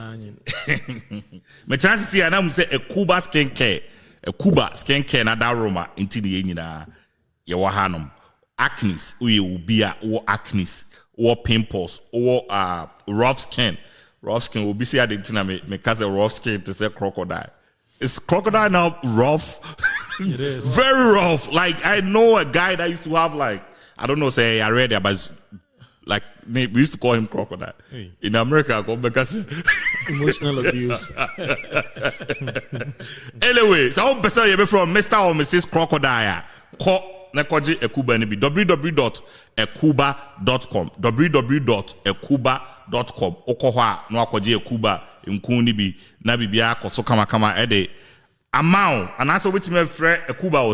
Me chance see anam say a Cuba skincare na da Roma inti the nyina ye wa hanom acnes we obi a wo acnes or pimples or rough skin will be say adentina me cause a rough skin to say crocodile. Is crocodile now rough? It is. Very rough. Like I know a guy that used to have like I don't know say I read it but like we used to call him crocodile. Hey. In America because emotional abuse. Anyway, so how better you from Mr. or Mrs. Crocodile? Nekoji Ekuba nibi www.ekuba.com www.ekuba.com okohwa no akoji Ekuba nkun nibi na bibia akoso kama ede amount and also which me frɛ Ekuba o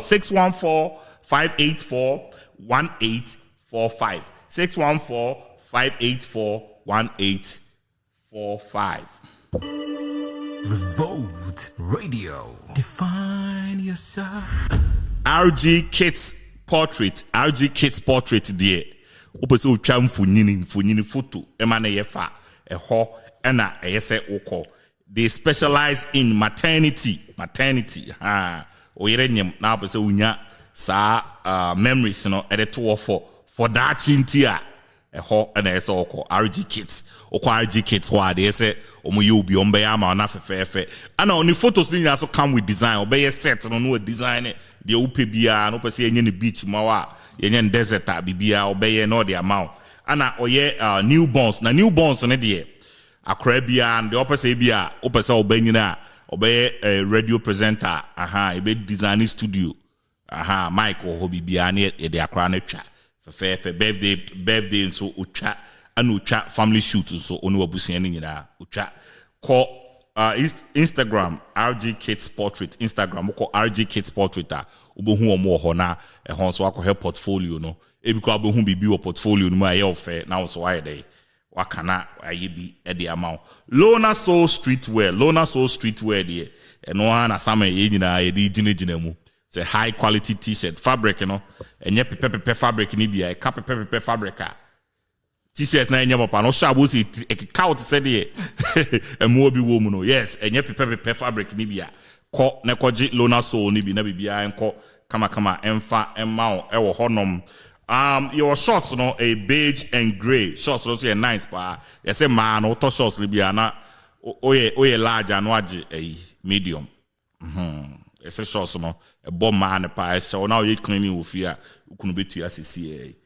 614-584-1845 614-584-1845 Revolt Radio. Define yourself. RG Kids Portrait there. Opese otwa mfonyini photo ema na yefa eho ena eyese ukọ. They specialize in maternity oyere nyem na opese unya sa memories no edeto for that chintia eho ena eyese ukọ RG Kids RG Kids ho ade yese omoye obi ombe ya ma na fefefe ana oni photos ni also come with design obeye set no design de upe bia no pese enye ne beach mawa yenye desert bibia obeye no the amount ana oye newborns ne de akra bia and the opese bia opese obenyina obeye radio presenter ebe design studio mic o bibia ne de akra na twa fefe birthday so utwa ana utwa family shoot so onu abusia ne nyina utwa ko Instagram RG Kids Portrait Instagram ko RG Kids Portrait obohu omo ho na ehon so akọ portfolio no ebiko abohu bibi o portfolio no ma ye ofe na so why dey wakana aye bi e dey amount Lona Soul Streetwear dey eno na sama ye nyina ye dey ginegina mu say high quality t-shirt fabric no enye pepe fabric ni bia e ka pepe fabric t-shirt na enye papa no shabo si count say dey emo obi wo mu no yes enye pepe fabric ni bia ko na koji Lona Soul ni bi na bibia enko kama emfa emma ewo honom your shorts no a beige and gray shorts no so nice pa you say man auto shorts li bia na oye large and waje medium you say shorts no a bomb man pa so now you cleaning ofia ukunu betu asisi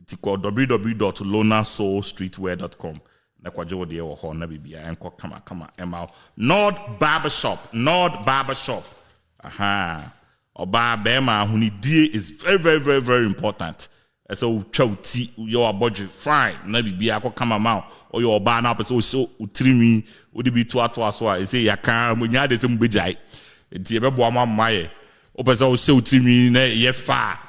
ti ko www.lonasoulstreetwear.com na kwaje wo de ewo ho na bibia enko kama emma Nord Barbershop Oba bema hunidie is very important. So chauti your budget fine na bibia akọ kama ma o your oba na person so utrimi o de bi to so e say yaka munya de sem bejai enti e bebo amaye o person o se utrimi na ye fa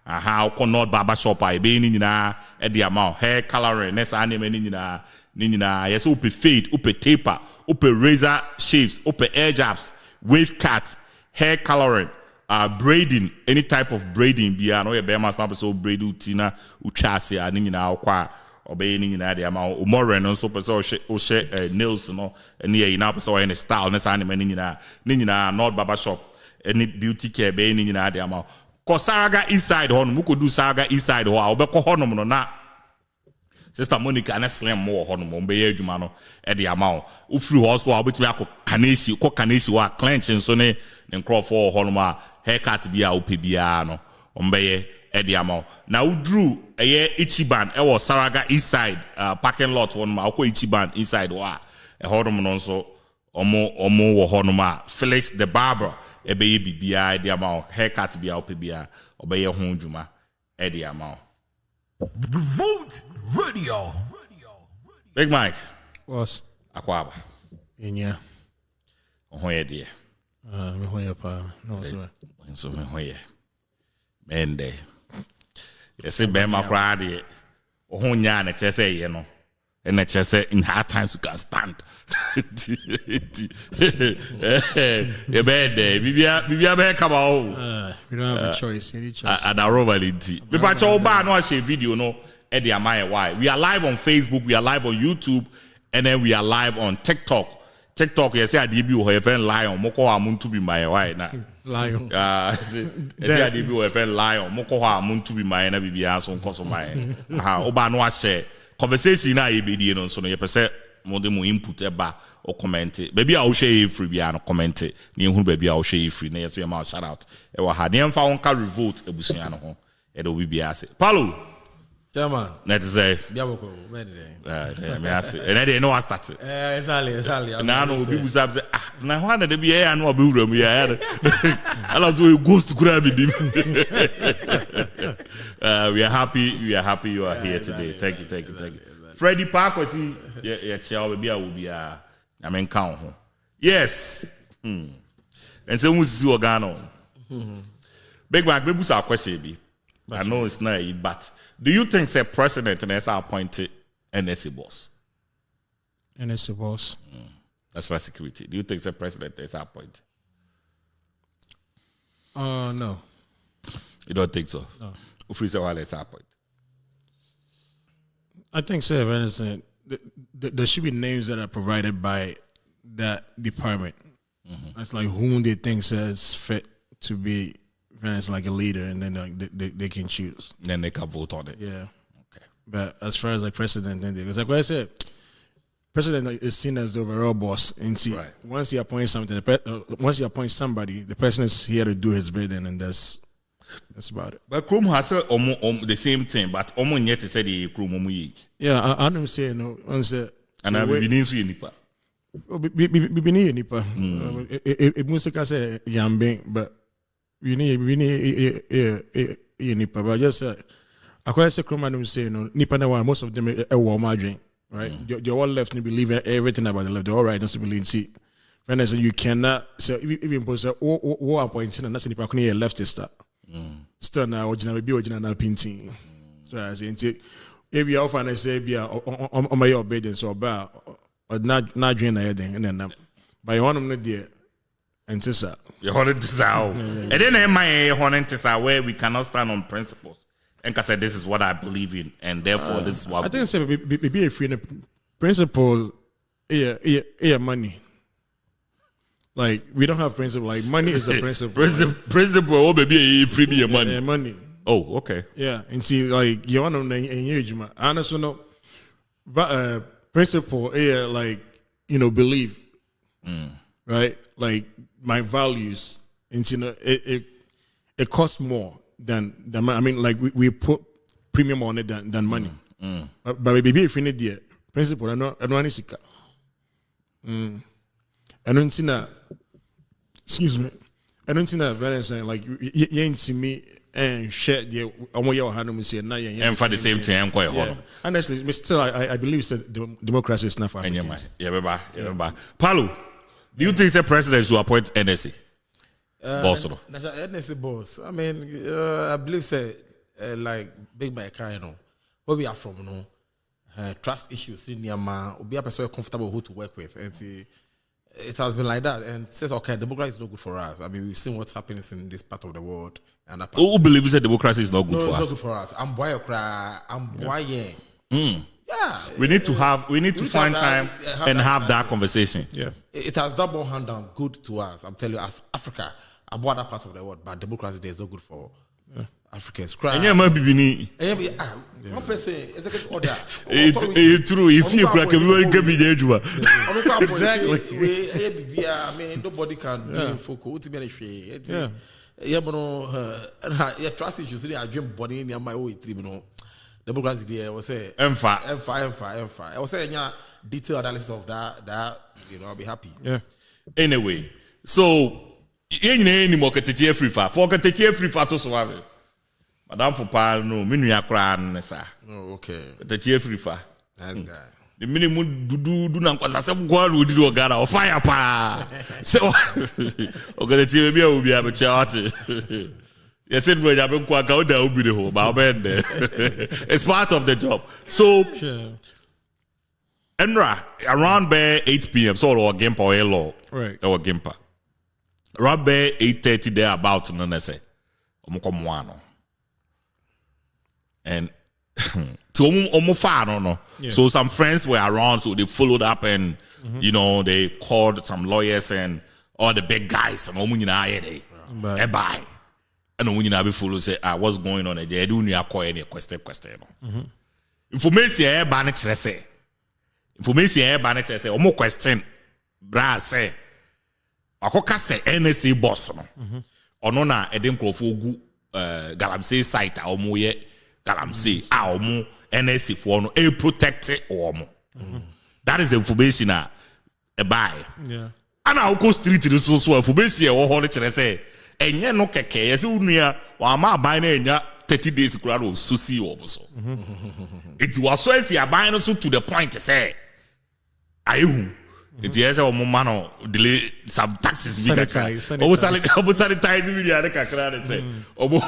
o Nord Barbershop e be ni nyina e de amount hair coloring na sa na me ni nyina yes o pe fade o pe taper o pe razor shaves o pe air jabs wave cut hair coloring braiding, any type of braiding bia no ye be ma snap so braid utina uchase ani nyina akwa obey ni nyina de ama o more no so person o she nails no any ye na person any style na san ni nyina Nord Barbershop any beauty care be ni nyina de ama ko Saraga inside ho no mu ko do Saraga inside ho a obekọ ho no na Sister Monica na slim mo ho no mo be ye adwuma no e de ama o free ho so a obetumi akọ kaneshi wa clenching so ne nkrofo ho no ma haircut bia upe bia no ombeye edi amount na udru eye Ichiban e was Saraga inside parking lot one ma akọ Ichiban inside wa e hodom no so omo wo ho no ma Felix the barber e be bibia edi amount haircut bia upe bia obeye ho dwuma edi amount Revolt Radio. Big Mike Was akwaba enya oho de me hoya pa no so me hoya mende yes be ma kra de oho nya na chese ye no and chese in hard times you can stand ye be de bibia be come on we don't have a choice any choice ada robality me pa cho ba no share video no e de amaye why we are live on Facebook, we are live on YouTube, and then we are live on TikTok. TikTok yes I did be we friend lion moko amuntu bi my why na Lion. yes I did be we friend lion moko amuntu bi my na bibia so nkoso my oba no share conversation na e be die no so no ye pese mo de mo input eba or comment baby I will share free bia no comment ni ehunu baby I will share free na yes you ma shout out e wa ha ne mfa won ka revolt ebusua no ho e do bi ase Paulo Chairman. let us say Biaboko, where did they? me ase and they know I start Exactly. na no obi busa say ah na ho na de bi e na obi wura mu ya ala so ghost kura bi dim we are happy you are here today thank you Freddie Parker see yeah chia baby a obi a na men kan ho yes and say we see organo big back we busa question bi I know it's not but do you think say president and appointed NSA boss NSA boss. National security. Do you think the president is appointed? No. You don't think so? No. Who is appointed? I think so. There should be names that are provided by that department. That's like whom they think says fit to be like a leader, and then they can choose. Then they can vote on it. Yeah. Okay. But as far as like president, because like what I said, president is seen as the overall boss. And see, Right. once he appoints something, once he appoints somebody, the president is here to do his bidding, and that's about it. But Chrome has the same thing, but almost yet to say the Chrome yi. Yeah, I don't say no. Once And I will be see nipa. Bibi ni nipa. Musika say yambing, but we need nipa. But just I quite say Chrome don't say no nipa na one. Most of them a warm drink. Right, they all left and believe everything about the left. They all right, don't believe. See, when I say you cannot, so even post what appointing and that's the people who leftist. Still now, original painting. So I say, if you often I say, be on my obedience or bar or not drain a heading, and then by one of them, dear, and Tessa. Your honor desire. And then my honor desire where we cannot stand on principles. And I said, this is what I believe in, and therefore this is what I think say be a free principle. Yeah, money. Like we don't have principle. Like money is a principle. Principle. Oh, baby, free me your money. Yeah, money. Oh, okay. Yeah, and see, like you want to know in age, man. Honestly, no. But principle, yeah, like belief, right? Like my values, and it costs more than I mean, like we put premium on it than money. But baby, if you need the principle, I don't want to I don't see that. Excuse me. I don't see that very saying like you ain't see me and share the I want your hand say now you and for the same thing quite hard. Honestly, still I believe that democracy is not for Africans. Yeah. Paulo, do you think the president should appoint NSA? Boss, NSA boss. I mean, I believe say like Big Mike, where we are from, trust issues in Myanmar, be a person comfortable who to work with, and it has been like that. And says, okay, democracy is not good for us. I mean, we've seen what's happening in this part of the world. And who believes that democracy is not good for us? It's not good for us. I'm boy. Yeah, we need to find time and have that conversation. Yeah, it has double hand down good to us. I'm telling you, as Africa, about that part of the world, but democracy there is not good for Africans. And yeah, maybe we need. One person executive order. It's true. If you crack, everyone can be there. Exactly. I mean, nobody can be in focus. Yeah, trust issues. I dream body in my way. Democracy there was say M5. I was saying detailed analysis of that. I'll be happy. Yeah. Anyway, so any more Okatakyie Afrifa. For Okatakyie Afrifa to survive. Madam for Pal no minua kra sir. Oh, okay. Okatakyie Afrifa. Nice guy. The minimum do na kwasa sem gwa wo di ogara o fire pa. So Okatakyie be obi abechawate. You said when you have been quite out there, will be the home. It's part of the job. So, Enra, around by 8 p.m. So, or Gimpa or law, right? Or Gimpa. Around by 8:30, there about no say. And So no. So some friends were around, so they followed up and you know they called some lawyers and all the big guys and bye. And when you be follow say what's going on there? Do you call any question? Information ban say. Information ban say. Omo question. Bra say. Akoka say NSA boss no. Ono na edem klofo gu galamsey site a omo ye galamsey a omo NSA for no e protect omo. That is the information a buy. Yeah. Ana oko street so information e wo ho le kire say enye no keke yesi unua wa ma aban na enya 30 days kura no susi wo so. It was so esi aban no so to the point say ayehu it is a woman no delay some taxes bi sanitize bi ya de kakra de say obo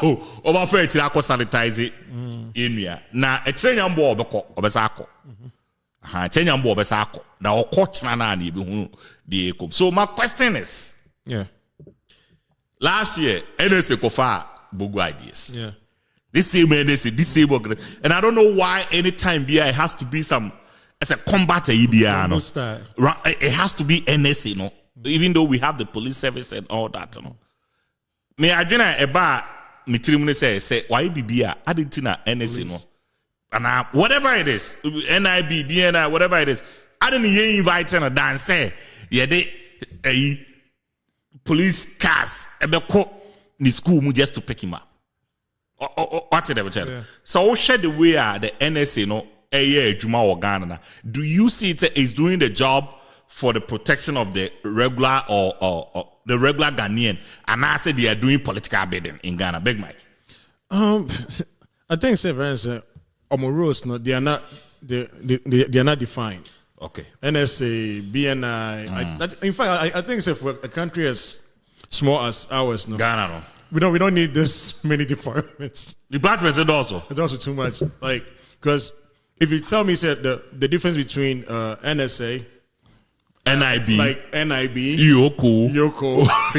fa etira akọ sanitize enua na ekyenya mbo obekọ obesa akọ ekyenya mbo obesa akọ na okọ kyena na na ebi hu de ekom. So my question is last year NSA kofa bogu ideas. This same NSA, this same and I don't know why anytime BI it has to be some as a combat no. It has to be NSA, no. Even though we have the police service and all that, no. Me agena eba mitirimu say why BBA I didn't know NSA no. And whatever it is, NIB, BNI, whatever it is, I didn't hear invite and dance say they police cars ebeko ni school mu just to pick him up. What did they tell? Yeah. So shed the way the NSA no Juma or Ghana. Do you see it is doing the job for the protection of the regular or the regular Ghanaian, and I said they are doing political bidding in Ghana? Big Mike. I think severance rules no they are not defined. Okay. NSA, BNI. In fact, I think for a country as small as ours, no. Ghana, no. We don't need this many departments. The black president also. It's also too much. Like, because if you tell me said the difference between NSA, NIB, like NIB, Yoko,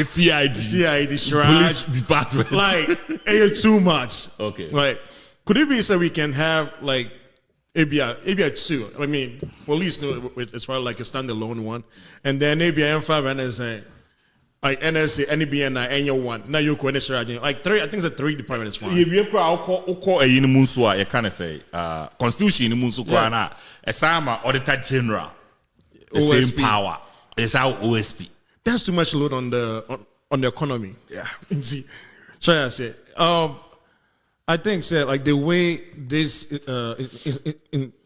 CID, Shraj, police department, like it's too much. Okay. Like, could it be so we can have like ABI 2? I mean, police it's probably like a standalone one, and then ABI M5 and NSA. Like NSA, NBNI, NY1, now you can like 3. I think it's a 3 department is fine. You call a unimunsua, you can say constitution in Munsukwana, a Sama Auditor General, the OSP. same power. It's our OSP. That's too much load on the economy. Yeah. See, so I say, I think like the way these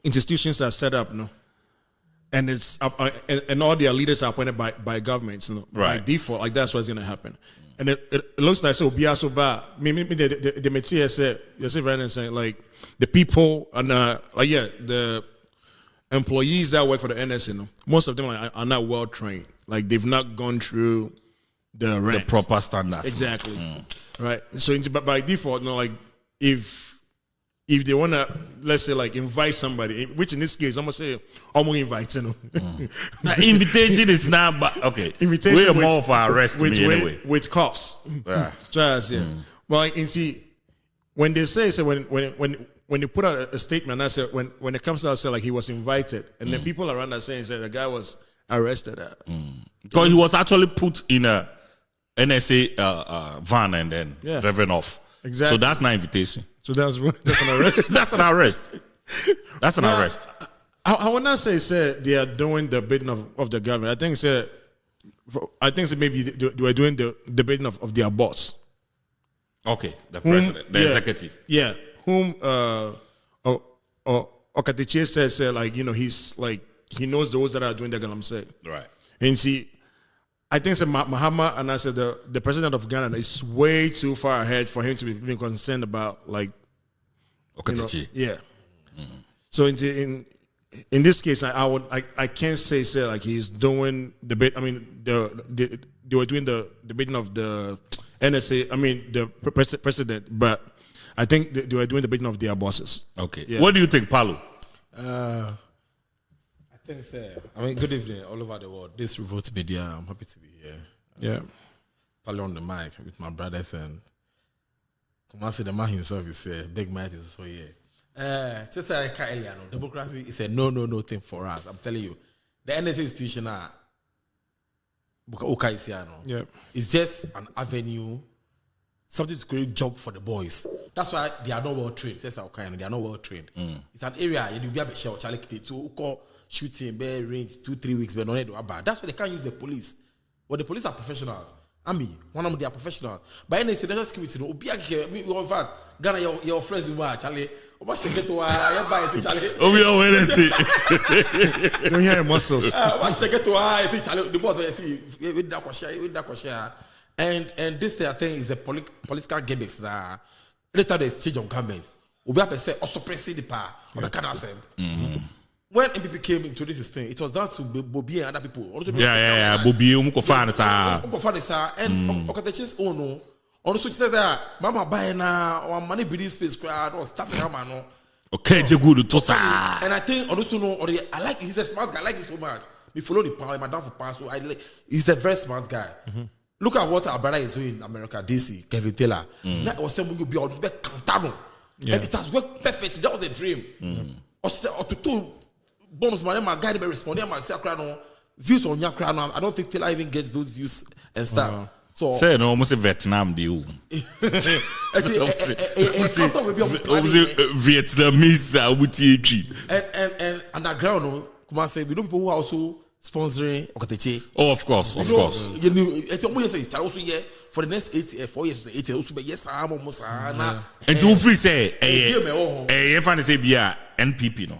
institutions are set up, no. And it's and all their leaders are appointed by governments, you know, by default. Like that's what's going to happen. And it looks like so so bad. Maybe the material said saying like the people and the employees that work for the NSA, you know, most of them are not well trained. Like they've not gone through the ranks. The proper standards. Exactly. Right. So by default, you know, like if they want to, let's say, like invite somebody, which in this case, I'm going to say, I'm going to invite you. Now, invitation is not, but okay. Invitation we're more of our arrest anyway. With cuffs. Yeah. Just, yeah. Well, and see, when they say, when they put out a statement, I said, when it comes out, say like he was invited, and then people around are saying, the guy was arrested. Because he was actually put in a NSA van and then driven off. Exactly. So that's not invitation. So that's an arrest. That's an arrest. That's an arrest. I would not say they are doing the bidding of the government. I think maybe they were doing the bidding of their boss. Okay, the president, the executive. Yeah, whom Okatakyie said like, you know, he's like he knows those that are doing the galamsey. Right. And see, I think Mahama and I said the president of Ghana is way too far ahead for him to be even concerned about like Okatakyie. You know, yeah. So in this case, I can't say like he's doing the bit. I mean, they were doing the bidding of the NSA. I mean, the president, but I think they were doing the bidding of their bosses. Okay. Yeah. What do you think, Paolo? I think so. I mean, good evening all over the world. This Revolt Media, I'm happy to be here. Yeah. Paolo on the mic with my brothers and Kumasi the man himself is here. Big Mike is also here. Just like earlier, democracy is a no thing for us. I'm telling you, the NSA institution it's just an avenue, something to create job for the boys. That's why they are not well trained. They are not well trained. It's an area you be able to show to call shooting, bear range 2-3 weeks, but no need to about. That's why they can't use the police. But the police are professionals. One of them they are professionals. But any national security, no, be in fact, Ghana, your friends in Charlie. What should get to Charlie? Oh, we are waiting to see. Don't hear muscles. What should get to Charlie? The boss will see with that question. And this thing I think is a political gimmicks that later the exchange of government. We have to say also pressing the power of the Canada. When MPP came into this thing, it was down to Bobby and other people. Yeah. Bobby, Umukofan, and Okatachie's own. Also, says that Mama buy now or money breathing space crowd or starting a man. Okay, good to say. And I think also know, I like he's a smart guy. I like him so much. We follow the power, my down for power. So he's a very smart guy. Look at what our brother is doing in America, DC, Kevin Taylor. That was something you be on Cantano. And it has worked perfectly. That was a dream. Or to two bonus man, my guy be responding, my say views on your crown. I don't think Taylor even gets those views and stuff. So say no, almost Vietnam deal. Vietnamese with and underground, come on, say we know people who are also sponsoring Okatakyie. Oh, of course. You know, it's almost say also yeah for the next 4 years, 8 years, also be yes, I'm almost na. And to free say, if I say be NPP no.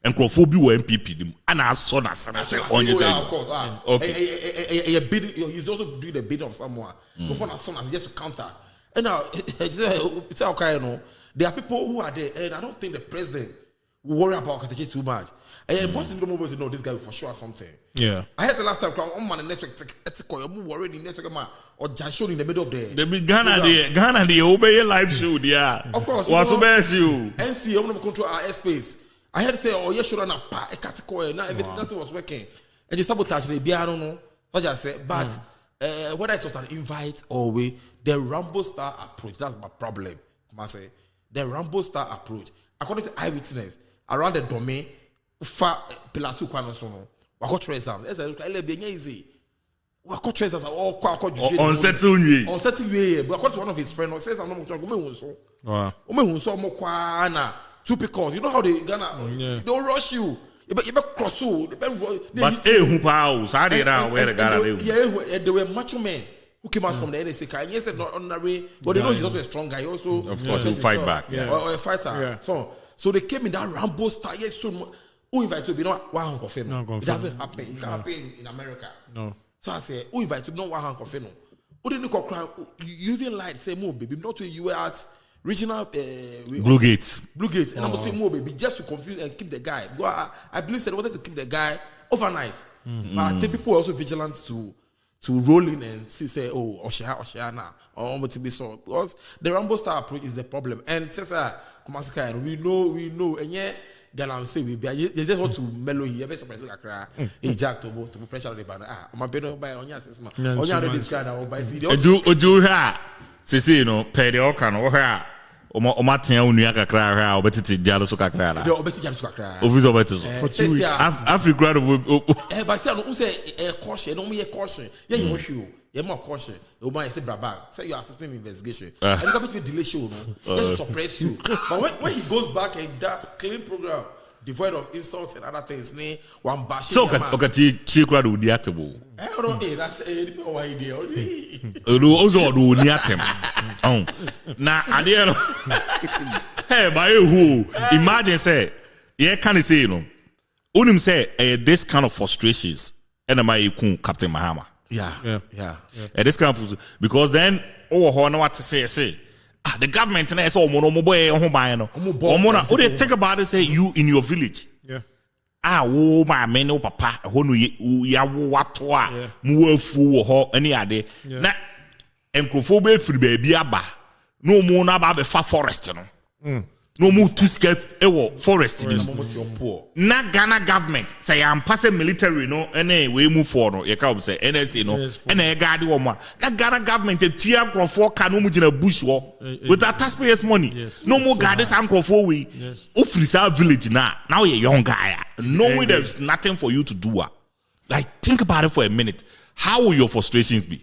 And Crawford were MPP them, and I saw that on your side. Of course, okay. He's also doing the bid of someone. Before as soon as just to counter. And now it's okay, you know. There are people who are there, and I don't think the president will worry about Okatakyie too much. And boss don't always know this guy will for sure something. Yeah. I heard the last time on my network, I'm worried in network or just shown in the middle of the Ghana the obey live show, yeah. Of course. What's the best you? NC, I'm going to control our airspace. I had to say, oh, yes, should run a category. Now everything that was working. And the sabotage, I don't know what I said. But whether it was an invite or way, the Rambo Star approach, that's my problem. I say the Rambo Star approach, according to eyewitness, around the domain, pillar 2 kwanosono. Wako exam. Easy. Wako exam. Uncertain way. But according to one of his friends, says I'm not going to go. 2 because you know how they Ghana don't rush you. You better cross you. But who powers? How did I wear the Ghana? Yeah, they were macho men who came out from the NSA. And yes, not ordinary, but they know he's also a strong guy. Also, of course, to fight back. Or a fighter. Yeah. So they came in that Rambo style. Yes, so who invites you? You know one coffee. It doesn't happen. It can't happen in America. No. So I say, who invites you? No one coffee. No. Who didn't go cry? You even lied. Say, "Move, baby." Not where you were at. Regional Blue Gate, and I'm saying more baby just to confuse and keep the guy. I believe they wanted to keep the guy overnight, but I think people are also vigilant to roll in and say oh Oshia now or what to be so because the Rambo Star approach is the problem. And Cesar Kumasika, we know, and yeah, Ghana say we they just want to mellow here. Be surprised like cry. Hey Jack to pressure the banner. My better buy on your system. On your this guy now buy see. Oju ha. Say you know pay the okan o ha. Oma tia unua kakra ha obetiti jalo so kakra la. Obetiti jalo so kakra. Office obetiso. For 2 weeks. Africa but say no say caution, no me caution. Yeah you show. You more caution. You might say braba. Say you are assisting investigation. And you got to delay show no. Just suppress you. But when he goes back and does clean program devoid of insults and other things, one bash. So Okatakyie crowd would be atable. I don't know. That's a idea. Also do niatem. Oh, now I didn't know. Hey, by who? Imagine say, yeah, can you say no? Unim say this kind of frustrations, and am I Captain Mahama? Yeah. This kind of because then what to say. The government is all they think about it. Say you in your village. Yeah. My man, papa, ya watoa, muafu ho, any ade. Na enkrofo be free baby aba. No more na ba be fa forest no. no move to scare forest poor. na Ghana government say am pass military no ene we move for no ye ka say NSA no ene guard wo ma na Ghana government tia crofo ka no mu gina bush wo with our taxpayers money no more guard this crofo we office our village now you're young guy knowing there's nothing for you to do like think about it for a minute. How will your frustrations be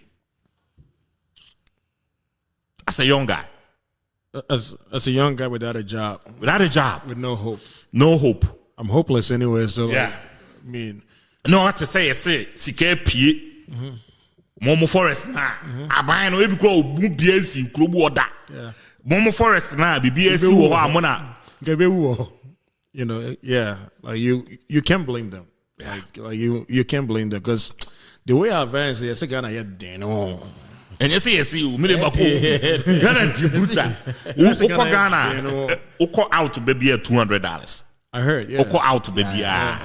as a young guy? As a young guy without a job, with no hope, I'm hopeless anyway. So like, I mean, no, what to say? Sike pie, Momo Forest na. Abaye no ebi ko obu BSC krobu oda. Momo Forest na BSC wo amona. You know, like you can't blame them. Like you can't blame them because the way our parents say, Ghana yet deno. And you see, you made a Ghana Bruta. Uko Ghana, Uko out to baby $200. I heard, Uko out to baby. Yeah.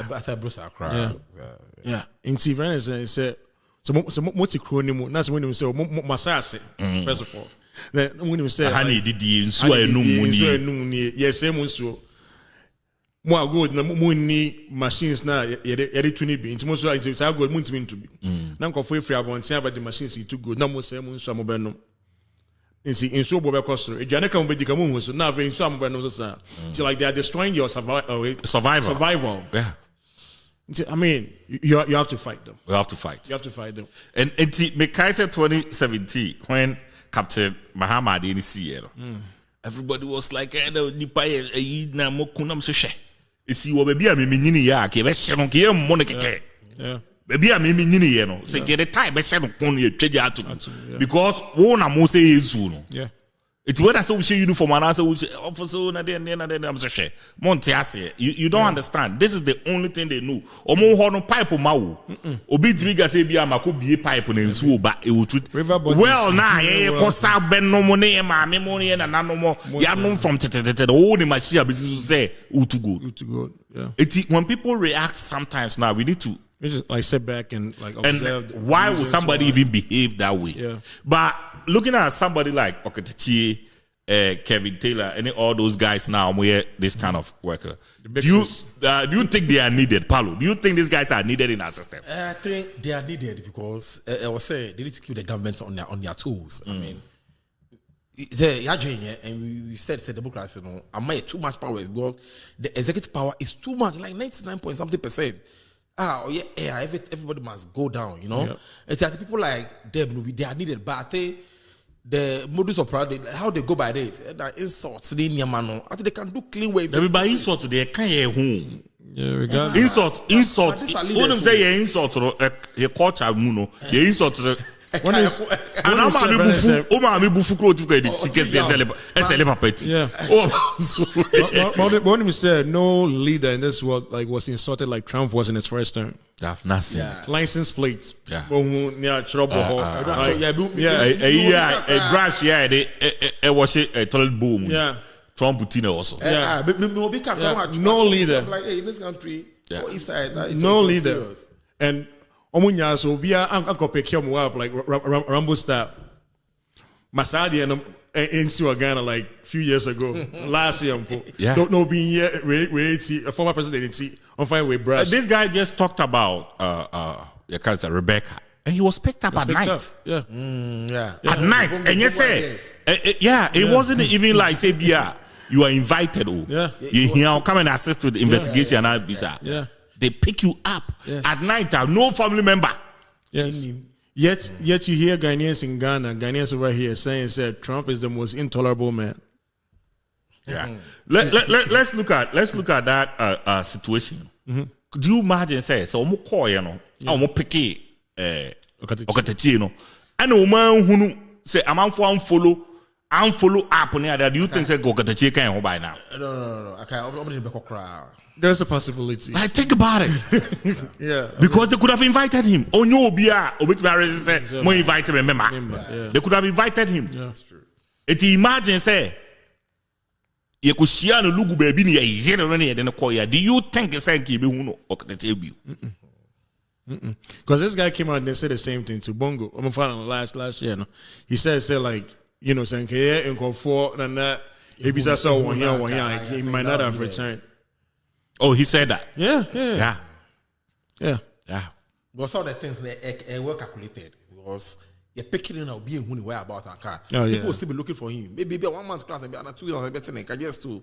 In Tivana said, so what's the crony? That's when you say, Masase, first of all. Then when you say, honey, did you swear no money? Yes, same so. More good na money machines na yere tuni bi ntimo so like say good mun timi to be na nko for free about the machines too good na mo say mun so mo be no nsi inso bo be cost eduane kan be dika mun so na ve inso mo be no so so like they are destroying your survival. Yeah. I mean, you have to fight them. We have to fight. You have to fight them. And Mekaisa 2017 when Captain Mahamad in the everybody was like, na mokuna mshe. Isi wo baby a me nyini ya ke be hye no ke mo ne keke. Yeah. Baby a me nyini ye no. Say get the time be hye no kon ye twege ato. Because wo na mo say Yesu no. Yeah. It's whether say we share uniform and I say we officer na dey am say monte ase. You don't understand. This is the only thing they know. Omo ho no pipe ma wo. Obi trigger say bia mako bie pipe na nsu oba e wo treat. Well na ye kosa ben no mo ne ma me mo ne na no mo ya no from the whole the machine be say to go. Yeah. When people react sometimes now we need to just like sit back and like observe. And why would somebody even behave that way? Yeah. But looking at somebody like Okatakyie, Kevin Taylor, and all those guys now where this kind of worker, do you think they are needed, Paulo? Do you think these guys are needed in our system? I think they are needed because I was saying they need to keep the government on their toes. I mean, and we said democracy, you know, am I too much power because the executive power is too much, like 99 point something%. Everybody must go down, you know. Yep. It's that people like them, they are needed, but I think the modus operandi, how they go by it, insults, I think they can do clean way. Everybody insult they can't hear home. Yeah, regardless. Insult. When them say you insult, your culture, you insult. And I'm bufu close to the tickets yeah. When he said no leader in this world like was insulted like Trump was in his first term. I've not seen license plates. Yeah. Trouble. A brush, they was a toilet boom. Yeah. Trump Putin also. No leader. Like in this country, no leader. And Omunya so bia anko pick him up like Rambo style. Masadi and in Ghana like a few years ago. Last year, don't know being here. Wait, a former president on fire with brush. This guy just talked about Rebecca, and he was picked up at night. Yeah. At night, and you say, it wasn't even like say bia. You are invited. You come and assist with the investigation and visa. Yeah. They pick you up at night. No family member. Yes. Yet you hear Ghanaians in Ghana, Ghanaians over here saying Trump is the most intolerable man. Yeah. Let's look at that situation. Could you imagine so omo call omo pick Okatakyie no and omo hunu say amanfo unfollow up on there. Do you think say Okatakyie can by now? No. Okay, there's a possibility. I think about it. Yeah. Because they could have invited him. Onyo obia obitware say mo invite him remember. They could have invited him. Yeah, that's true. It imagine say you could share no lugu baby ni ye no na ye de call ya. Do you think say ki be hu no Okatakyie bi? Because this guy came out and said the same thing to Bongo. I'm finding last year. No? He said like, you know, saying in for and If he's also one here, he might not have returned. Oh, he said that. Yeah. Because some of the things were calculated because you're picking in out being who where about our car. Oh, yeah. People will still be looking for him. Maybe 1 month class, maybe another 2 years, just to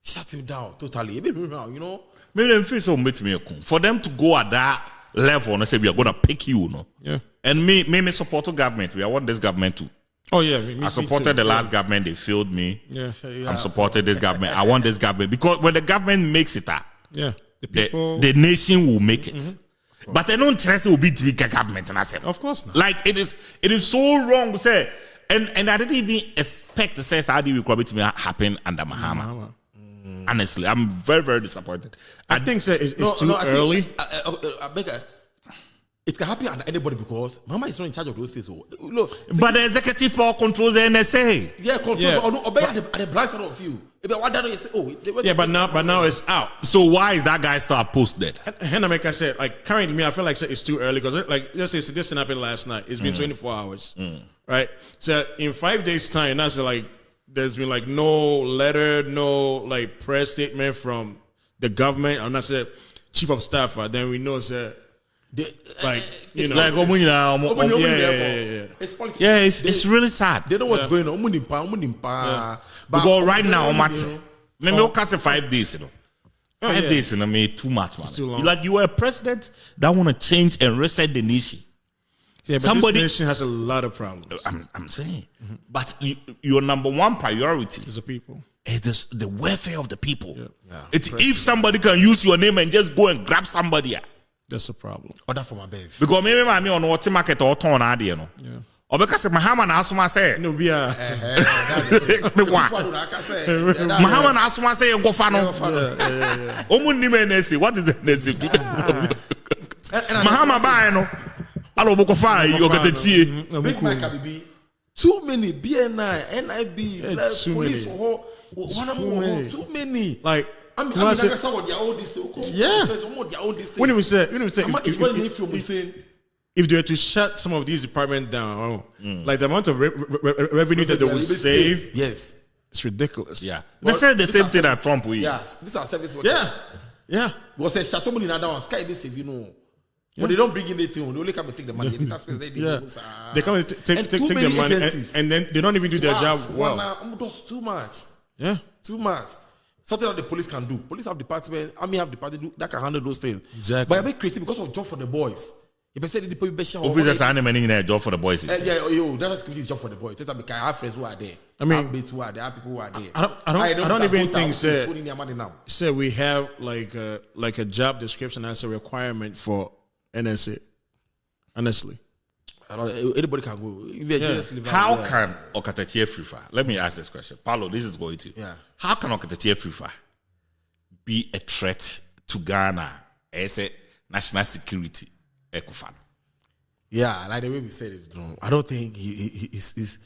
shut him down totally. Maybe you know. Maybe them feel so meet me for them to go at that level and say we are gonna pick you, no. Yeah. And me support the government. I want this government too. Oh yeah. I supported the last government. They failed me. Yeah. I'm supported this government. I want this government because when the government makes it up, Yeah. the nation will make it. But I don't trust it will be the government. And I said, Of course not. like it is so wrong to say. And I didn't even expect to say how did it to happen under Mahama. Honestly, I'm very, very disappointed. I think it's too early. It can happen under anybody because Mama is not in charge of those things. Look, But the executive power controls the NSA. yeah, control. Obey at the blind side of you. But now it's out. So why is that guy still posted? And like I said, like currently, me, I feel like it's too early because, like, just say this happened last night. It's been 24 hours, right? So in 5 days' time, that's like there's been like no letter, no like press statement from the government. I'm not saying chief of staff. Then we know that. Like you know, Like it's politics. yeah, it's really sad. They know what's going on. Because right now, maybe we'll cast 5 days, 5 days, me too much, man. too long. Like you are a president that want to change and reset the nation. Yeah, but Somebody- this nation has a lot of problems. I'm saying, but your number one priority As a people. is the welfare of the people. Yeah. If somebody can use your name and just go and grab somebody, That's a problem. Order for my baby. because maybe me on what market or turn idea, no. Yeah. Or because Mahama na asuma say, No, we are. Mahama na asuma say go fa no. Omu ni me nesi. What is the nesi? Mahama ba no. Alo boko fa Okatakyie. Big Mike Abibi. Too many BNI, NIB, too police many. for too many. Like, I mean, when I say- some of their own this thing. Yeah. Some of their own this thing. when we say, if they were to shut some of these departments down, like the amount of revenue that they will save, Yes. it's ridiculous. Yeah. They said the same thing that Trump will. Yes. These are service workers. Yeah. Because they shut money in another one. Sky this, you know. But they don't bring in anything. They only come and take the money. Yeah. They come and take the many money, agencies. and then they don't even do their job well. That's too much. Yeah. Too much. Something that the police can do. Police have department, army have department that can handle those things. Exactly. But you're very creative because of job for the boys. If I said the people Officers are many in a job for the boys. that's security job for the boys. Just because I have friends who are there. I mean, I have mates who are there. I have people who are there. I don't even think say say we have like a job description as a requirement for NSA. Honestly, anybody can go. If they just live How out can Okatakyie Afrifa? Let me ask this question, Paulo. This is going to. Yeah. How can Okatakyie Afrifa be a threat to Ghana as a national security? Ekufan. Yeah, like the way we said it. No, I don't think he's.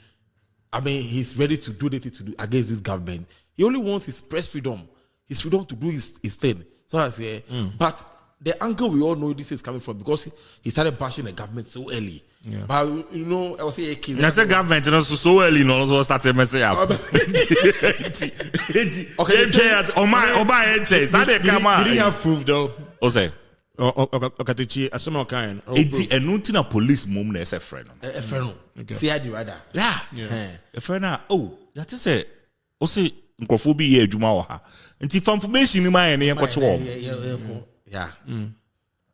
I mean, he's ready to do anything to do against this government. He only wants his press freedom, his freedom to do his thing. So I say, but the angle we all know this is coming from because he started bashing the government so early. Yeah. But you know, I was saying, I said government, so early, no, also started messing up. did he have proof though? O say. Okatakyie, asema kind. Enti enu na police mum na ese friend. a friend. See, I do rather. Yeah. A friend na you have to say o say nkofo bi ye adwuma wo ha. Enti information ni ma ye ne enko che Yeah.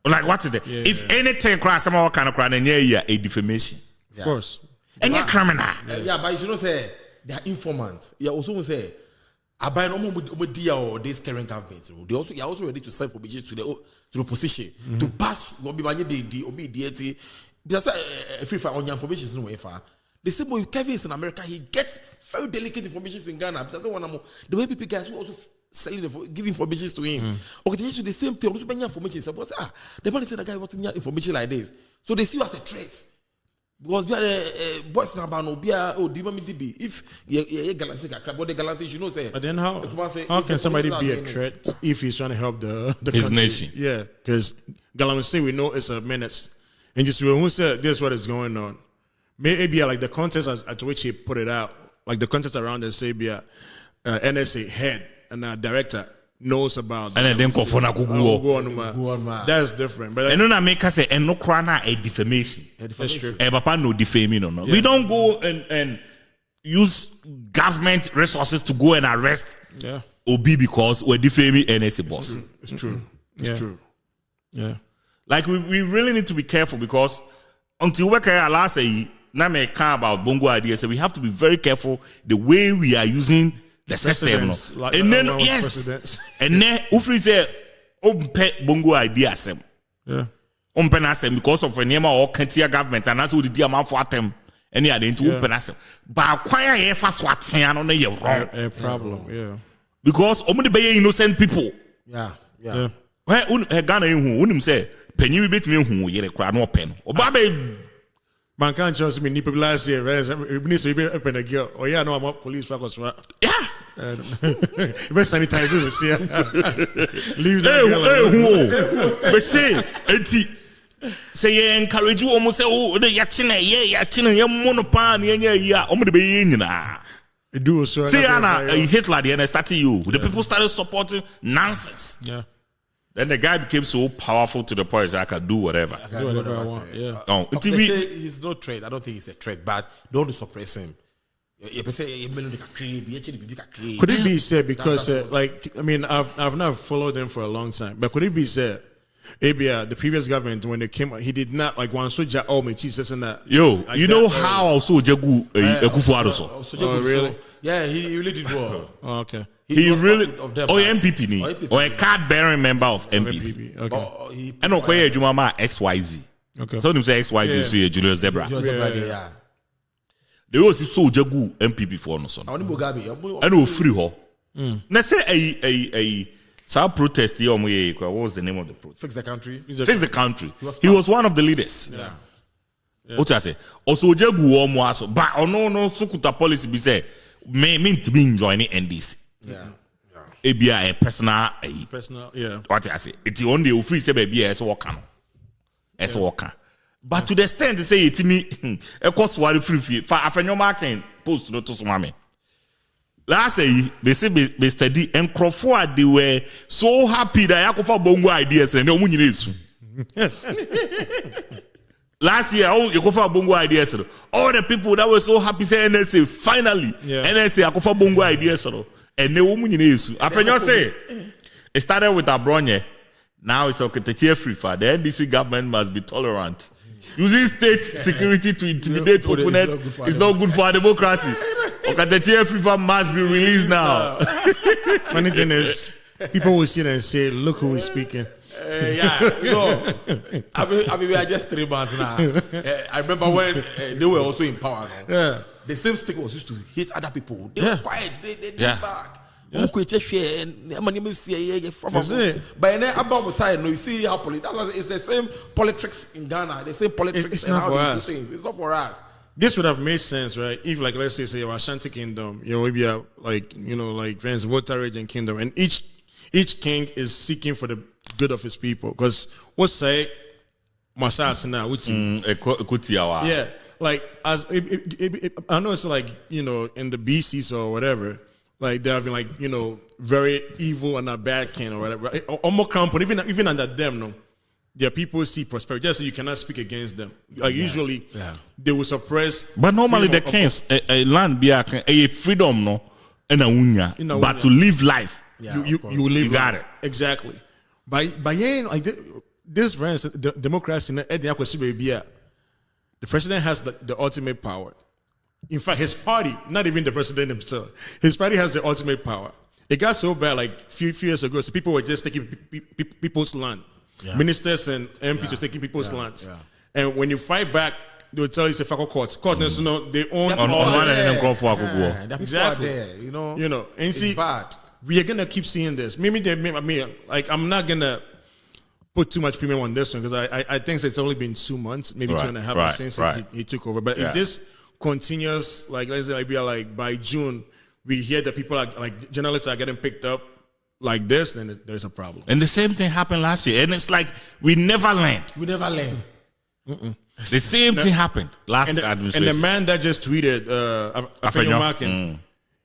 Like what is it? If anything cross some kind of crime, a defamation. Of course. And you're criminal. Yeah, but you should not say they are informants. You also say, I buy no more deal or this current government. They also are also ready to send information to the opposition to pass what be many day or be deity. Because free for on your information is no way far. The same way Kevin is in America, he gets very delicate information in Ghana. Because the way people guys who also give information to him. Okay, they do the same thing. Also, bring information. So, the man said the guy wants information like this. So they see you as a threat. Because we are boys number no be DB. If you galaxy but the galaxy you know say. But then how can somebody be a threat if he's trying to help the his country? nation? Yeah, because Galamsey we know it's a menace, and just when we say this is what is going on, maybe like the context at which he put it out, like the context around it, say NSA head and director knows about. And then go for na That's different. But and then I make us say and no crana a defamation. that's true. Papa no defaming no. We don't go and use government resources to go and arrest Obi because we're defaming NSA boss. It's true. It's true. Yeah. Like we really need to be careful because until we can allow say na me can about bongo ideas, so we have to be very careful the way we are using the system. No? Like, and then yes, and then ufri say umpe bongo ideas. Yeah. Umpe nasem because of any or Kantia government and that's what the diamond for them. Any other into umpe nasem. But acquire a fast what on the wrong. A problem. Yeah. Because only be innocent people. Yeah. Where Ghana who say penny we bet me who yere cry no pen. Obabe man can't trust me. People last year, right? We need to be open a girl. Oh yeah, no, I'm a police focus. Yeah. Best sanitize this year. Leave that girl. But say enti say encourage you almost say oh the yachine ye monopan ye ya omo de be nyina. Do so. See Anna Hitler the started you. The people started supporting nonsense. Yeah. Then the guy became so powerful to the point that I can do whatever. Do whatever I want. Yeah. Oh, They say he's no threat. I don't think he's a threat, but don't suppress him. Could it be said because like I mean I've not followed them for a long time, but could it be said maybe the previous government when they came he did not like one soldier me Jesus and that you know how also Jagu Akufo-Addo so. Oh really? Yeah, he really did well. Oh, okay. He really of them, MPP ni or a card bearing member of MPP. Okay. And Okoye Jumama XYZ. Okay. So them say XYZ so Julius Debra. Yeah. They also so Jagu MPP for no son. Oni Mugabe. And we free ho. Na say a some protest here what was the name of the protest? Fix the country. Fix the country. He was one of the leaders. Yeah. What I say? Also Jagu omo aso but no sukuta policy be say mean to be joining NDC. Yeah. Ebia a personal yeah. What I say? It's only the free say baby as worker. As worker. But to the extent to say it me e cost worry free for afenyo marking post no to swame. Last say they say they study and Crawford they were so happy that Yakofa bongo ideas and omu nyina esu. Last year, Yakofa bongo ideas. All the people that were so happy say NSA finally NSA Yakofa bongo ideas. And they woman in issue. After you say it started with Abronye, now it's Okatakyie Afrifa. The NDC government must be tolerant. Using state security to intimidate opponents is not good for our democracy. Okatakyie Afrifa must be released now. Funny thing is, people will sit and say, "Look who is speaking." Yeah, I mean, we are just 3 months now. I remember when they were also in power. No? Yeah. The same stick was used to hit other people. They were quiet. They did back. But then about side, no, you see how it's the same politics in Ghana. The same politics. It's not for us. It's not for us. This would have made sense, right? If, like, let's say Ashanti Kingdom, maybe you have, like friends, Water Region Kingdom, and each king is seeking for the good of his people. Because what's say, Masas now, yeah. Like as I know it's like in the BCs or whatever, like they have been like very evil and a bad king or whatever. Almost company even under them, no, their people see prosperity. Just so you cannot speak against them. Like usually, they will suppress. But normally the kings a land be a freedom no, and a unya, but to live life, you live. You got it exactly. By like this friends, the democracy the president has the ultimate power. In fact, his party, not even the president himself, his party has the ultimate power. It got so bad like few years ago, so people were just taking people's land. Yeah. Ministers and MPs were taking people's lands. Yeah. And when you fight back, they will tell you it's a faculty courts. Courts, they own exactly. And see, bad. We are gonna keep seeing this. Maybe I'm not gonna put too much premium on this one because I think it's only been 2 months, maybe 2.5 months since he took over. But if this continues, like let's say like by June, we hear that people are like journalists are getting picked up like this, then there's a problem. And the same thing happened last year, and it's like we never learn. The same thing happened last administration. And the man that just tweeted, Afenyo Markin,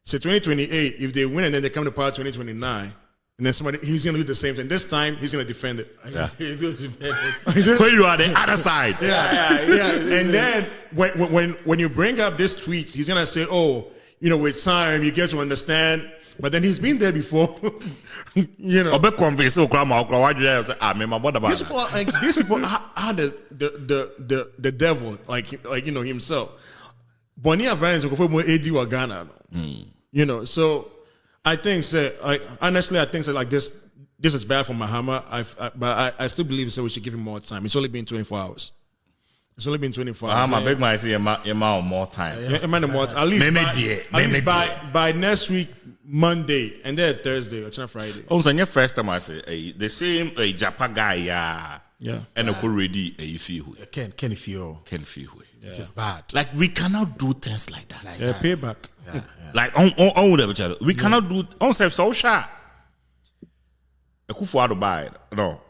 So 2028, if they win and then they come to power 2029, and then he's going to do the same thing. This time, he's going to defend it. Yeah. He's going to defend it. When you are the other side. Yeah. And then when you bring up this tweet, he's going to say, oh, with time, you get to understand. But then he's been there before, Obe convince grandma, why do you say, what about these people are the devil, like himself. Bonia Vines go for more AD or Ghana, So I think honestly, I think like this is bad for Mahama. But I still believe we should give him more time. It's only been 24 hours. It's only been 24 hours. I'm a big man. Say more time. At least by next week, Monday, and then Thursday or Friday. Also, your first time I say the same Japan guy, yeah, and already feel Can feel, which is bad. Like we cannot do things like that. Payback. Yeah. Like on we cannot do on self so sharp. Akufo-Addo buy no.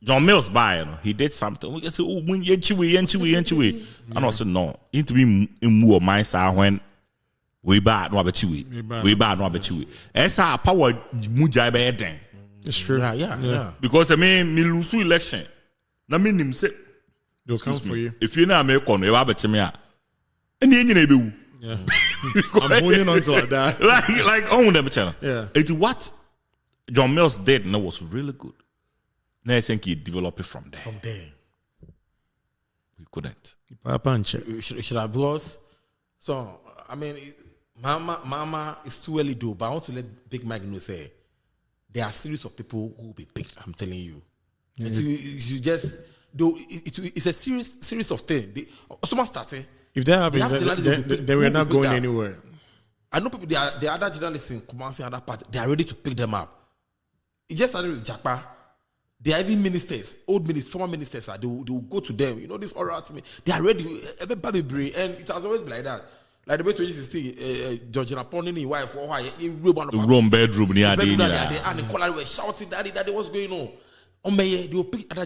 John Mills buy he did something. We just say, oh, when yenchiwe. And I said no. You need to be in more mindset when we bad no abechiwe. We bad no abechiwe. Esa power mujai be den. It's true. Yeah. Because I mean me lose election. Na me nim say they'll come for you. If you na me kono e ba betime a. And you be wu. Yeah. I'm holding on to that. like own them channel. Yeah. It's what John Mills did and it was really good. Now I think he developed it from there. We couldn't. Should have was. So I mean, Mama is too early though. But I want to let Big Mike know say there are a series of people who will be picked. I'm telling you. You just though it's a series of things. Someone started. If that happens, then we're not going anywhere. I know people. The other journalists in Kumasi and other part. They are ready to pick them up. It just started with Japa. They are even ministers, former ministers. They will go to them. This oral to me. They are ready. Everybody bring, and it has always been like that. Like the way 2016, Georgina Pondini wife or why room bedroom near the and the caller were shouting, "Daddy, what's going on?" They will pick other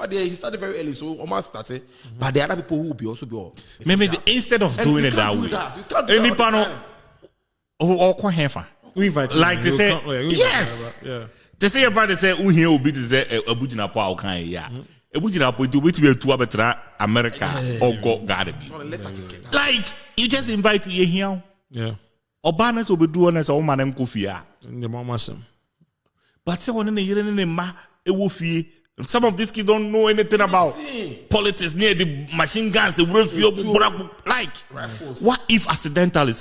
he started very early, so Omar started. But there are other people who will be also be. Maybe instead of doing it that way, any panel or like they say, yes. Yeah. They say about they say here will be to say Abujina Pau can ya. Abujina Pau to which we to betra America or go garden. Like you just invite you here. Yeah. Obanas will be doing as all man and kufia. The mama some. But say one in the year in ma a woofy. Some of these kids don't know anything about politics near the machine guns, the like rifles. What if accidentally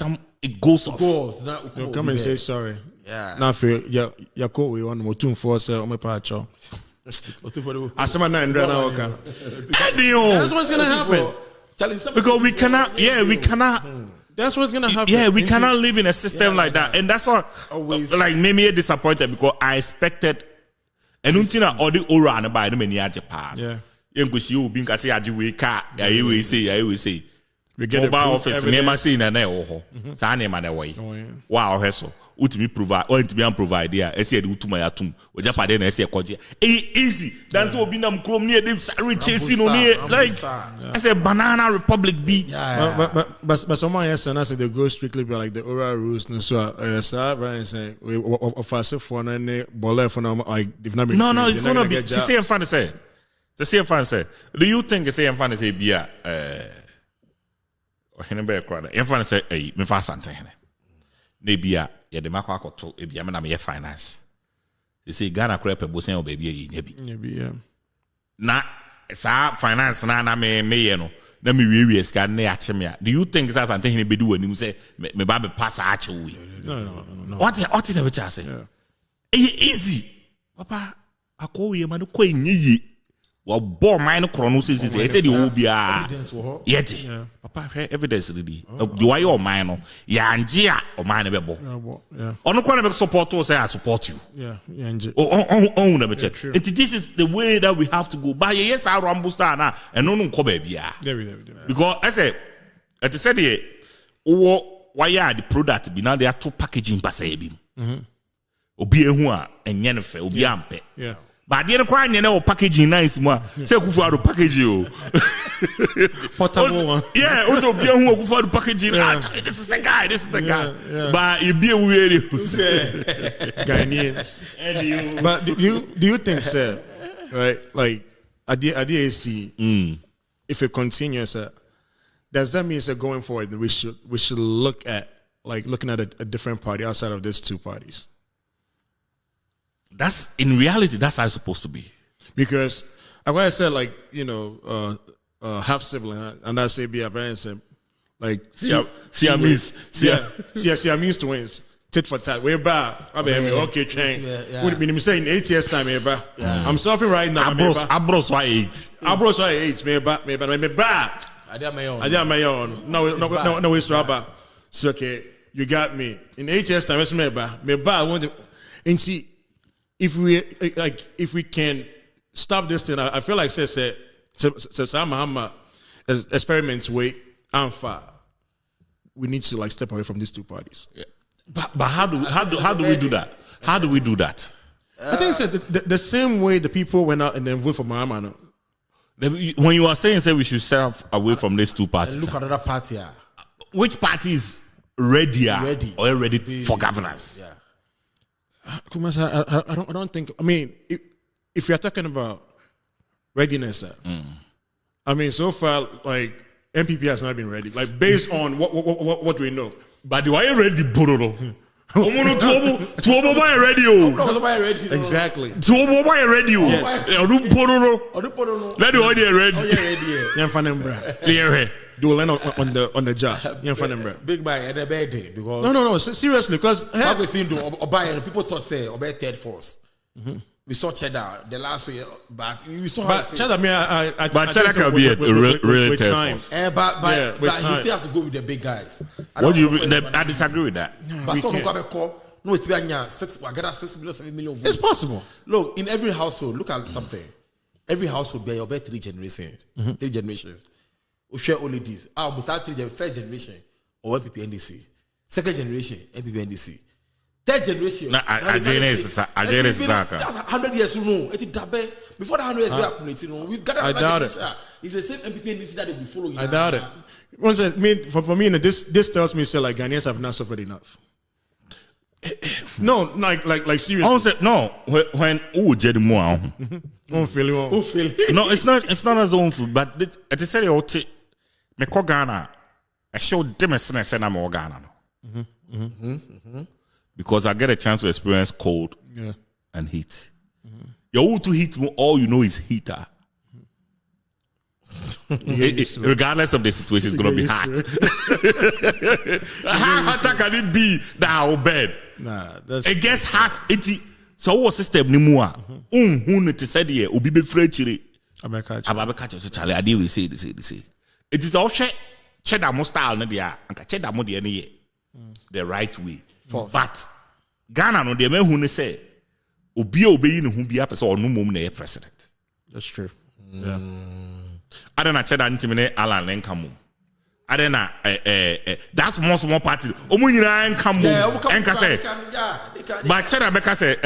it goes off? They'll come and say sorry. Yeah. Now for ya ko we on mo tun for say o me pa cho. Asema na ndra na oka. That's what's going to happen. Because we cannot That's what's going to happen. Yeah, we cannot live in a system like that. And that's what always like made me disappointed because I expected and untina all the ora and by the many Agyapong. Yeah. Yengusi you bin kasi ajiwe ka I always say we get mobile office never see na ho. Sa na na way. Wow, heso. Utimi provide or intimi provide there. I said utuma ya tum. Ojapade na ese koje. Easy. That's what binam krom near them chasing on here like I said banana republic be. But someone else and I said they go strictly by like the oral rules and so and say we offer for na bole for like if not no it's going to be to say fun say. To say fun say. Do you think say fun say bia hene be kra na fun say me fa sante hene. Na bia ye de makwa akoto ebia me na me finance. They say Ghana crap bosen o baby ye nyabi. Na sa finance na me ye no. Na me we sika na ya cheme a. Do you think that's something he be do anim say me ba be pass a che we? No. What is the which I say? Easy. Papa akowe ma no kwa nyi wa bo man krono say say the obia. Yeah. Papa evidence really. Do why your man no? Ya nje a o man be bo. Yeah. Ono kwa na be support you say I support you. Yeah, nje. Oh na be check. This is the way that we have to go. But yes I rumble star na and no nko ba bia. Because I say at said here why are the product be now they are two packaging pass e bi. Obi ehu a enye ne fe obi ampe. Yeah. But the other crying, packaging nice, ma. Say, Akufo-Addo packaging. Portable one. Yeah, also be who go for the packaging. This is the guy. This is the guy. But you be a weird Ghanaians. But do you think, sir, right? Like at the AC, if it continues, does that mean, sir, going forward, we should look at looking at a different party outside of these two parties? That's in reality. That's how it's supposed to be. Because I said, like, half sibling, and I say be a parents, like Siamese twins, tit for tat. We're back. Okay, train. What mean? I'm saying 8 years time, I'm suffering right now. Abros why 8? Abros why 8? Me back. I did my own. No, it's rubber. So okay, you got me. In 8 years time, it's me back. And see, if we can stop this thing, I feel like say Muhammad experiments way and far. We need to step away from these two parties. Yeah. But how do we do that? How do we do that? I think it's the same way the people went out and then voted for Muhammad. When you are saying we should step away from these two parties, and look at another party. Which party is ready for governance? Yeah. Kumas, I don't think. I mean, if you're talking about readiness, I mean, so far, MPP has not been ready. Based on what we know. But do I ready, Bororo? ready. Exactly. Let Do land on the job. Big buy at the bad day because no, seriously, because people thought say obey third force. We saw Cheddar the last year, but we saw. But Cheddar, Cheddar can be a really time. But you still have to go with the big guys. What do you? I disagree with that. But no, it's been 6 million, 7 million. It's possible. Look, in every household, look at something. Every household be about 3 generations. 3 generations. We share only this. We start 3 first generation or MPP NDC. Second generation MPP NDC. Third generation. That's 100 years to know. Before the 100 years we happen, we've got. I doubt it. It's the same MPP NDC that they will follow. I doubt it. For me, this tells me Ghanaians have not suffered enough. No, seriously. I say no. When more. No, it's not as own food, but it is said me ko Ghana. I show demonstration na me Ghana. Because I get a chance to experience cold and heat. You're to heat, all you know is heater. Regardless of the situation, it's going to be hot. How hot can it be that our bed? It gets hot. So what system ni mua? Who te said here? Obi be frechiri. Ababekacho so chale. Adi we say. It is all cheddar mo style na dia. Anka cheddar mo dia ni the right way. But Ghana no de me hu ne say obi obeyi ne hu bia pese onu mom na president. That's true. Yeah. I don't know cheddar ntimine Alan Lenkamu. I don't know that's small party. Omo nyira nkamu enka say. But cheddar beka say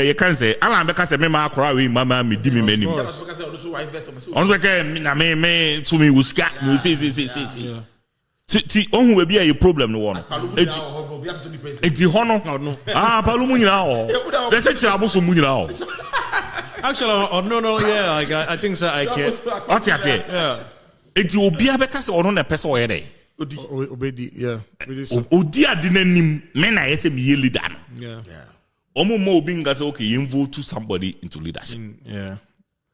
you can say Alan beka say me ma akora we mama me di me menim. On beka me to me uska we say. Ti ohun we bia a problem no one. Eti hono. Palu mu nyina ho. They say chira boso mu nyina ho. Actually, no, yeah, I think so. I can. What you say? Yeah. Eti obi abeka se ono na pese o yede. Obedi, yeah. Odi ade nanim me na yese be leader no. Yeah. Omo mo obi nga say okay, you vote to somebody into leadership. Yeah.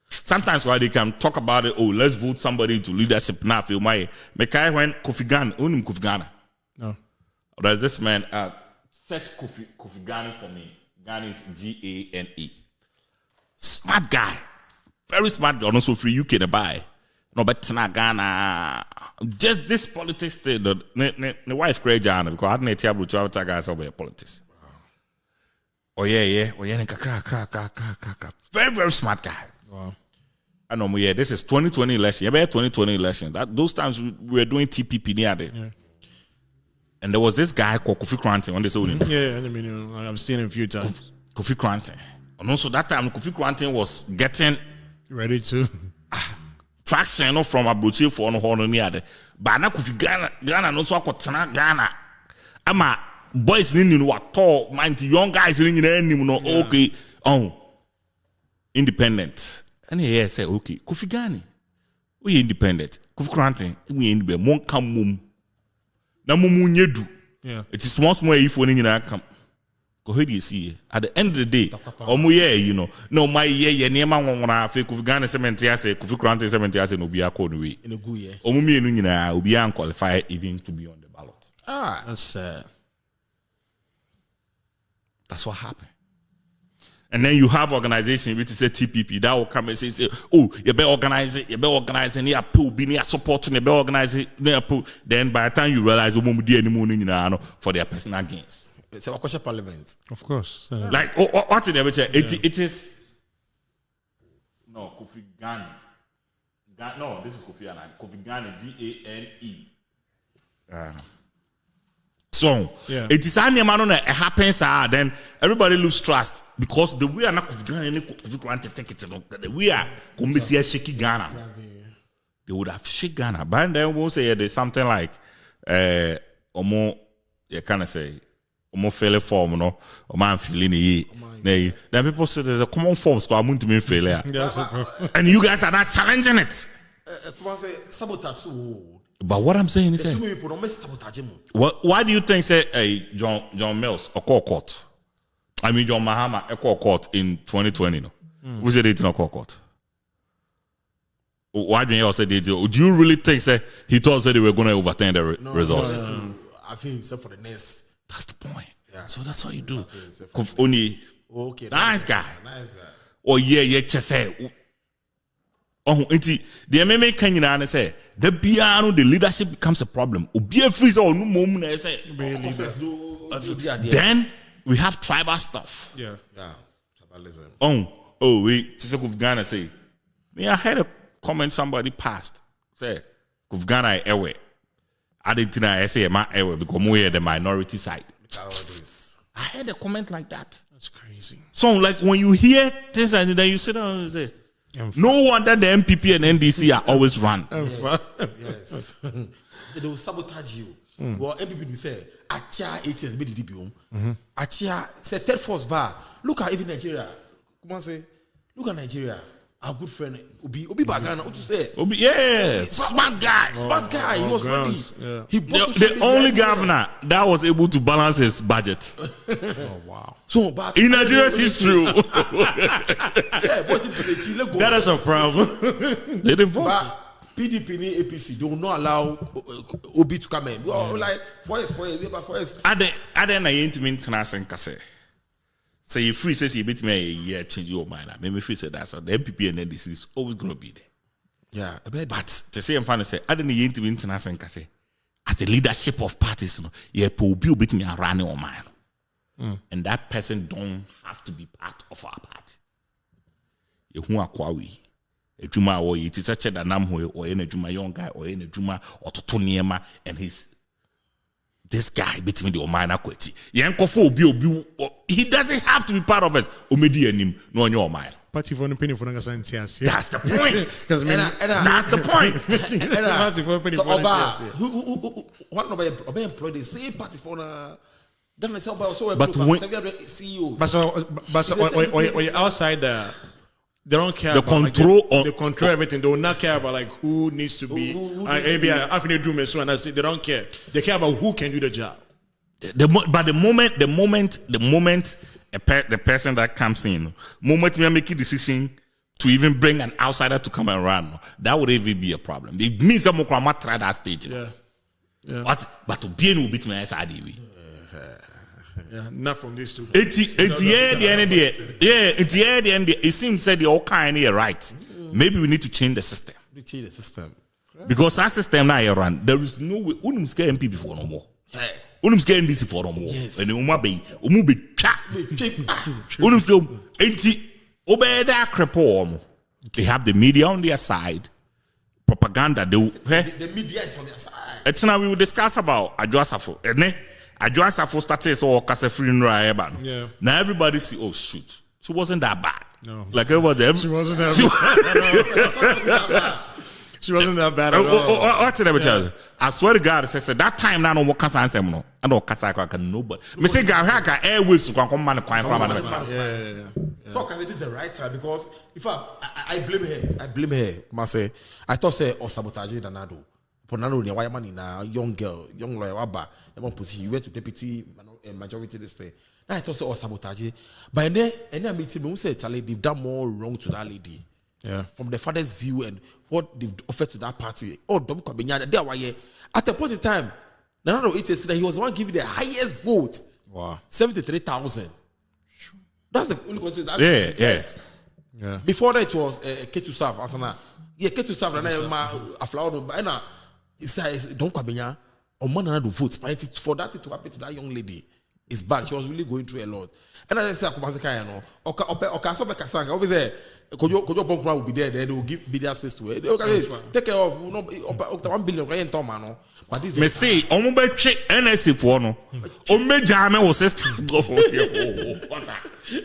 Sometimes while they can talk about it, let's vote somebody into leadership now. Feel my Mekai when Kofi Ghana, unim Kofi Ghana. No. There's this man, search Kofi Ghana for me. Ghana is Gane. Smart guy. Very smart guy. Also free UK to buy. No, but not Ghana. Just this politics thing, the wife created Ghana because I hadn't table to other guys over politics. Oh yeah. Very, very smart guy. Wow. I know, yeah, this is 2020 election. Yeah, 2020 election. Those times we were doing TPP near there. Yeah. And there was this guy called Kofi Kranten on this own. Yeah, I mean, I've seen him a few times. Kofi Kranten. And also that time, Kofi Kranten was getting ready to fraction no from abrochi for no ho no ni ade ba na Kofi Ghana no so akotena Ghana ama boys ni no wato mind young guys ni nyina anim no okay independent and here say okay Kofi Ghana we independent Kofi Granting we independent mon kam mum na mumu nyedu it is small if we nyina kam go ahead you see at the end of the day you know no my ye niema nwonwona afi Kofi Ghana cement ya say Kofi Granting cement ya say no bia call no way in a good year mienu nyina obi an qualify even to be on the ballot. That's sad. That's what happened. And then you have organization which is a TPP that will come and say, oh, you better organize it, and you pull be supporting, you better organize it, then by the time you realize for their personal gains. It's a question parliament. Of course. Like what's in the it is no Kofi Ghana. No, this is Kofi Annan. Kofi Ghana, Gane. So it is it happens then everybody lose trust because the way are not Kofi Ghana take it the way are shaky Ghana. They would have shaken Ghana. But then we'll say there's something like omo you kind say omo fail form no or man feeling then people say there's a common form so I'm to me failure. And you guys are not challenging it. Sabotage. But what I'm saying is, why do you think say John Mills a court? I mean John Mahama a court in 2020? No, who said it in a court? Why do you say they do? Do you really think say he thought they were going to overturn the results? I feel himself for the next. That's the point. Yeah. So that's what you do. Only nice guy. Oh yeah, just say. Oh, the MMA can say the piano, the leadership becomes a problem. Then we have tribal stuff. Yeah, tribalism. Wait, just Kofi Ghana say. Me, I heard a comment somebody passed. Say Kofi Ghana ewe. I didn't know I say my ewe because we are the minority side. I heard a comment like that. That's crazy. So like when you hear things and then you sit down and say. No wonder the MPP and NDC are always run. Yes. They will sabotage you. Well, MPP will say, Achia ATS be the DBO. Achia say third force bar. Look at even Nigeria. Come on, say, look at Nigeria. Our good friend Obi Bagana. What you say? Obi, yeah, smart guy. He was ready. Yeah. He the only governor that was able to balance his budget. Oh wow! So, but in Nigeria's history, that is a problem. They didn't vote. But PDP and APC they will not allow Obi to come in. We are like 4 years. I didn't mean to say you free says you beat me a year change your mind. Maybe free said that so the MPP and NDC is always gonna be there. Yeah, but to say I'm finally say I didn't mean to say as the leadership of parties, you will be beat me around your mind. And that person don't have to be part of our party. You who are kwawi. A Juma or it is such a Namho or in a Juma young guy or in a Juma or Totoniema and this guy beats me the Omana Kweti. Yankofo he doesn't have to be part of us. Omedi and him, no on your mind. Party for the penny for That's the point. That's the point. So Oba, one of Oba employed the same party for but when you're outside there, they don't care the about control they control everything. They will not care about like who needs to be. Maybe after do so and they don't care. They care about who can do the job. But the moment the person that comes in, moment we are making decision to even bring an outsider to come and run, that would even be a problem. It means that Mokrama try that stage. Yeah. But to be able to beat my SIDW. Yeah, not from these two. It seems that they all kind of right. Maybe we need to change the system. Because our system now run, there is no way. Unum scare MPP for no more. Unum scare NDC for no more. And Umubi chat. Unum scare obey that crepom. They have the media on their side. Propaganda. The media is on their side. It's now we will discuss about Agyapong. Agyapong started so Kasa free Nra. Yeah. Now everybody see, oh shoot, she wasn't that bad. No. Like everybody, she wasn't that She wasn't that bad at all. What's it ever tell you? I swear to God, said that time now no more kasa answer no. I don't kasa can nobody. Me say Gahaka airwaves to come man kwai Yeah. So can say this is the right time because if I blame her. I say I thought say or sabotage Nanado. For Nano the why man in a young girl, young lawyer waba, position you went to deputy majority this thing. Now I thought say or sabotage. But then any meeting who say Charlie they've done more wrong to that lady. Yeah. From the father's view and what they've offered to that party. Oh, don't come in there. Why? At a point in time, Nanado it said that he was the one giving the highest vote. Wow. 73,000. That's the only question. Yes. Yeah. Before that, it was K2 South. Asana. Yeah, K2 South. And I flower. And it says don't come in here. Or man Nanado votes. For that to happen to that young lady, it's bad. She was really going through a lot. And I said, over there. Kojo Bonkra will be there, then they will give media space to it. They will say, take care of 1 billion rand tomano. But this me say ombe check NSC for no. Ombe jame wo system go for here.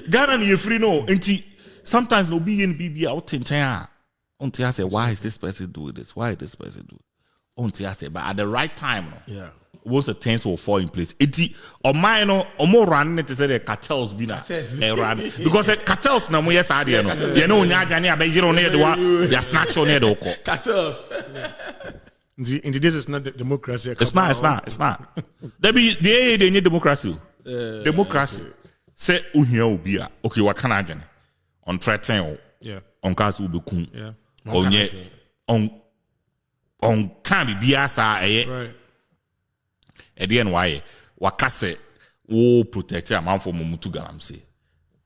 Ghana ni free no. Enti sometimes no be in BB out in China. Until I say, why is this person doing this? Why is this person doing? Until I say, but at the right time, yeah. Once the things will fall in place. Eti or mine no or more run it say the cartels be na run because the cartels na mo yes ade no. You know nya adwane abegire on here do they snatch on here do ko. Cartels. Indeed, this is not democracy. It's not. There be they need democracy. Democracy. Say uhia obi a okay what can adwane on threaten yeah. On cause will be kun. Yeah. On can be biasa Right. At the end, why wakase wo protect a man from Mutu Galamse.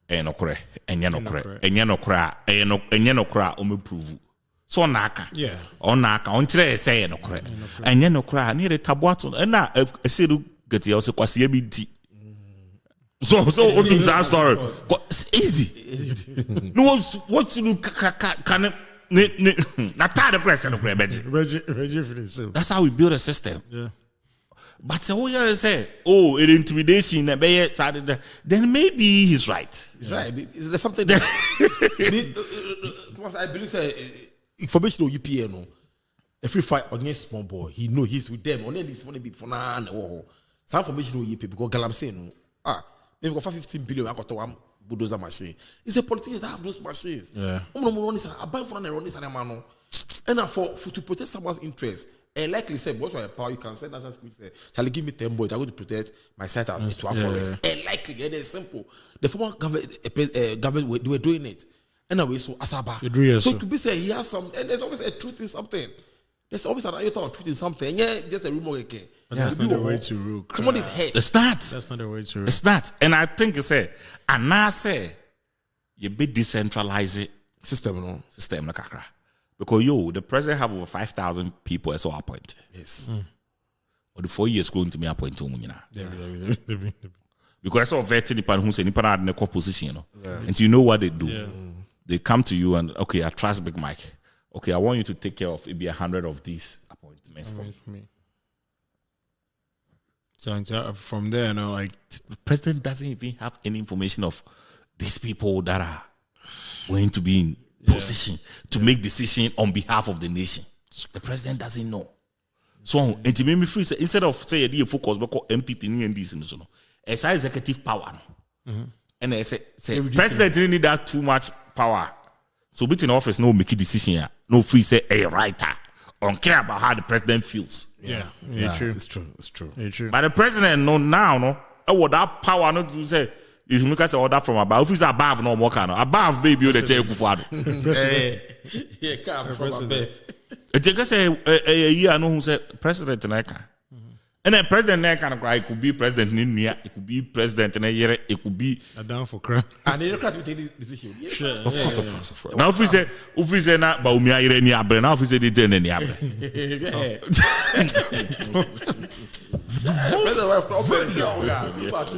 Enokre, enyanokra, prove. So naka, yeah, on naka, on tre say enokre, enyanokra, near the tabuato, and now a city get also quasi BT. So, that story. It's easy. No, what's you can not tired of question of Reggie. That's how we build a system. Yeah. But so you say, oh, it intimidation, then maybe he's right. He's right. Is there something that I believe say information you PA no. Every fight against small boy, he know he's with them. Only this money be for now and some information you because Galam say no. Maybe got 15 billion. I got to one bulldozer machine. It's a politician that have those machines. Yeah. I buy for and for to protect someone's interest. And likely said, what's your power? You can send national security say, shall I give me 10 boys? I'm going to protect my site out into our forest. And likely, it is simple. The former government were doing it. Anyway, so Asaba. So to be said, he has some, and there's always a truth in something. There's always an iota of truth in something. And yeah, just a rumor again. That's not the way to rule. Somebody's head. It's not. That's not the way to rule. It's not. And I think it's and now say, you be decentralized System, no? System, like kakra. Because the president have over 5,000 people as well appointed. Yes. Or the 4 years going to me appoint to me because I saw vetting the who say nipa in the position, you know. Yeah. And so you know what they do. Yeah. They come to you and okay, I trust Big Mike. Okay, I want you to take care of maybe 100 of these appointments for me. So from there, you know, like the president doesn't even have any information of these people that are going to be in position to make decision on behalf of the nation. The president doesn't know. So, and to make me free, instead of say you focus but MPP and this and so on, it's executive power. And they say president didn't need that too much power. So between office, no make a decision here. No free say a writer. I don't care about how the president feels. Yeah, true. It's true. But the president now, what that power not to say. If you say order from above, if it's above, no more kind of above, baby, you the take kufuado. Yeah, come from above. It just say a year. I know who said president and I can. And then president I can cry. It could be president in India. It could be president in a year. It could be a down for crap. And the Democrats will take this decision. Sure. Of course. Now if we say na ba umi ayere ni abre. Now if we say they do ni abre.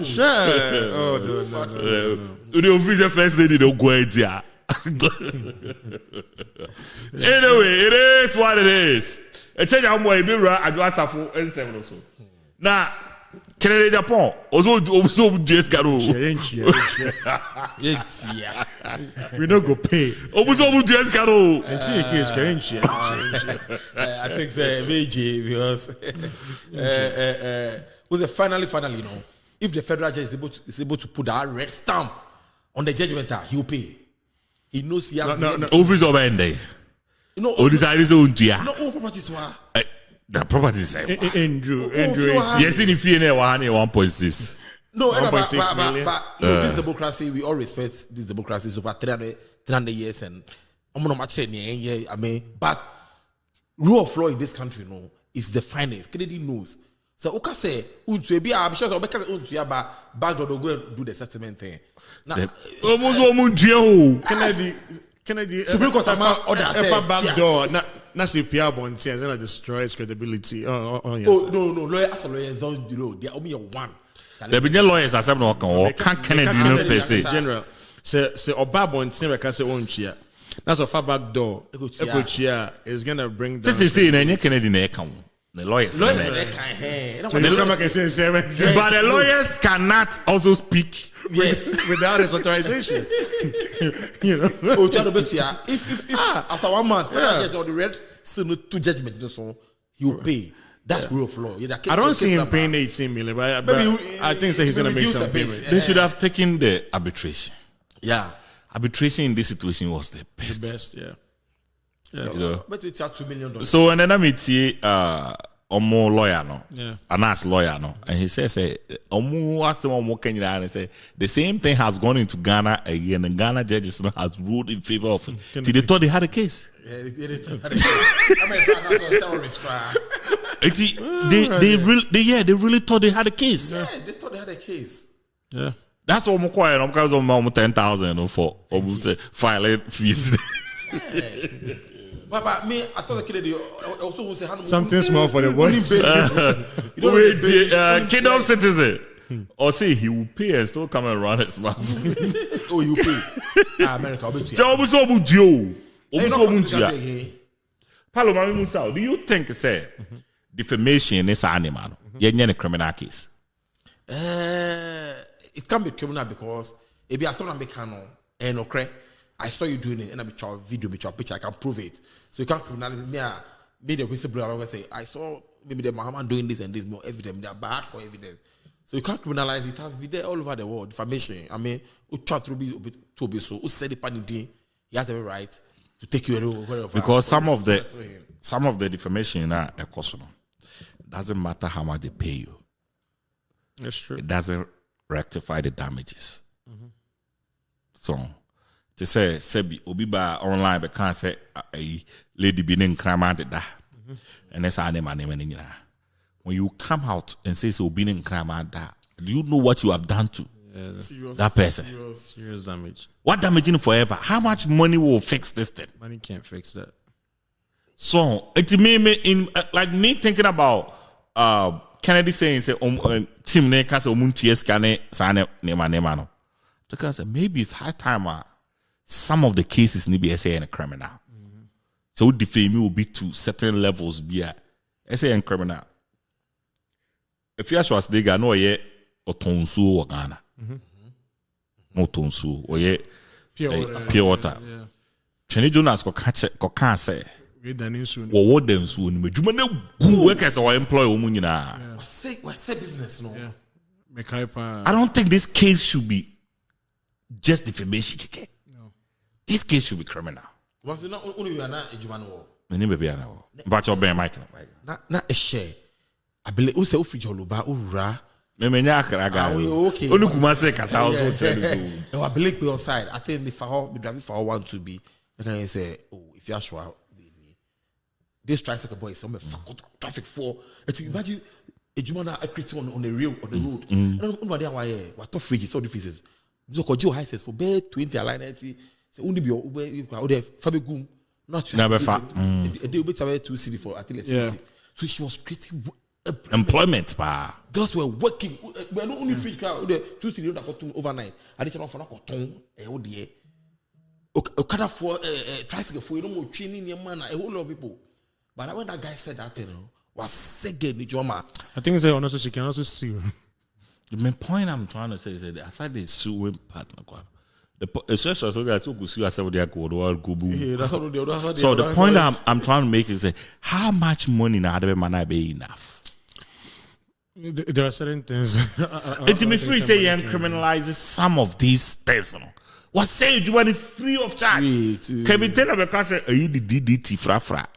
Sure. Oh no. The official first lady don't go there. Anyway, it is what it is. A change of way, be right. I do asafo and seven or so. Now, Kennedy Agyapong also just caro. We don't go pay. Also just caro. And see case I think say VJ because finally, you know, if the federal judge is able to put that red stamp on the judgment, he will pay. He knows he has no. Office of Ende. No, Oh, this is own dear. no, all properties were. The property is Andrew. yes, in if you know 1.6. No, 1.6 million. but you know, this democracy, we all respect this democracy. It's over 300 years, and I'm not much saying, I mean, but rule of law in this country, no, is the finest. Kennedy knows. So, okay, say, I'm sure so because but back door go and do the settlement thing. Now, Kennedy, Supreme Court order say back door. Not see Pierre Bonti and then destroys credibility. Yes. Oh no, lawyers don't they are only one. There be no lawyers as I'm not can Kennedy no per se. General. Say Oba Bonti we can say on chia. That's a far back door. Ecochia is gonna bring down. This is saying any Kennedy na account. The lawyers. So you come back and say but the lawyers cannot also speak without his authorization. You know. If after 1 month, judge or the red still no two judgment, so he will pay. That's rule of law. I don't see him paying 18 million, but I think he's going to make some payment. They should have taken the arbitration. Yeah. Arbitration in this situation was the best. The best, yeah. You know? But it's $2 million. So and then I meet Omo lawyer no, Yeah. lawyer no, and he says, Omo asked him Omo Kenya and say the same thing has gone into Ghana again, and Ghana judges has ruled in favor of him. They thought they had a case. Yeah, they thought they terrorist crime. They really thought they had a case. Yeah, they thought they had a case. Yeah. That's what I'm quiet. I'm because of 10,000 for filing fees. But me, I told the kid also will say Something small for the boys. Kingdom citizen. Or say he will pay and still come and run his mouth. Oh, you pay. America, Musa, do you think say defamation is an animal? You're a criminal case. It can be criminal because if you are someone and okay, I saw you doing it and I be video, be picture, I can prove it. So you can't criminalize me. Maybe the whistleblower will say, I saw maybe the Muhammad doing this and this, more evidence, they are bad for evidence. So you can't criminalize it. It has been there all over the world. Defamation. I mean, who try to be so, who said the panity, he has every right to take you away. Because some of the defamation are doesn't matter how much they pay you. That's true. It doesn't rectify the damages. Mm-hmm. So to say Sebi Obiba online but can't say a lady being in Kramada and that's our name. When you come out and say so being in Kramada, do you know what you have done to that person? Serious damage. What damaging forever? How much money will fix this thing? Money can't fix that. So it made me in like me thinking about Kennedy saying say team ne can say omuntie scanne sane nema no. Because maybe it's high time some of the cases need be say a criminal. Mm-hmm. So defame will be to certain levels be a say criminal. If you ask they got no ye otonsu or Ghana. No tonsu or ye pure water. Chenny Jonas ko can say we done in soon. Or what then soon? But you may go workers or employ woman. Say business, no. Yeah. I don't think this case should be just defamation. No. This case should be criminal. Was it not only a Jumano? But your bear, Michael. Not a share. I believe also Fiji Luba, Ura. Okay. Only Kumase Casa also tell you. I believe we outside. I think if I be driving for 1 to be, then I say, oh, if you are sure. This tricycle boy is some traffic for. Imagine a Jumana activity on the rail on the road. I don't know what the fridge is so difficult. So Kojo high says for bear 20 alignment. Say only be over Fabigum. Not never fat. They will be 2 city for at least. Yeah. So she was creating employment. Girls were working. We are not only free crowd. 2 city that got overnight. I didn't know for not cotton. Oh dear. Okada for tricycle for you know training your man. A whole lot of people. But when that guy said that, Was second ni Joma. I think it's also she can also sue. The main point I'm trying to say is that aside the suing partner, the social so that you sue yourself there go boom. That's what So the point I'm trying to make is that how much money now the man be enough? There are certain things. And to me, free say you criminalizes some of these things. You know, what say you want it free of charge? Can we tell because the DDT fra?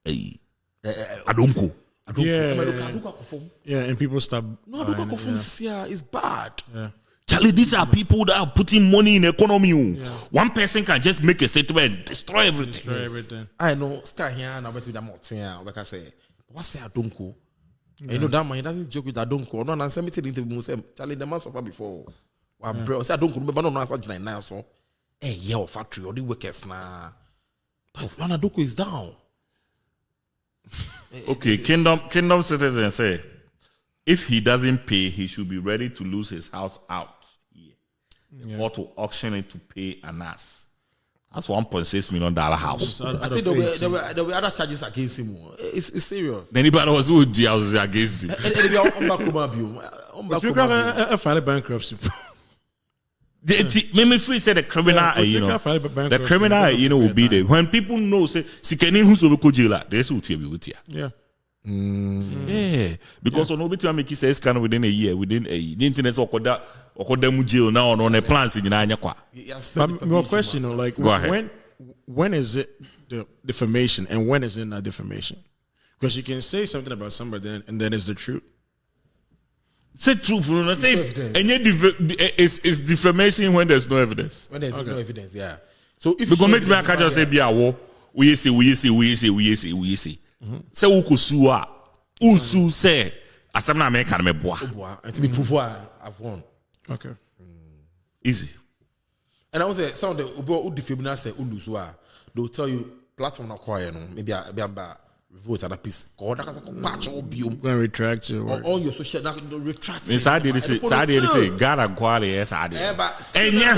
I don't go. Yeah, and people stop. No, I don't go from here. It's bad. Yeah. Charlie, these are people that are putting money in economy. Yeah. One person can just make a statement and destroy everything. I know. Start here and I bet with that more thing. Like I say, what say I don't go? You know that man, he doesn't joke with I don't go. No, and send me to the interview. Charlie, the man suffer before. Bro, say I don't go. But no, answer now. So, hey, yeah, factory or the workers now. But Ronaldo is down. Okay, kingdom citizens say if he doesn't pay, he should be ready to lose his house out here or to auction it to pay an ass. That's $1.6 million house. I think there were other charges against him. It's serious. Anybody was who the house against him? File bankruptcy. Mimi Free said the criminal, the criminal, will be there. When people know, say, Sikeni who's over Kojila, they say, yeah. Yeah. Because on Obiti make says kind of within a year, within the internet, or jail now on a plans in Anyaqua. But more question, like, when is it the defamation and when is it not defamation? Because you can say something about somebody and then it's the truth. Say truth, say it's defamation when there's no evidence. When there's no evidence, yeah. So if because make me I just say be a war, we say. Say who could sue who sue say asem na me can me boa. And to be proof I've won. Okay. Easy. And I was some of the who defame na say lose they'll tell you platform not quiet no maybe I'm Revolt and a piece. God, that can patch all you. Go and retract your word. All your social retract. Inside they say God and quality yes I did. And yeah,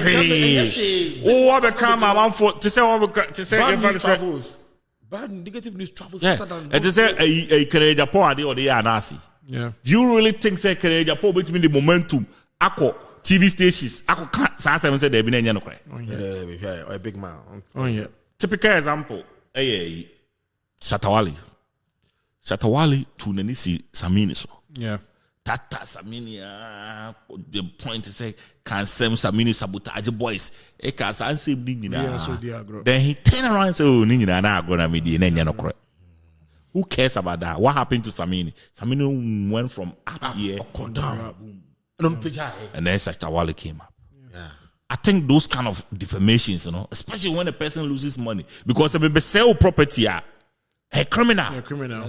oh what become I want for to say what to say travels. Bad negative news travels faster than. And to say a Agyapong or the Anasi. Yeah. Do you really think say Agyapong between the momentum? Ako TV stations. Ako say say they be no cry. Yeah, a big man. Oh yeah. Typical example. Shatawali to Nanisi Samini so. Yeah. Tata Samini the point is say can Sam Samini sabotage boys. Eka sanse nina. Then he turn around and say, oh nina na gonna me di nenya no correct. Who cares about that? What happened to Samini? Samini went from up here down. And then Shatawali came up. Yeah. I think those kind of defamations, especially when a person loses money, because if they sell property, a criminal. Yeah, criminal.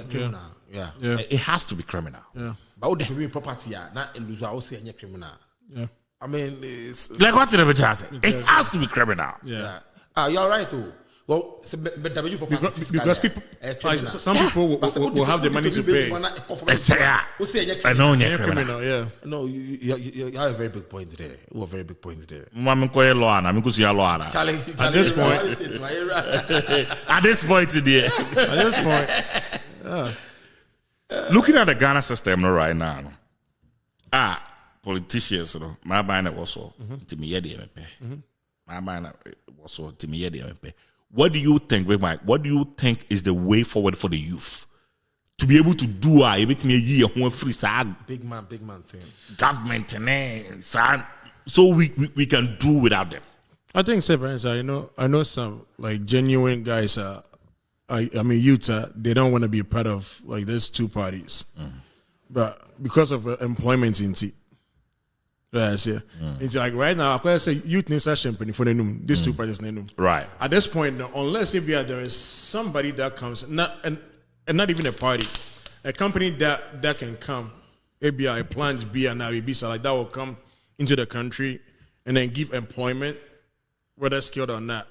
Yeah. It has to be criminal. Yeah. But all defaming property, not in loser, I say any criminal. Yeah. I mean, it's like what's the difference? It has to be criminal. Yeah. You're right too. Well, because people, some people will have the money to pay. I know you're criminal. Yeah. No, you have a very big point there. You have very big points there. At this point, at this point today, looking at the Ghana system right now, politicians, my mind also to me my mind also to me What do you think, Big Mike? What do you think is the way forward for the youth to be able to do a free side big man thing? Government and so we can do without them. I think severance. I know some like genuine guys. I mean, youth. They don't want to be a part of like these two parties, but because of employment in T. Yes, yeah. It's like right now, I say youth needs a champagne for the noon. These two parties, right? At this point, unless there is somebody that comes, not even a party, a company that can come, ABI plans B and ABI, so like that will come into the country and then give employment, whether skilled or not,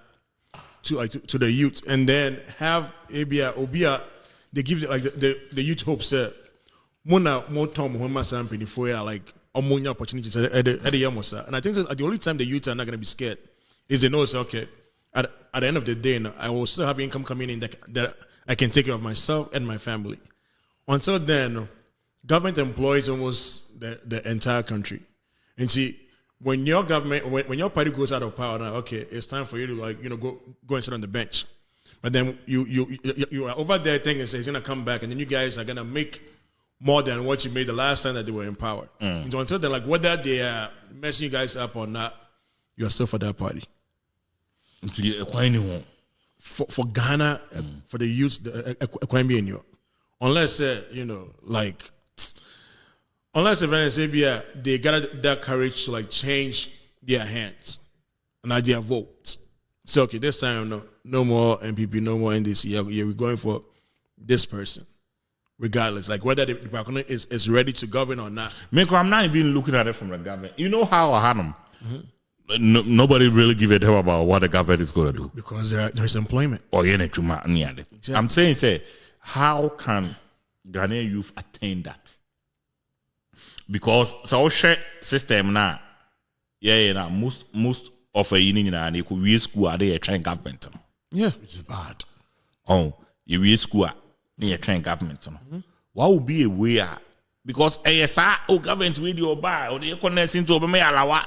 to the youth, and then have ABI, OBI, they give like the youth hopes that more time when my champagne for like. Opportunities at the Yamosa. And I think that the only time the youth are not going to be scared is they know, okay, at the end of the day, I will still have income coming in that I can take care of myself and my family. until then, government employs almost the entire country. And see, when your government, when your party goes out of power, now okay, it's time for you to go and sit on the bench. But then you are over there thinking it's gonna come back, and then you guys are gonna make more than what you made the last time that they were in power. So until then, like whether they are messing you guys up or not, you are still for that party. For Ghana, for the youth, unless unless they got that courage to like change their hands and their votes. So okay, this time no more MPP, no more NDC. Yeah, we're going for this person, regardless, like whether the Department is ready to govern or not. I'm not even looking at it from the government. You know how I had them. Nobody really give a damn about what the government is going to do because there's employment. I'm saying, how can Ghanaian youth attain that? Because so share system now, most of a union and you could school are they train government. Yeah, which is bad. Oh, you read school near train government. What would be a way? Because ASR government radio buy or they connect into me alawa.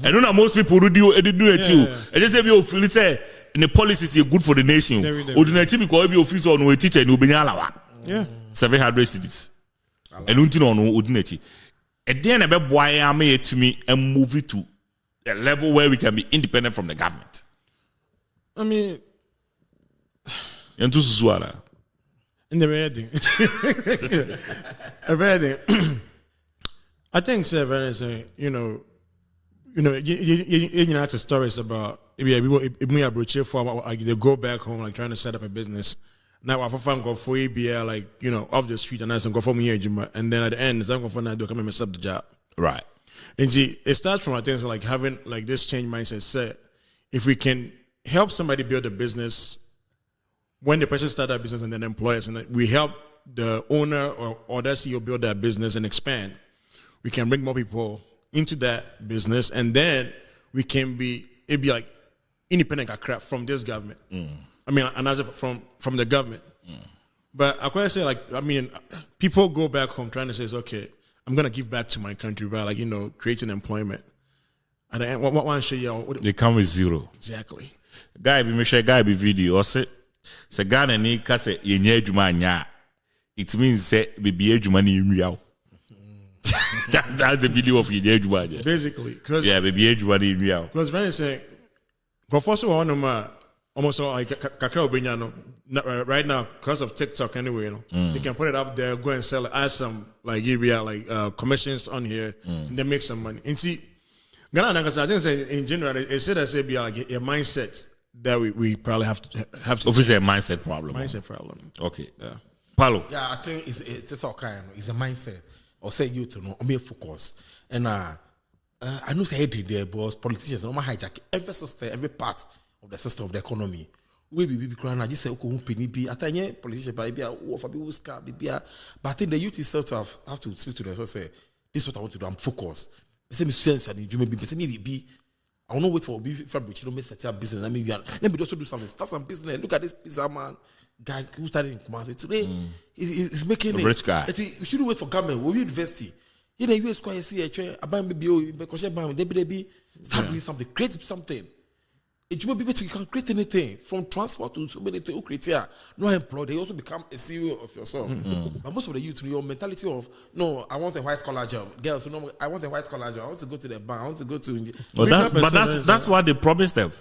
I don't know most people do it too. And just say you feel say the policies are good for the nation. Or the nation because you officer no teacher no be alawa. Yeah. 700 cities. And until no udineti. And then a boy am to me and move it to a level where we can be independent from the government. I mean, and to Suara. In the wedding. I think seven you know stories about if they go back home like trying to set up a business. Now if I go for ABL like off the street and I go for me and then at the end I'm going for now do come and mess up the job. Right. And see, it starts from things like having like this change mindset set. If we can help somebody build a business when the person starts that business and then employers and we help the owner or that CEO build that business and expand, we can bring more people into that business and then we can be like independent crap from this government. I mean, another from the government. But I quite say people go back home trying to say, okay, I'm gonna give back to my country by creating employment. And then what one show you they come with zero. Exactly. Guy be share guy be video or say Ghana ni ka say yenye adwuma anya. It means say be adwuma ni real. That's the video of yenye adwuma anya. Basically, because be adwuma ni real. Because when they say go first one almost like kakra obenyano right now because of TikTok anyway, they can put it up there, go and sell it, add some commissions on here, and then make some money. And see, Ghana, I think in general, it said be like a mindset that we probably have to. Obviously, a mindset problem. Mindset problem. Okay. Yeah. Paulo. Yeah, I think it's all kind. It's a mindset. Or say you to know, be focus. And I know say there, but politicians don't hijack every system, every part of the system of the economy. We be crying. I just say, okay, penny be. I think politicians, but I think the youth itself have to speak to themselves. Say, this is what I want to do. I'm focused. I say, me sense and you maybe be. I will not wait for be fabric. You know, set up business. Let me also do something. Start some business. Look at this pizza man guy who started in Kumasi today. He's making a rich guy. We shouldn't wait for government. We university. You know, US quite see a ban baby, they start doing something, create something. It will be better. You can create anything from transport to so many things. You create here, no employed. They also become a CEO of yourself. But most of the youth, your mentality of no, I want a white collar job. Girls, no, I want a white collar job. I want to go to the bank. I want to go to. That's what they promised them.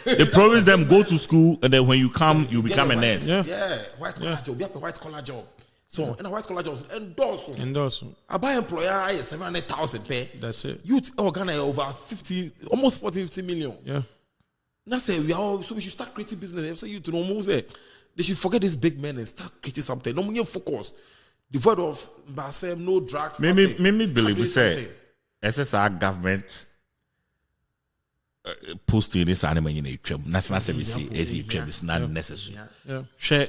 They promised them go to school and then when you come, you become a nurse. Yeah, white collar job. We have a white collar job. So, and a white collar job endorse. I buy employer 700,000 pay. That's it. Youth Ghana over 50 million. Yeah. Now say so we should start creating business. So you to know say they should forget these big men and start creating something. No more focus. The word of Basem, no drugs. Maybe believe we say SSR government posting this animal in a national service is not necessary. Share.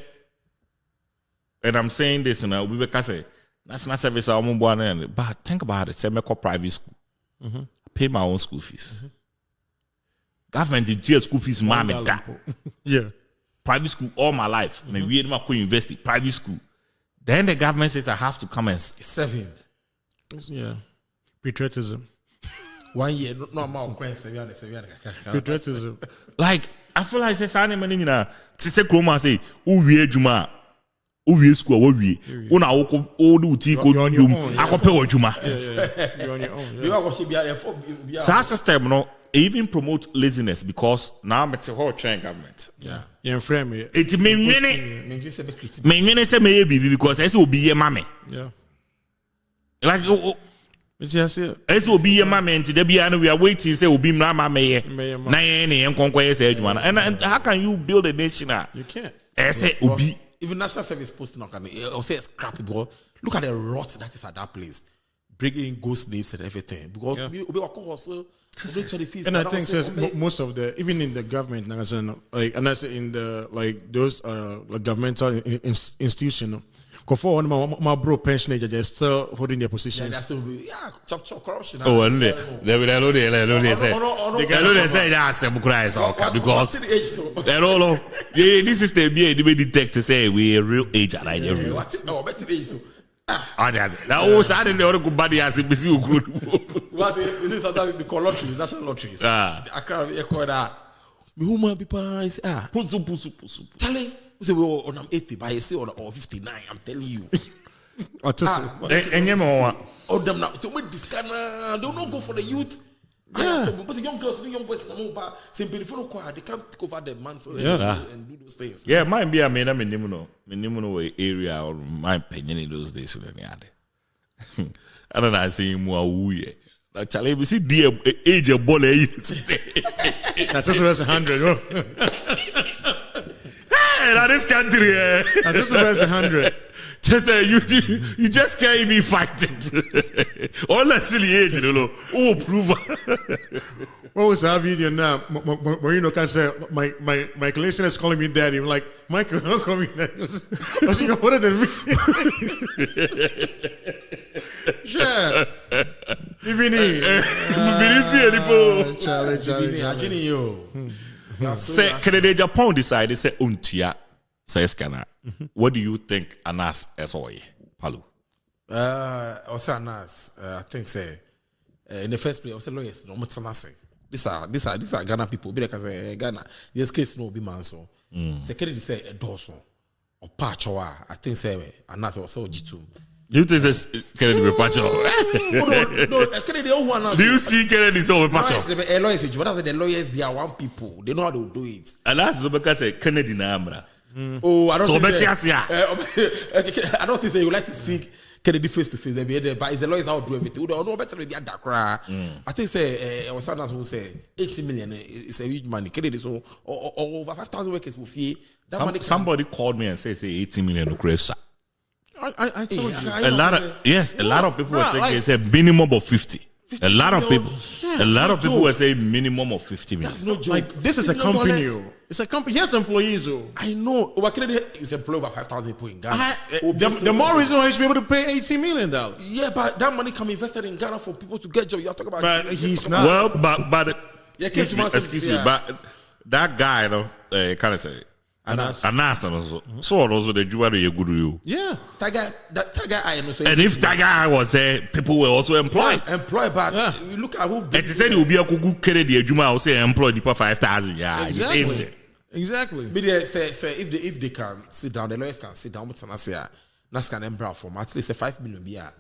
And I'm saying this, we will say national service but think about it. Say me call private school. Pay my own school fees. Government did school fees, mommy. Yeah. Private school all my life. And we had my university, private school. Then the government says I have to come and serve him. Yeah. Patriotism. 1 year, no amount of 7 Patriotism. like I feel like say Sunday morning na ti say Kroma say uwie adwuma uwie school uwie una wo uti ko You're on your dum own, yeah. akope adwuma. You're on your own. You Yeah. are watching BRF. So our system no even promote laziness because now me whole train government. Yeah. Yeah, frame it. It me nwene say me bibi because I say obi ye mame. Yeah. Like Yes, yeah. as obi ye mame nti da bia no we are waiting say obi mra mame ye. Mame. Na ye ne enkonkwa ye say adwuma. And how can you build a nation? You can't. I say obi Even National Service Post now can say it's crappy because look at the rot that is at that place. Bringing in ghost names and everything. Because And I think says most of the even in the government, like and I say in the like those like governmental institution, for one my bro pensioner just still holding their positions. Chop corruption. oh and they say yeah say because this is the be detect to say we a real age at real. Oh, that's that was I didn't know good body as it was good. Was it sometimes we call lotteries, national lotteries. I can't record that. Me human people say Pusu. Charlie, we say we on 80 but I say on 59, I'm telling you. And All them now. So with this kind of don't go for the youth. Yeah. But the young girls, the young boys, they can't take over the mantle and do those things. yeah, mine be a man minimuno area or my opinion in those days. I don't know, say more wooye. Like Charlie, we see dear age of ball. That's just 100. Hey, now this country, That's just 100. just you just can't even fight it. Honestly, age, you know, prove. What was our video now? Marino can say my collection is calling me daddy. I'm like, Michael, don't call me daddy. Was he older than me? Sure. Ibini. Charlie. Say, Canada, Agyapong decided say untia say scanner. What do you think Anas SOE? Palu. Also Anas, I think say in the first place, I was lawyers, no much say. These are Ghana people. Be like I say Ghana. This case no be man so. Secretary say a dozen or patch or I think say Anas was so G2. Do you think this Kennedy be patch up? No, Kennedy don't want. Do you see Kennedy so patch up? Lawyers, but the lawyers, they are one people. They know how to do it. And that's because say Kennedy na amra. Oh, I don't So think I don't think they would like to see Kennedy face to face. But it's the lawyers how to do everything. No better than Dakra. I think say was someone who say 80 million is a huge money. Kennedy so over 5,000 workers will fee that money. Somebody called me and say 80 million ukraine. I told you. A lot of people were saying it's a minimum of 50. A lot of people were saying minimum of 50 million. That's no joke. Like this is a company. It's a company. He has employees. I know. Kennedy is employed over 5,000 people in Ghana. The more reason why he should be able to pay $80 million. Yeah, but that money can be invested in Ghana for people to get jobs. You're talking about. But he's not. Well, but excuse me, but that guy, you know, kind of say. Anas also. So also the Juwari you good you. Yeah. That guy I know. And if that guy was there, people were also employed. But you look at who. And he said he will be a kuku Kennedy Juma will say employed for 5,000. Yeah, Exactly. Media say if they can sit down, the lawyers can sit down. But I say that's can embrow from at least 5 million beer.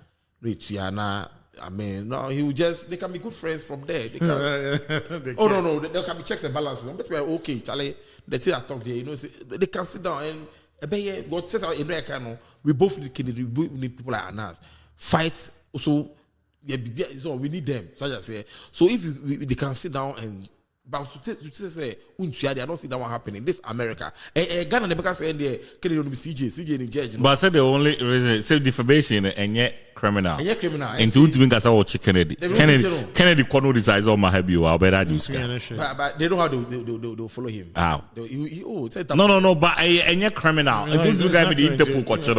I mean, no, they can be good friends from there. They can. No, there can be checks and balances. But we're okay, Charlie. The thing I talk there, you know, they can sit down and God says in America, we both need Kennedy, we need people like Anas. Fight also, so we need them. Such as say, so if they can sit down and. But to say, I don't see that one happening. This America, Ghana never say there. Kennedy don't be CJ in judge. But I said the only reason, say defamation and yet criminal. And yet criminal. And to think I saw Kennedy. Kennedy could not decide on my happy. I'll bet I just. But they know how they'll follow him. How? No. But and yet criminal. And to think I be the Interpol question.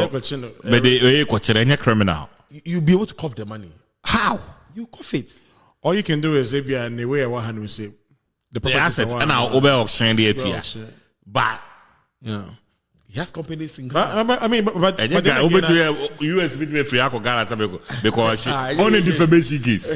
But they question and yet criminal. You'll be able to cough the money. How? You cough it. All you can do is if you are in the way of 100 say. The assets and our over auction the ATM. But yeah, He has companies in Ghana. But I mean, but And then then again, US bit free ako Ghana because on a defamation case.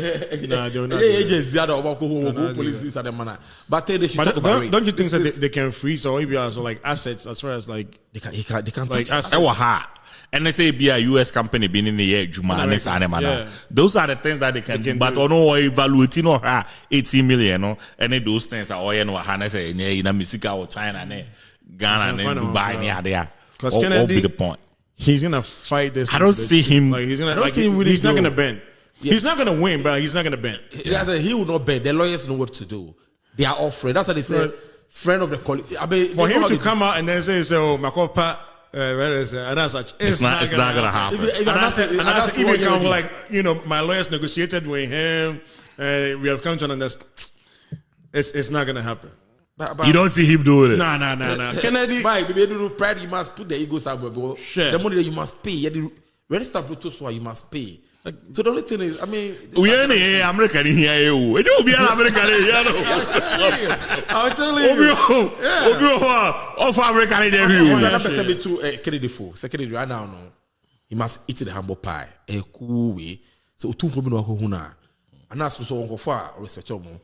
nah, they're not. Agents the other police and the man. But they should talk about it. Don't you think that they can freeze or maybe also like assets as far as like They can like tax assets? Ewa ha. And they say be a US company being in the year Juma next animal. Yeah. Those are the things that they can do. But no evaluating or her 80 million, no, and those things are all you know, Hannah say in Mexico or China, Ghana and Dubai near there. Because What Kennedy, be the point? He's gonna fight this. I don't see him. Like he's gonna. I don't Like, see him really he's not do. gonna bend. He's not gonna win, but he's not gonna bend. He will not bend. The lawyers know what to do. They are offering. That's what they say. Right. Friend of the colleague. I mean, For him to come out and then say, "So, Makopa, where is it?" And that's such. It's not gonna happen. If And I said, if you come already- like, you know, my lawyers negotiated with him, and we have come to an understanding. It's not gonna happen. But- You don't see him doing it. Nah. Kennedy. Why? Baby, do pride. You must put the ego somewhere. Bro. Sure. The money that you must pay. You register Bluetooth, so you must pay. So the only thing is, I mean, We ain't American in here. You don't be an American in here. I'm telling you. Of American in I'm here. not saying to Kennedy for second right now. No, he must eat the humble pie. A cool way. So two for me no huna. And that's so on far respect more.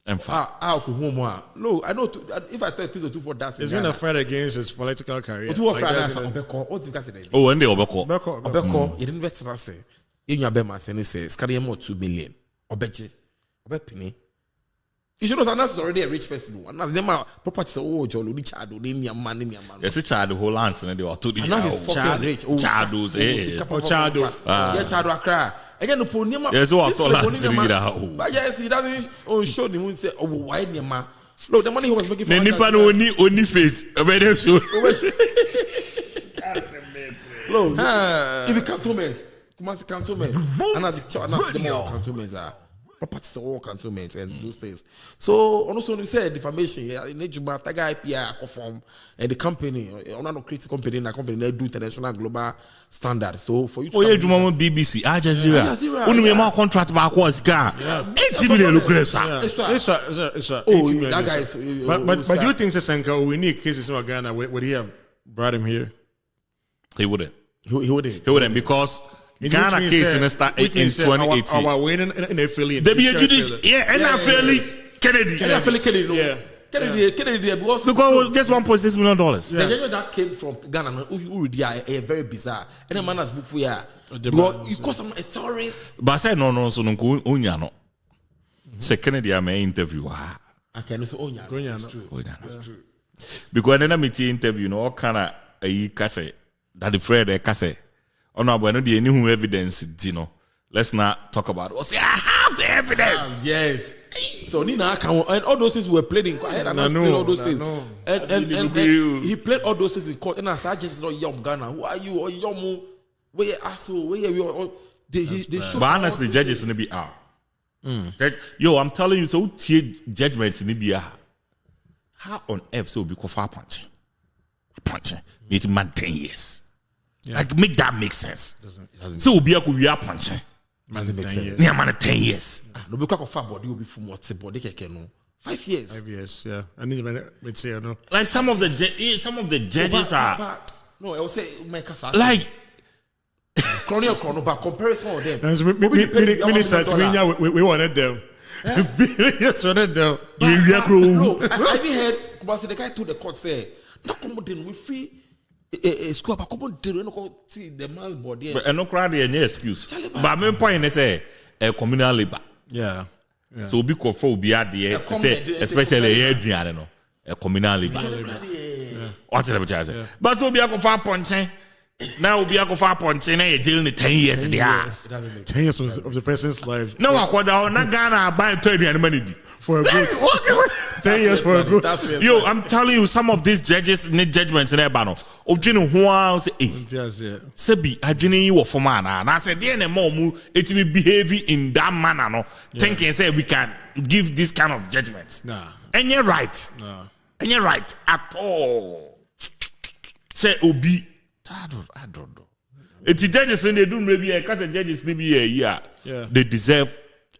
And No, I know. If I tell you two for that, He's gonna fight against his political career. Two of Like, that's Friday, gonna- Obeko. What do you guys say? oh, and they overcall. Obeko, you didn't bet to say. In your bema, and he says, carry more 2 million. Obechi, Obepini. You should know that that's already a rich person. And that's them property. Oh, Jolly, Richard, name your man, name your man. Yes, it's child the whole answer. And they were told And that's his fucking rich. Childos, eh? Childos. Yeah, Childo Accra. Again, the Ponyama. Yes, what I thought last year. But yes, he doesn't show the moon say, oh, why your man? Look, the money he was making for The Nipan only face. Very soon. Look, if you cantonment, Kumasi cantonment, and as the more cantonments are properties all cantonments and those things. So also we said defamation. In Ejuma, Taga IPI conform and the company, no create company, and a company they do international global standard. So for you to Oh, yeah, Juma BBC, Al Jazeera. Only more contract back was car. 80 million lucrative. It's a Oh, 80 million. that guy is. But do you think Sesenka we need cases in Ghana? Would he have brought him here? He wouldn't. He wouldn't. He wouldn't because Ghana case in 2018. Our waiting in affiliate. They be a Judas, yeah, and I fairly Kennedy. Kennedy, no. Yeah. Kennedy, because Just $1.6 million. the judge that came from Ghana, who are very bizarre. And the man has booked for you. Because you call someone a terrorist. But I said no, so no, unya no. Say Kennedy, I may interview. I can say, oh, yeah, that's true. Because then I meet interview, no, all kind of a case that the Fred a case. Oh no, but no, the any evidence, you know. Let's not talk about it. Oh, say I have the evidence. Yes. So Nina and all those things were played in court. And I played all those things. And he played all those things in court. And I said, just not young Ghana. Who are you? Or young where you asshole? Where you? They show. But honestly, judges in the BR. Yo, I'm telling you, so judgments in the BR. How on earth so be far punching? Punching. Need man 10 years. Yeah. Like make that make sense. It doesn't so we are punching. Doesn't make sense. Yeah, man, 10 years. No, because of far body will be from what's the body can no 5 years. 5 years, yeah. I need to say no. Like some of the judges are. No, I will say make us like. Chrono, but comparison of them. Minister, we wanted them. Yes, wanted them. No, I even heard the guy told the court say, "No, come on, we free." School about couple days when you see the man's body. But no crowd any excuse. But my point is say a communal labor. Yeah. So be for be at the especially Adrian no a communal labor. What the say? But so be a for punching. Now be a for punching a jail 10 years there. 10 years of the person's life. No, I could not Ghana buy 30 money. For a good 10 years for a good. Yo, I'm telling you, some of these judges need judgments in their banner. Of Jino Juan say, Sebi, I didn't you for man. And I said, dear Momu, it will behave in that manner. No, thinking say we can give this kind of judgments. Nah. And you're right. Nah. And you're right at all. Say Obi. I don't know. It's the judges and they do maybe a cause the judges maybe a year. Yeah. They deserve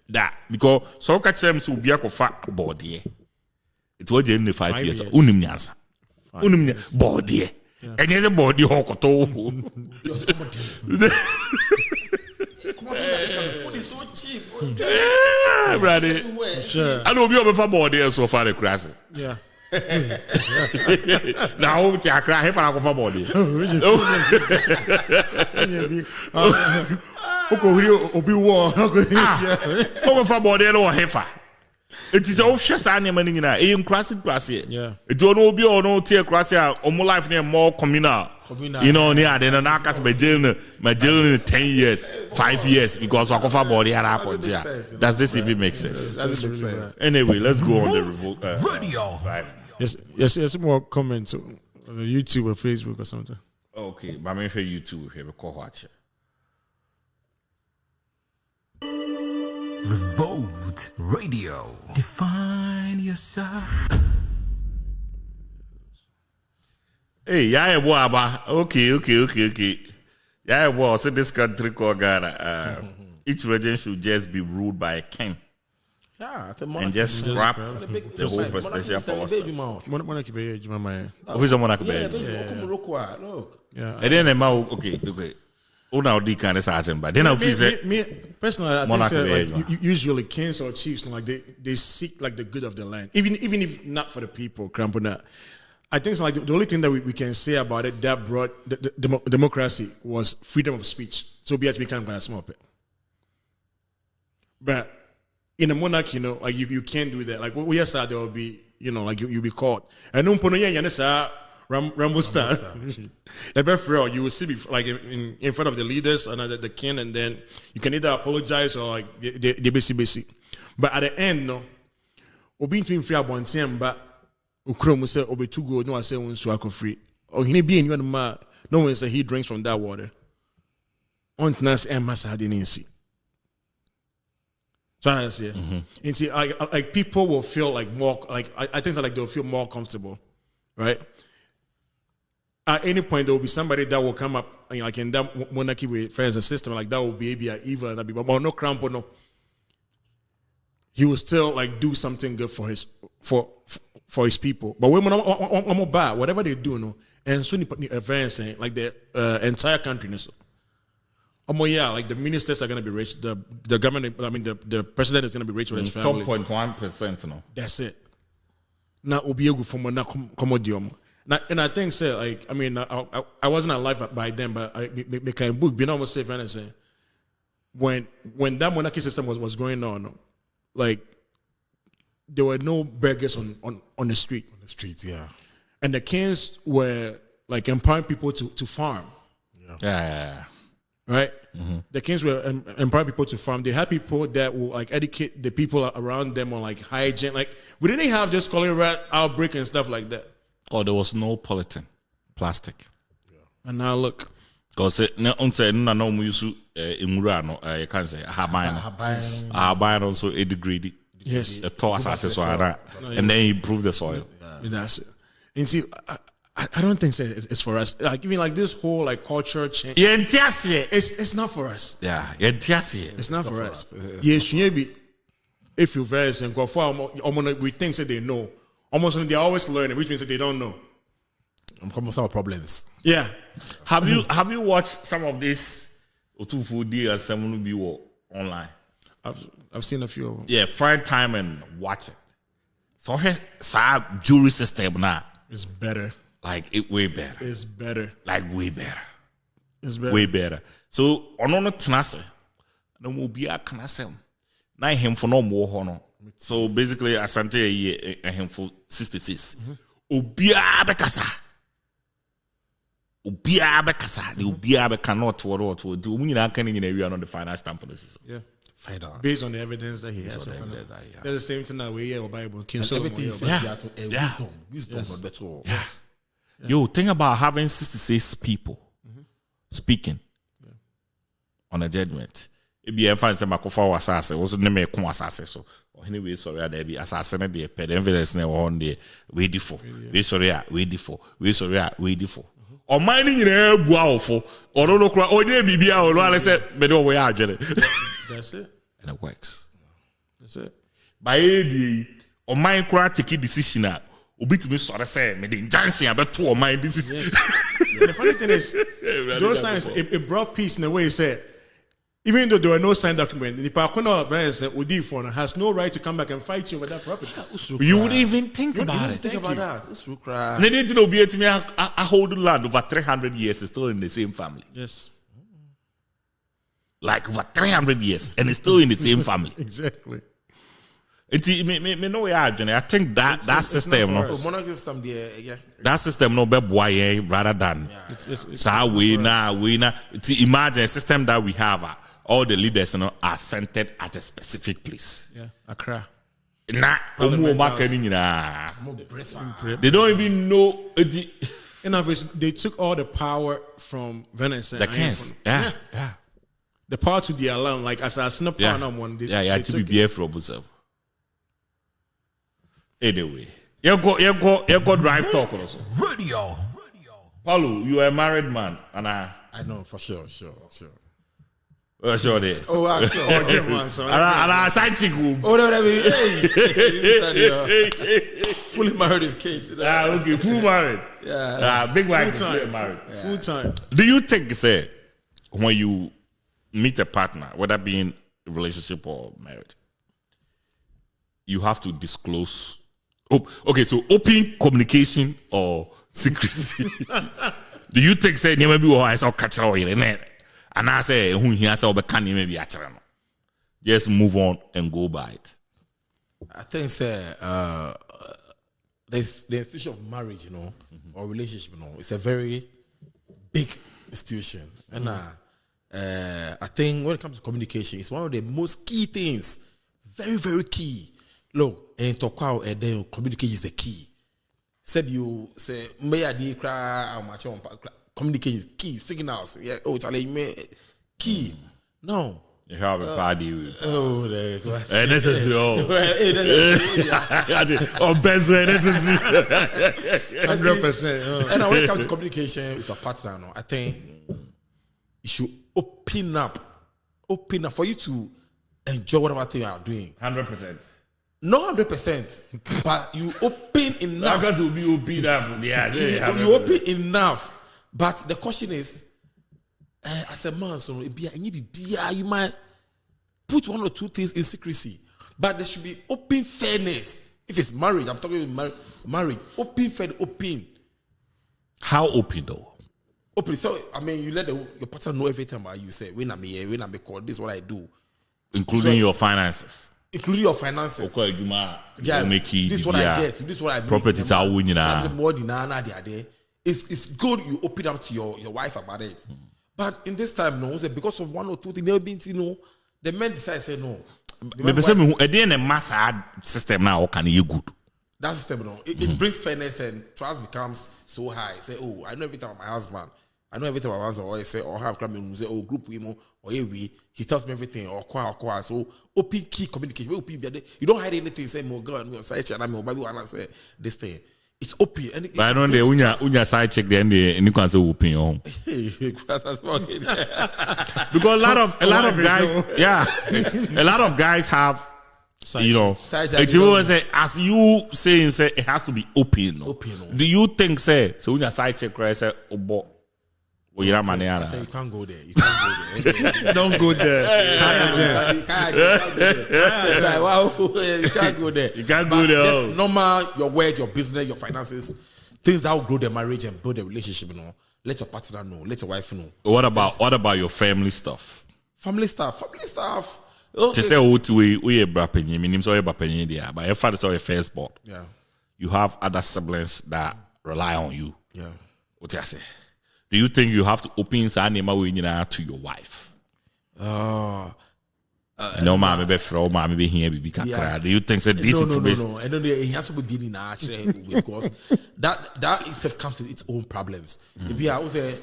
that because so catch them so be a fat body. It was in the 5 years. Unim nyansa. Unim body. And here's a body hokoto. Food is so cheap. Yeah, brother. Sure. I know you have body so far the class. Yeah. Now we can cry if I go for body. Obi war. Over for body no heifer. It is all just animal in a classic. Yeah. It don't be or no tear classy or more life near more communal. You know, near then an acas my jail 10 years, 5 years because I cover body had happened. Yeah. Does this even make sense? Anyway, let's go on the revolt. Radio. Right. Yes, more comments on YouTube or Facebook or something. Okay, but I'm sure YouTube here because watch it. Revolt Radio. Define yourself. Hey, yeah, boy, okay. Yeah, boy, so this country called Ghana, each region should just be ruled by a king Yeah, and just scrap the whole presidential power stuff. Monarchy be age, my. Officer Monarch Yeah, Bay. look. Yeah. And then okay. Oh, now they kind of certain, but then I'll feel Me personally, I Monarchy think be age, man. usually kings or chiefs, like they seek like the good of the land, even if not for the people. Krampuna. I think it's like the only thing that we can say about it that brought the democracy was freedom of speech. So we have to be kind of small bit. But in a monarchy, like you can't do that. Like we there will be, like you'll be caught. And Rambo star. You will see like in front of the leaders and the king, and then you can either apologize or like they basically. But at the end, no, obi to free about but ukrom say obi to go no I say one so free. Or he be in ma no one say he drinks from that water. On nas emma didn't see. So I say, and see, like people will feel like more like I think that like they'll feel more comfortable, right? At any point, there will be somebody that will come up, like in that monarchy with friends and system, like that will be evil and that be, but no cramp or no. He will still like do something good for his people. But when I'm bad, whatever they do, no, and soon events like the entire country, no. Yeah, like the ministers are gonna be rich. The government, the president is gonna be rich with his family. top.1%, no. That's it. Now, obiegu from na commodium. Now, and I think, say, like, I wasn't alive by then, but I make a book. Be almost safe and say, when that monarchy system was going on, like, there were no beggars on the street. On the streets, yeah. And the kings were like empowering people to farm. Yeah. Right? The kings were empowering people to farm. They had people that will like educate the people around them on like hygiene. Like we didn't have just cholera outbreak and stuff like that. Oh, there was no polythene, plastic. And now look. Because no use imurano, you can't say haban also a degree. Yes. The tall assassin and then improve the soil. Yeah. That's it. And see, I don't think it's for us. Like even like this whole like culture change. Yeah, it's not for us. Yeah, it's not for us. Yes, maybe if you very and go for we think that they know. Almost they're always learning, which means that they don't know. Some problems. Yeah. Have you watched some of this Otufu and someone be online? I've seen a few of them. Yeah, find time and watch it. So jury system now. It's better. Like it way better. It's better. Like way better. It's better. Way better. So ono tenase. No mo bia kanasem. Na him for no more hono. So basically Asante a him for 66. Obia bekasa. Obia bekasa. The obia be cannot to do we na kan nyina we are not the final stamp on the system. Yeah. Based on the evidence that he has. That's the same thing that we hear about Bible. Everything wisdom yes. not better. Yes. Yo, think about having 66 people speaking on a judgment. If you find some Makofa assassin, also name a con assassin. So, anyway, sorry, there be assassin at the ped evidence never on the waiting for. We sorry, waiting for. We sorry, waiting for. Or mining in a bow or no cry, or yeah, be or I said, but no way out. That's it. And it works. That's it. By AD, or my cry take a decision. Obi to me sorry say me the injunction about 2 of my decisions. Yes. The funny thing is, those times it brought peace in a way. It said, even though there were no signed documents, the Pakuna offense Udifon has no right to come back and fight you over that property. You wouldn't even think about it. Think about that. They didn't know to me. I hold land over 300 years is still in the same family. Yes. Like over 300 years and it's still in the same family. Exactly. I think that system, no, Monarchy system, yeah. that system, no, be boy rather than so we now. Imagine a system that we have. All the leaders, are centered at a specific place. Yeah, Accra. They don't even know. In other words, they took all the power from Venice. The kings. Yeah. The power to the alarm, like as a snap on one. Yeah, to be BF Robuso. Anyway, you go drive talk also. Radio. Paulo, you are a married man, and I know for sure. Sure there. Oh, I'm sure. And I side chick. Oh, no, fully married with kids. Okay, full married. Yeah. Big wife married. Yeah. Full time. Do you think, say, when you meet a partner, whether being a relationship or married, you have to disclose? Okay, so open communication or secrecy. Do you think, say, maybe I saw catch all in and I say, who he has all the candy maybe just move on and go by it? I think, there's the institution of marriage, or relationship, it's a very big institution. And I think when it comes to communication, it's one of the most key things. Very, very key. Look, and talk out and then communication is the key. Said you say, may I declare communication is key, signals. Yeah, Charlie, key. No. You have a party with. Oh, there you go. Necessary. Best way necessary. 100%. And when it comes to communication with a partner, I think you should open up for you to enjoy whatever thing you are doing. 100%. Not 100%, but you open enough. That will be open up. Yeah, you open enough. But the question is, as a man, so you might put one or two things in secrecy, but there should be open fairness. If it's marriage, I'm talking about marriage. Open, fair, open. How open though? Open. So I mean, you let your partner know everything about you. Say when I'm here, when I'm called, this is what I do, including your finances. Including your finances. Okay, this is what I get. This is what I make. Properties are winning. More than there. It's good you open up to your wife about it. But in this time, because of one or two things, the men decide say no. The mass system now can you good. That system, it brings fairness and trust becomes so high. Say, oh, I know everything about my husband. I know everything about my husband. Or I say, or have come say, oh, group women, or he tells me everything, or qua. So open key communication. You don't hide anything. Say, more God, me side check, and Bible, and I say this thing. It's open. And but I don't know when you side check then and you can say open your home. Because a lot of guys, a lot of guys have. It's always as you saying, say it has to be open. Do you think, say, so when you side check, I say, oh, boy, you can't go there. Don't go there. You can't go there. Just normal, your work, your business, your finances, things that will grow the marriage and build the relationship. Let your partner know. Let your wife know. What about your family stuff? Family stuff. To say we are brapping, meaning so brapping there, but your father's your firstborn. Yeah. You have other siblings that rely on you. Yeah. What I say? Do you think you have to open Sanema to your wife? No, mommy, be throw mommy be here, be cry. Do you think that this information? No. I don't know. It has to be in actually because that itself comes with its own problems. If you are say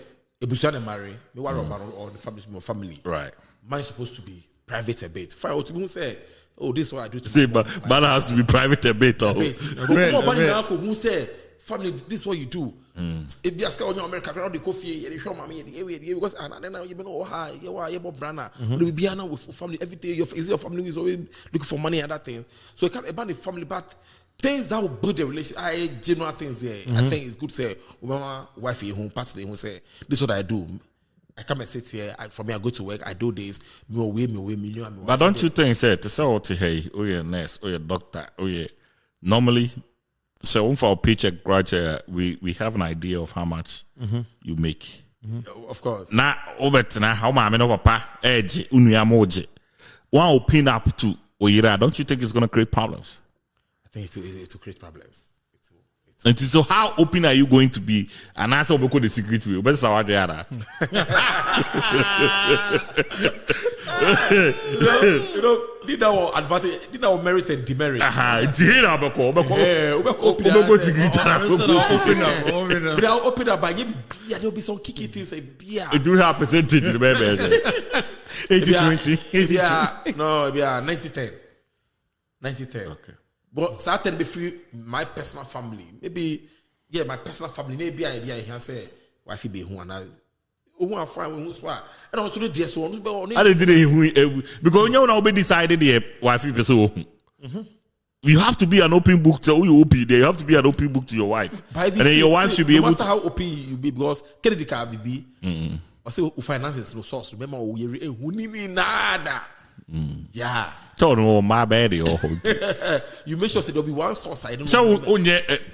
if you marry, you are or the family. Right. Mine's supposed to be private a bit. Fire out to say, oh, this is what I do to say, but has to be private a bit. Who say, family, this is what you do. If you ask on your America, around the coffee, you show mommy, because and then you know, hi, you are Brana. You be with family every day. Your family is always looking for money and that thing. So you can't abandon the family, but things that will build the relationship. I general things there. I think it's good to say, "Mama, wife, home partner, who say this is what I do. I come and sit here. For me, I go to work. I do this. Me. But don't you think, say, to say what hey, oh yeah, nurse, oh yeah, doctor, oh yeah. Normally, so for our paycheck graduate, we have an idea of how much you make. Of course. Now, over now, how my no papa, edge, unuamoji. One open up to Oyira, don't you think it's going to create problems? I think it will create problems. And so, how open are you going to be? And that's what the secret will. But how do you did our advantage, did our merits and demerits. It's here, open up by there'll be some kicky things. It do have percentage, remember? 80-20. Yeah, no, yeah, 90-10. 90-10. Okay. But certain before my personal family, maybe my personal family, maybe I can say wife be who and I fine who's what. I don't know the so I didn't because you know be decided the wife person. You have to be an open book to who you open there. You have to be an open book to your wife. And then your wife should be able to how open you be because credit card be. I say finances no source. Remember we need nada. Yeah. Tell no my bad. You make sure there'll be one source. I don't know. So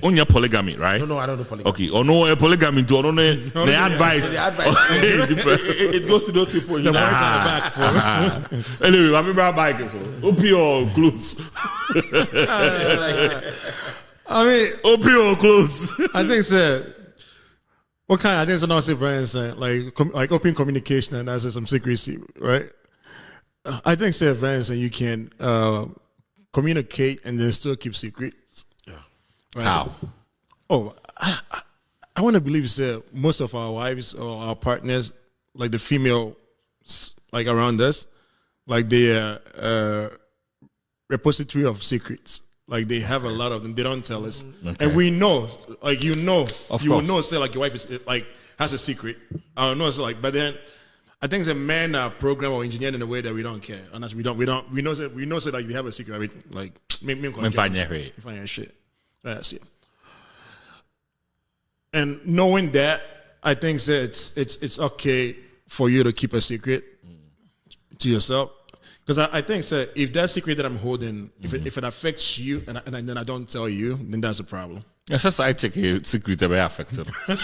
on your polygamy, right? No, I don't know polygamy. Okay, or no polygamy to the advice. It goes to those people. The boys are back for. Anyway, I'm about bike so. Open your clothes. I mean, open your clothes. I think so. What kind? I think it's not say for instance, like open communication and that's some secrecy, right? I think say for instance, you can communicate and then still keep secrets. Yeah. Right? How? Oh, I want to believe say most of our wives or our partners, like the female, like around us, like they are repository of secrets. Like they have a lot of them. They don't tell us, and we know. Like you know, you will know. Say like your wife is like has a secret. I don't know. So like, but then I think the men are programmed or engineered in a way that we don't care. Honestly, we know that like we have a secret. Like me find your shit. That's it. And knowing that, I think that it's okay for you to keep a secret to yourself. Because I think that if that secret that I'm holding, if it affects you and then I don't tell you, then that's a problem. Yes, that's I check your secret to be affected. Side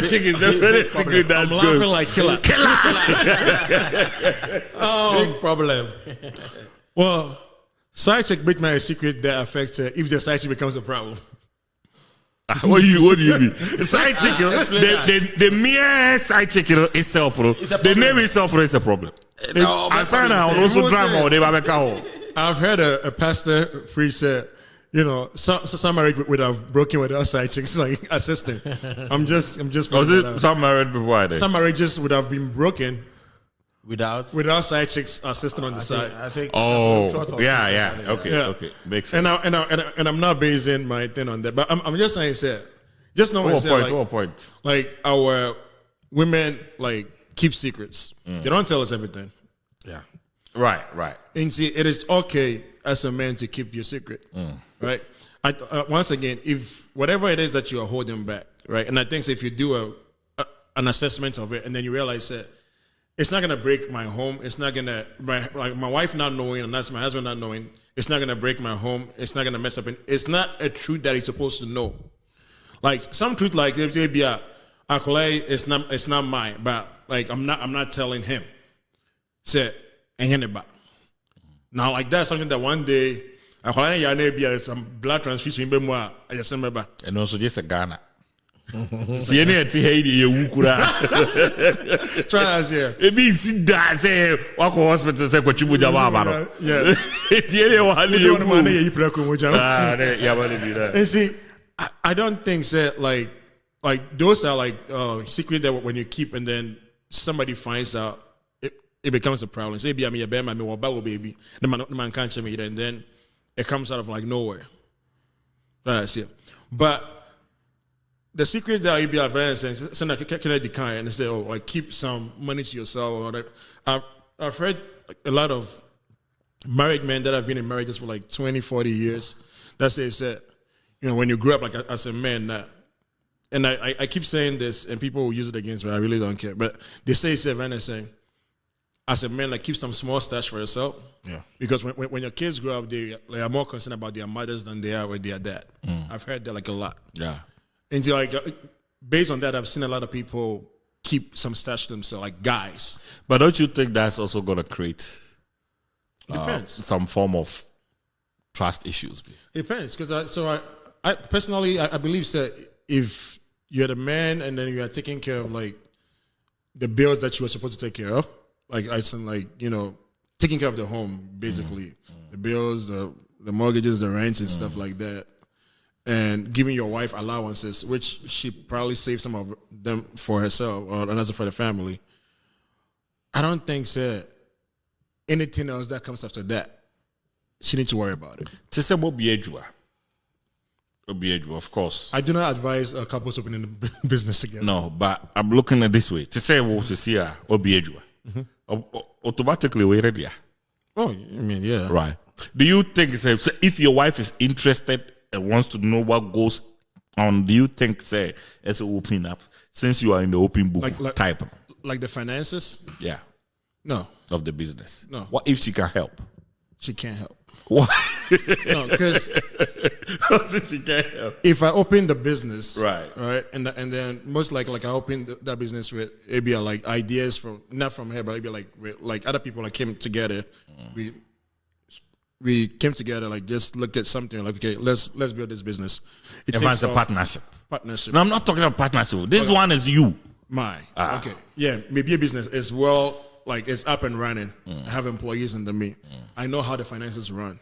check is definitely secret that's I'm good. laughing like killer. Big problem. Well, side check make my secret that affects if the side check becomes a problem. What do you mean? Side chick, the mere side chick itself, the name itself is a problem. Also drama or I've heard a pastor preach said, some marriage would have broken without side chicks like assisting. I'm just. Was it some married before? Some marriages would have been broken without side chicks assisting on the side. I think. Yeah. Okay. Makes sense. And I'm not basing my thing on that, but I'm just saying, just knowing, what point? Like our women like keep secrets. They don't tell us everything. Yeah. Right. And see, it is okay as a man to keep your secret, right? Once again, if whatever it is that you are holding back, right? And I think if you do an assessment of it, and then you realize that it's not gonna break my home, it's not gonna my wife not knowing, and that's my husband not knowing, it's not gonna break my home, it's not gonna mess up, and it's not a truth that he's supposed to know. Like some truth, like if they be it's not mine, but like I'm not telling him. Say and now like that's something that one day some blood transfusion be more And also just a Ghana. See any try as here. It means sit down say walk to hospital say kwachibu jama ba. Yeah. And see, I don't think that like those are like secret that when you keep and then somebody finds out it becomes a problem. Say, "Be me a bear, me a baby." The man can't show me it, and then it comes out of like nowhere. That's it. But the secret that you be advanced and send a decline and say, "Oh, like keep some money to yourself." Or whatever. I've heard like, a lot of married men that have been in marriages for like 20, 40 years. That's it. Said, when you grow up like as a man, and I keep saying this, and people will use it against me. I really don't care, but they say, saying, as a man, like keep some small stash for yourself. Yeah. Because when your kids grow up, they are more concerned about their mothers than they are with their dad. I've heard that like a lot. Yeah. And so, like, based on that, I've seen a lot of people keep some stash to themselves, like guys. But don't you think that's also going to create Depends. some form of trust issues? It depends, because I personally I believe that if you're the man and then you are taking care of like the bills that you were supposed to take care of, like I said, like taking care of the home basically, the bills, the mortgages, the rents and stuff like that, and giving your wife allowances, which she probably saved some of them for herself or another for the family. I don't think that anything else that comes after that, she needs to worry about it. To say what behavior, of course. I do not advise couples opening a business together. No, but I'm looking at it this way. To say what to see what behavior, automatically we're ready. Oh, I mean, yeah. Right. Do you think so if your wife is interested and wants to know what goes on, do you think say as an open up since you are in the open book type? Like the finances? Yeah. No. Of the business. No. What if she can help? She can't help. Why? No, because she can't help. if I open the business, right, and then most likely, I open that business with maybe like ideas from not from her, but maybe like other people that came together. We came together, like just looked at something, like okay, let's build this business. If it's a partnership. Partnership. No, I'm not talking about partnership. This one is you. Okay, yeah, maybe a business is like it's up and running. I have employees under me. I know how the finances run.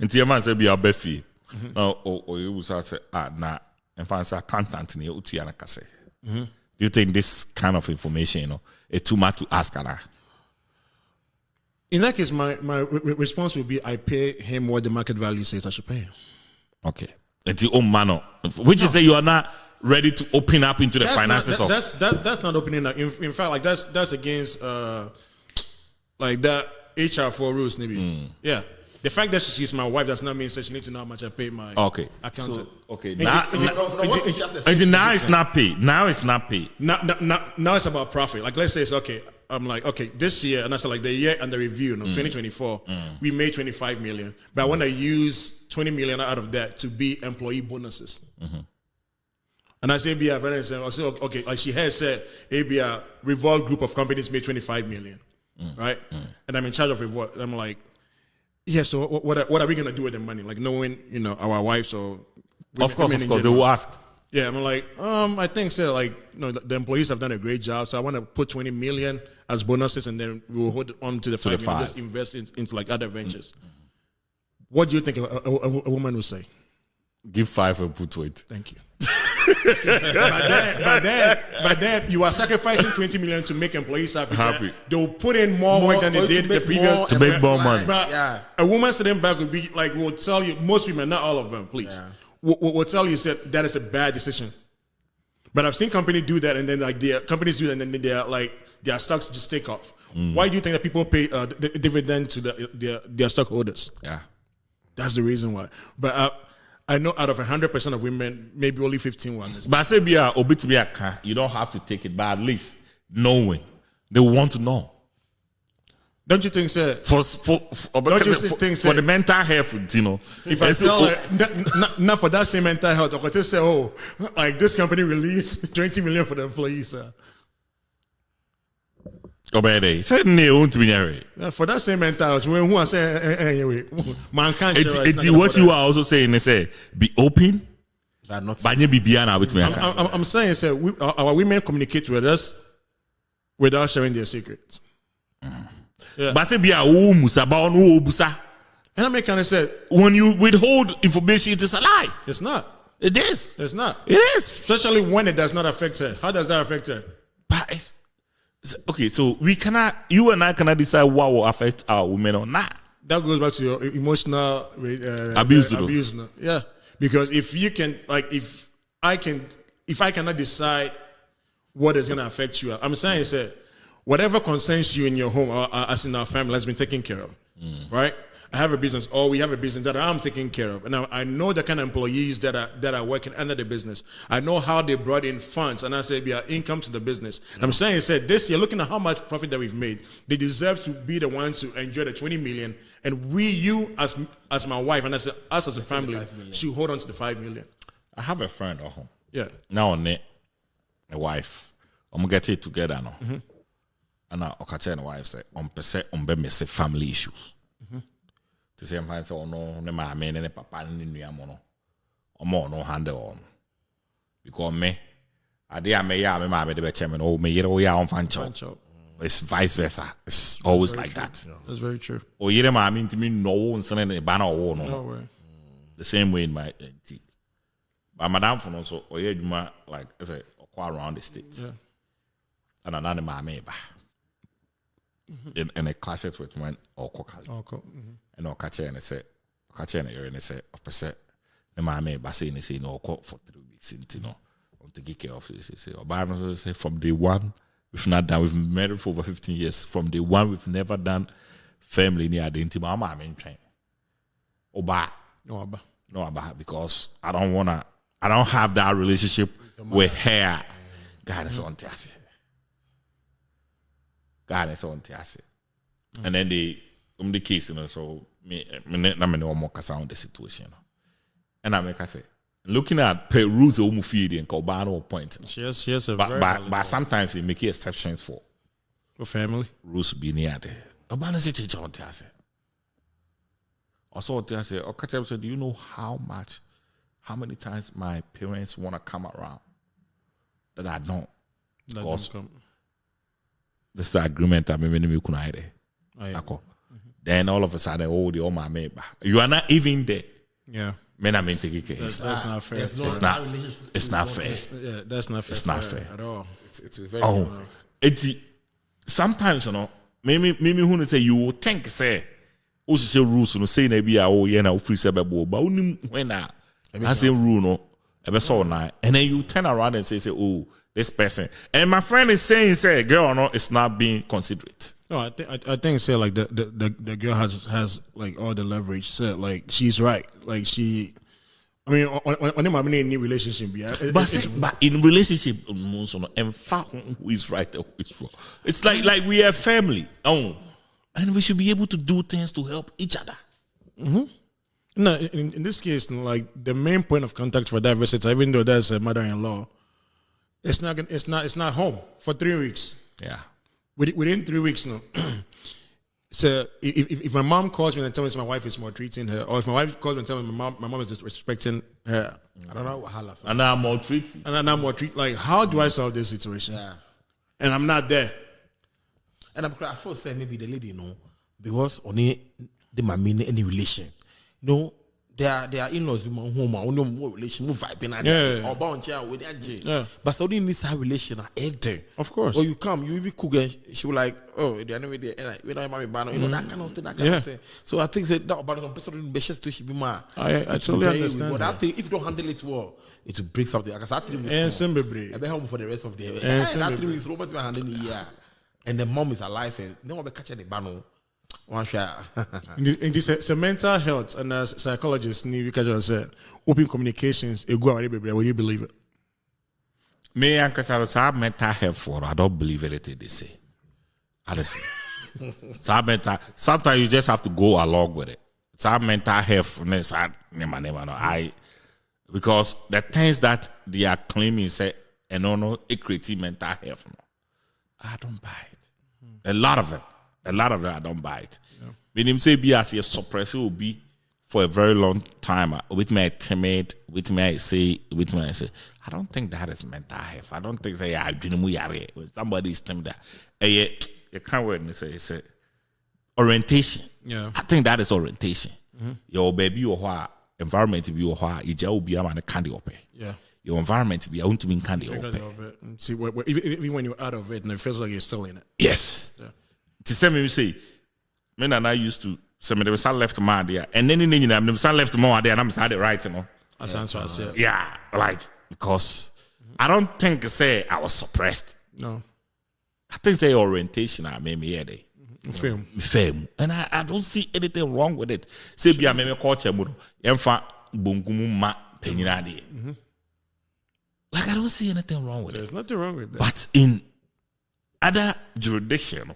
Until your man say be a befi. No, or you will say nah. And find say accountant ni utiana kase. Do you think this kind of information, is too much to ask her? In that case, my response would be I pay him what the market value says I should pay him. Okay, it's your own manner. Which is that you are not ready to open up into the finances of. That's not opening up. In fact, like that's against like that HR4 rules, maybe. Yeah. The fact that she's my wife does not mean that she needs to know how much I pay my accountant. So, okay. Now It's not paid. Now it's not paid. Now it's about profit. Like let's say it's okay. I'm like, okay, this year, and I said like the year under review, 2024, we made 25 million. But I want to use 20 million out of that to be employee bonuses. And I say, I say, okay, like she has said, a Revolt group of companies made 25 million, right? And I'm in charge of Revolt. And I'm like, yeah, so what are we going to do with the money? Like knowing, our wives or... Of course, they will ask. Yeah, I'm like, I think so. Like, the employees have done a great job, so I want to put 20 million as bonuses, and then we will hold on to the 5 million, just invest into like other ventures. What do you think a woman would say? Give 5 and put 20. Thank you. but then you are sacrificing 20 million to make employees happy. They will put in more work than they did the previous to make more money. But a woman sitting back would be like, will tell you, most women, not all of them, please, will tell you that is a bad decision. But I've seen companies do that, and then like companies do that, and then they are like their stocks just take off. Why do you think that people pay the dividend to their stockholders? Yeah, that's the reason why. But I know out of 100% of women, maybe only 15 will understand. But I say, you don't have to take it, but at least knowing they want to know. Don't you think, sir? For the mental health, If I tell her, not for that same mental health, I could just say, like this company released 20 million for the employees, sir. For that same mental health, when who I say, anyway, man can't. What you are also saying is, be open. I'm saying, sir, our women communicate with us without sharing their secrets. Yeah. But say be a musa. And I make kind of say when you withhold information, it is a lie. It's not. It is. It's not. It is. Especially when it does not affect her. How does that affect her? But it's okay. So you and I cannot decide what will affect our women or not. That goes back to your emotional abuse. Yeah, because if you can, like, if I cannot decide what is going to affect you, I'm saying, whatever concerns you in your home or as in our family has been taken care of. right? I have a business, or we have a business that I'm taking care of, and I know the kind of employees that are working under the business. I know how they brought in funds, and I said, "Be our income to the business." And I'm saying, this year, looking at how much profit that we've made, they deserve to be the ones to enjoy the 20 million, and you as my wife, and us as a family, should hold on to the 5 million. I have a friend at home. Yeah. Now on it, a wife. I'm gonna get it together now. And now Okatakyie and wife say, be family issues. To say, I'm saying, no, ne ma me ne papa ne nua mo no. No handle on. Because me, I dey me ya me ma me de be cheme no me yere o ya on fancho. It's vice versa. It's always like true. that. That's very true. O yere ma me ntimi no wo nsene ne ba na wo no. No way. The same way in my but madam for no so o ye adwuma like I say around the state. Yeah. And another ma me ba. In a classes with when or cool. And Okatakyie and say, Okatakyie and say, of percent, the mammy Bassini say no court for 3 weeks in Tino on the geek of this. Say, or Bible say from day one, we've not done, we've been married for over 15 years. From day one, we've never done family near the intimate. I'm in train. Oba, no, Abba, because I don't have that relationship with her. God is on Tiasi. God is on Tiasi. And then the case, so me no more on the situation. And I make I say, looking at Peru's feed and Cobano point. She has a but sometimes we make exceptions for family. Rules be near there. Obano say teacher on Tiasi. Also Tiasi, Okatakyie said, do you know how many times my parents want to come around that I don't? Because this is the agreement I made me kunai there. Then all of a sudden, the all my mate. You are not even there. Yeah. Men I mean, that's not fair. It's not fair. That's not fair. It's not fair at all. It's very it's sometimes maybe who say you will think say also say rules no say na be na free say bebo but when I say rule no ebe so na and then you turn around and say oh this person and my friend is saying say girl no it's not being considerate. No, I think say like the girl has like all the leverage. So like she's right. Like she, I mean, on my new relationship, yeah. But in relationship, and who is right or who is wrong? It's like we are family, and we should be able to do things to help each other. No, in this case, like the main point of contact for diversity, even though there's a mother-in-law, it's not home for 3 weeks. Yeah. Within 3 weeks, no. So if my mom calls me and tells me my wife is maltreating her, or if my wife calls me and tells me my mom is disrespecting her, I don't know what halas. And I'm maltreating. Like, how do I solve this situation? Yeah. And I'm not there. And I first say maybe the lady, because only the mammy any relation, They are in-laws with my home, only more relation, more vibe, or bound chair with that. But so they need some relation, Of course. Or you come, you even cook, and she will like, oh, they are not there, and we don't have money, that kind of thing, that kind of thing. So I think that about some person in best to she be mad. I totally understand. But I think if you don't handle it well, it will break something. Because I 3 weeks, I be home for the rest of the year. That 3 weeks, Robert will handle the year, and the mom is alive, and no one will catch the banner. One shot. In this mental health and as psychologists, you can just say open communications. Will you believe it? Me and Kasara mental health for I don't believe anything they say. Honestly, sometimes you just have to go along with it. It's our mental health. Because the things that they are claiming say and no it creates mental health. I don't buy it. A lot of it, I don't buy it. When him say be as a suppressor will be for a very long time. With me timid, with me I say, I don't think that is mental health. I don't think say when somebody is timid, you can't word and say orientation. Yeah, I think that is orientation. Your baby or what environment be or what you be a man candy up. Yeah. Your environment be a want to mean candy up. See, even when you're out of it, and it feels like you're still in it. Yes. Yeah. To say me say, men and I used to say me there left man there, and then never left more there, and I'm sad right, That's what I said. Yeah, like because I don't think say I was suppressed. No. I think say orientation I made me here day. Fame. And I don't see anything wrong with it. Say be a meme culture muro. Emfa bungumu ma penyinade. Like I don't see anything wrong with There's it. nothing wrong with that. But in other jurisdiction,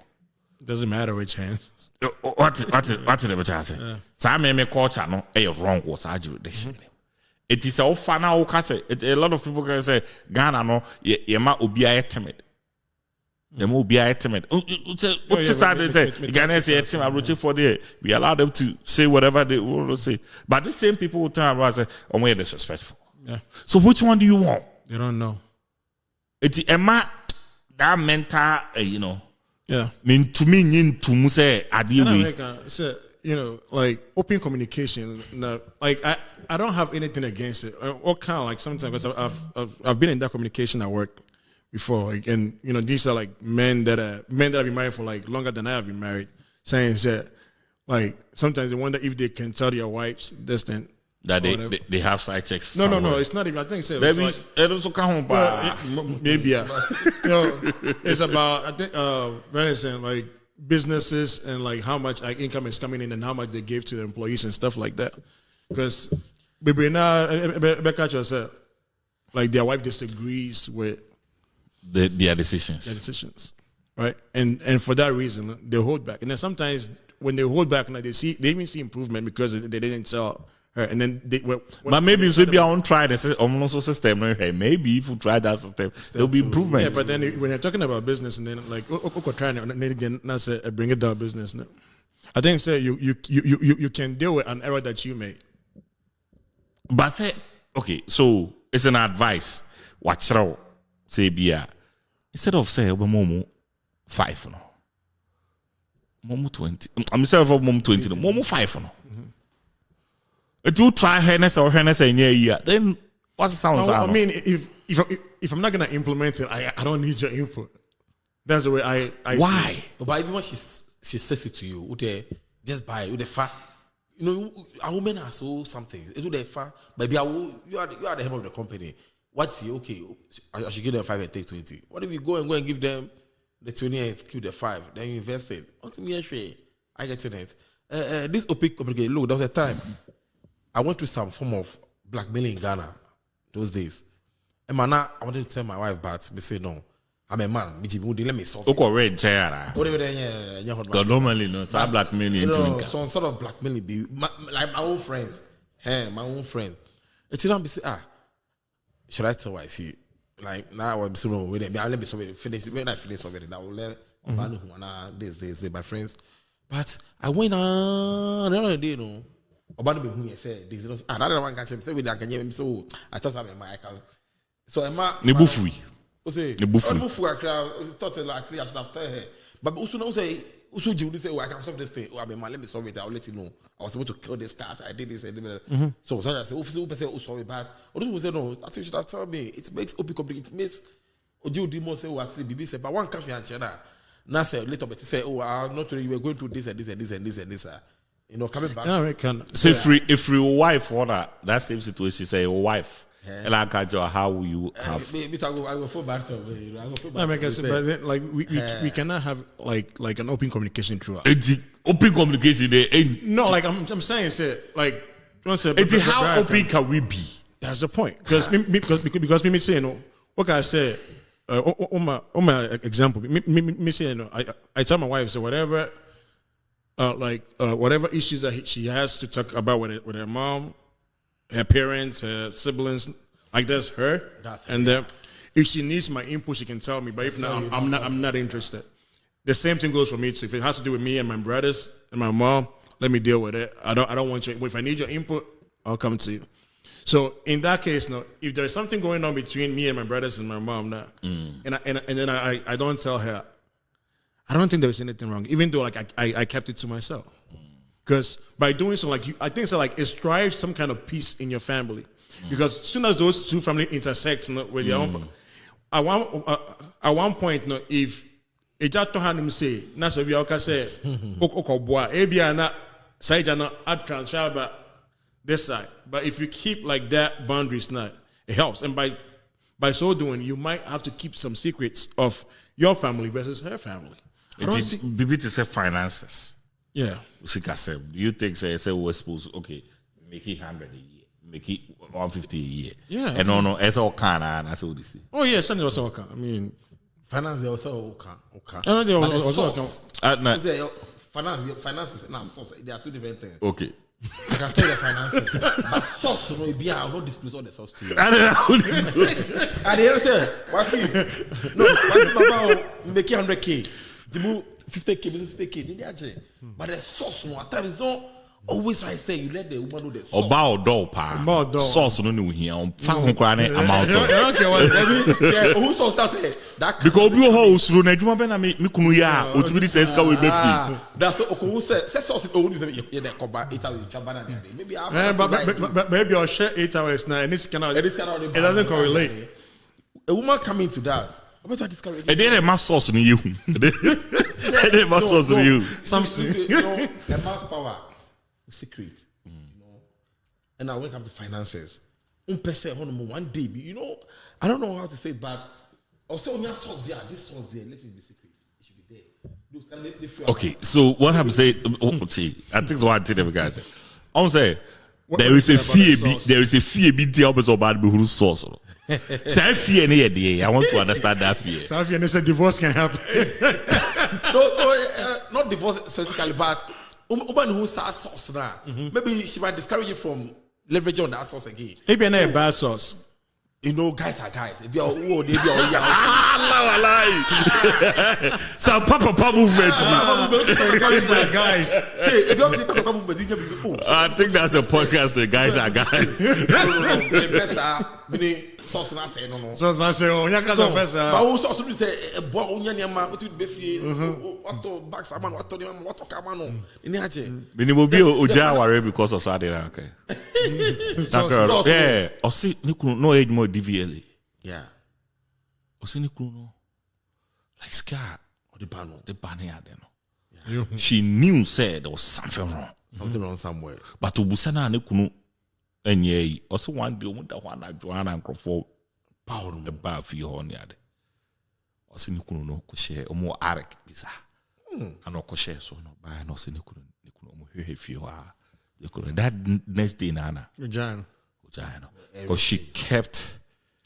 Doesn't matter which hands. what is the better say? Some meme culture no wrong with our jurisdiction. It is all fun now. A lot of people can say Ghana no ye ma obi aye timid. The more be timid. What is that? They say Ghana say team approach for the we allow them to say whatever they want to say. But the same people will turn around and say, "Oh, we're disrespectful." Yeah. So which one do you want? They don't know. It's that mental, Yeah. mean to me, to say, So, like open communication. No, like I don't have anything against it. What kind of like sometimes I've been in that communication at work before, like, and these are like men that have been married for like longer than I have been married, saying that like sometimes they wonder if they can tell their wives this thing. That they have side checks. No, it's not even. I think so. Maybe it also come Maybe it's about I think very saying like businesses and like how much like income is coming in and how much they give to the employees and stuff like that. Because maybe now Becca yourself, like their wife disagrees with their decisions, right? And for that reason they hold back. And then sometimes when they hold back, like they even see improvement because they didn't tell her. And then but maybe it should be our own try the system. Maybe if you try that system, there'll be improvement. Yeah, but then when you're talking about business and then like trying to bring it down business. No. I think say you can deal with an error that you made. But say okay, so it's an advice. Watch out, say beer instead of say momo 5 no, momo 20. I'm saying for momo 20 no, momo 5 no. If you try harness or harness in a year, then what's the sound? I mean, if I'm not gonna implement it, I don't need your input. That's the way I why? But even when she says it to you, just buy it with the fat. A women are so something. It would far, but you are the head of the company. What's he? Okay, I should give them 5 and take 20. What if you go and give them the 20 and keep the 5? Then you invest it. I get in it. This opaque complicated. Look, there was a time I went through some form of blackmailing in Ghana those days. And I wanted to tell my wife, but me say no. I'm a man. Let me solve it. Red chair. Normally, no. So blackmailing. Some sort of blackmailing. Like my own friends. My own friend. It's not be say, should I tell wife? Like now I will be saying, no, wait, let me solve it. Finish when I finish solve it. I will let this my friends. But I went on another day, about who said this. Another one catch him say we can hear him. So I thought I'm my account. So Emma Nebufui. Nebufu thought actually I should have told her. But also say I can solve this thing. Let me solve it. I'll let you know. I was able to kill this cat. I did this. I did So I said, sorry, but Odu said no. I think you should have told me. It makes OP complicated. It makes Odu Dimo say actually BB said, but one coffee and China. Now say little bit say, I'm not really. You were going through this and this and this and this and this. Coming back. So if your wife wanna that same situation, say your wife, and I catch you, how will you have? I go for battle. But then, like we cannot have like an open communication throughout. Open communication there. No, like I'm saying, say like how open can we be? That's the point. Because me say what can I say? On my example, me say I tell my wife say whatever. Whatever issues that she has to talk about with her mom, her parents, her siblings, like that's her. And then if she needs my input, she can tell me. But if not, I'm not interested. The same thing goes for me too. If it has to do with me and my brothers and my mom, let me deal with it. I don't want you. If I need your input, I'll come to you. So in that case, if there's something going on between me and my brothers and my mom, and then I don't tell her. I don't think there was anything wrong, even though like I kept it to myself. Because by doing so, I think so like it strives some kind of peace in your family. Because as soon as those two families intersect with their own, at one point, if Ejato Hanum say, Nasa Biaka say, Okokobwa, Ebiana, Saijana, I'd transfer back this side. But if you keep like that boundaries, it helps. And by so doing, you might have to keep some secrets of your family versus her family. It's Bibi to say finances. Yeah. Sika said, do you think say we're supposed okay, make it 100 a year, make it 150 a year? Yeah. And no, it's all kind of that's what this. Oh yeah, Sunday was okay. I mean, finance they also okay. I know they But the was source- okay. No. Finances now source they are two different things. Okay. I can tell you the finances, but source no be I will not disclose all the source to you. I don't know how this goes. And the other say, wifey, Baba make 100K, Dimu 50K, 50K. They are but the source no at times is not always I say you let the woman know the source. About door pa. About door. Source no new here. On found crying amount of. Okay, well, Yeah, who source that say that Because you house through na juma be na me kunu ya. O tumi say ska we be free. that's okay. Who say source oh you say you dey cover 8 hours chabana there. Maybe but maybe I'll share 8 hours now, and it it doesn't correlate. A woman coming to that. I bet you discourage. E dey ma source ni you. E dey ma source ni you. Something. You know, the man's power, secret. You know, and now when it comes to finances, one day, you know, I don't know how to say it, but also on your source there, this source there, let it be secret. It should be there. Those can make me feel Okay, so what I'm saying, I think what I tell the guys. I'm saying there is a fear. There is a fear. Be the opposite of bad who source. Say fear any idea. I want to understand that fear. So if you say divorce can happen. not divorce specifically, but who saw source now. Maybe she might discourage you from leveraging on that source again. Maybe a bad source. You know, guys are guys. If you're old, if you're young. So Papa movement. Guys. I think that's a podcast. The guys are guys. Source na say no. So I say, oh, you can't But who source we say a boy onya niam what be fie what to back man what to niam what to come on. Ini aje. Minimum be oja worry because of Saturday. Okay. Yeah. Or see Nikunu no age more DVLA. Yeah. Or see Nikunu no like Scar or the ban here then. She knew said there was something wrong. Something wrong somewhere. But to Busana Nikunu and ye also one deal with the one I Joanna and Crawford power the bar for your own yard. Or see Nikunu no share or more Arek bizarre. And no share so no buy no see Nikunu if you are. That next day, Nana, Vagina. Because she kept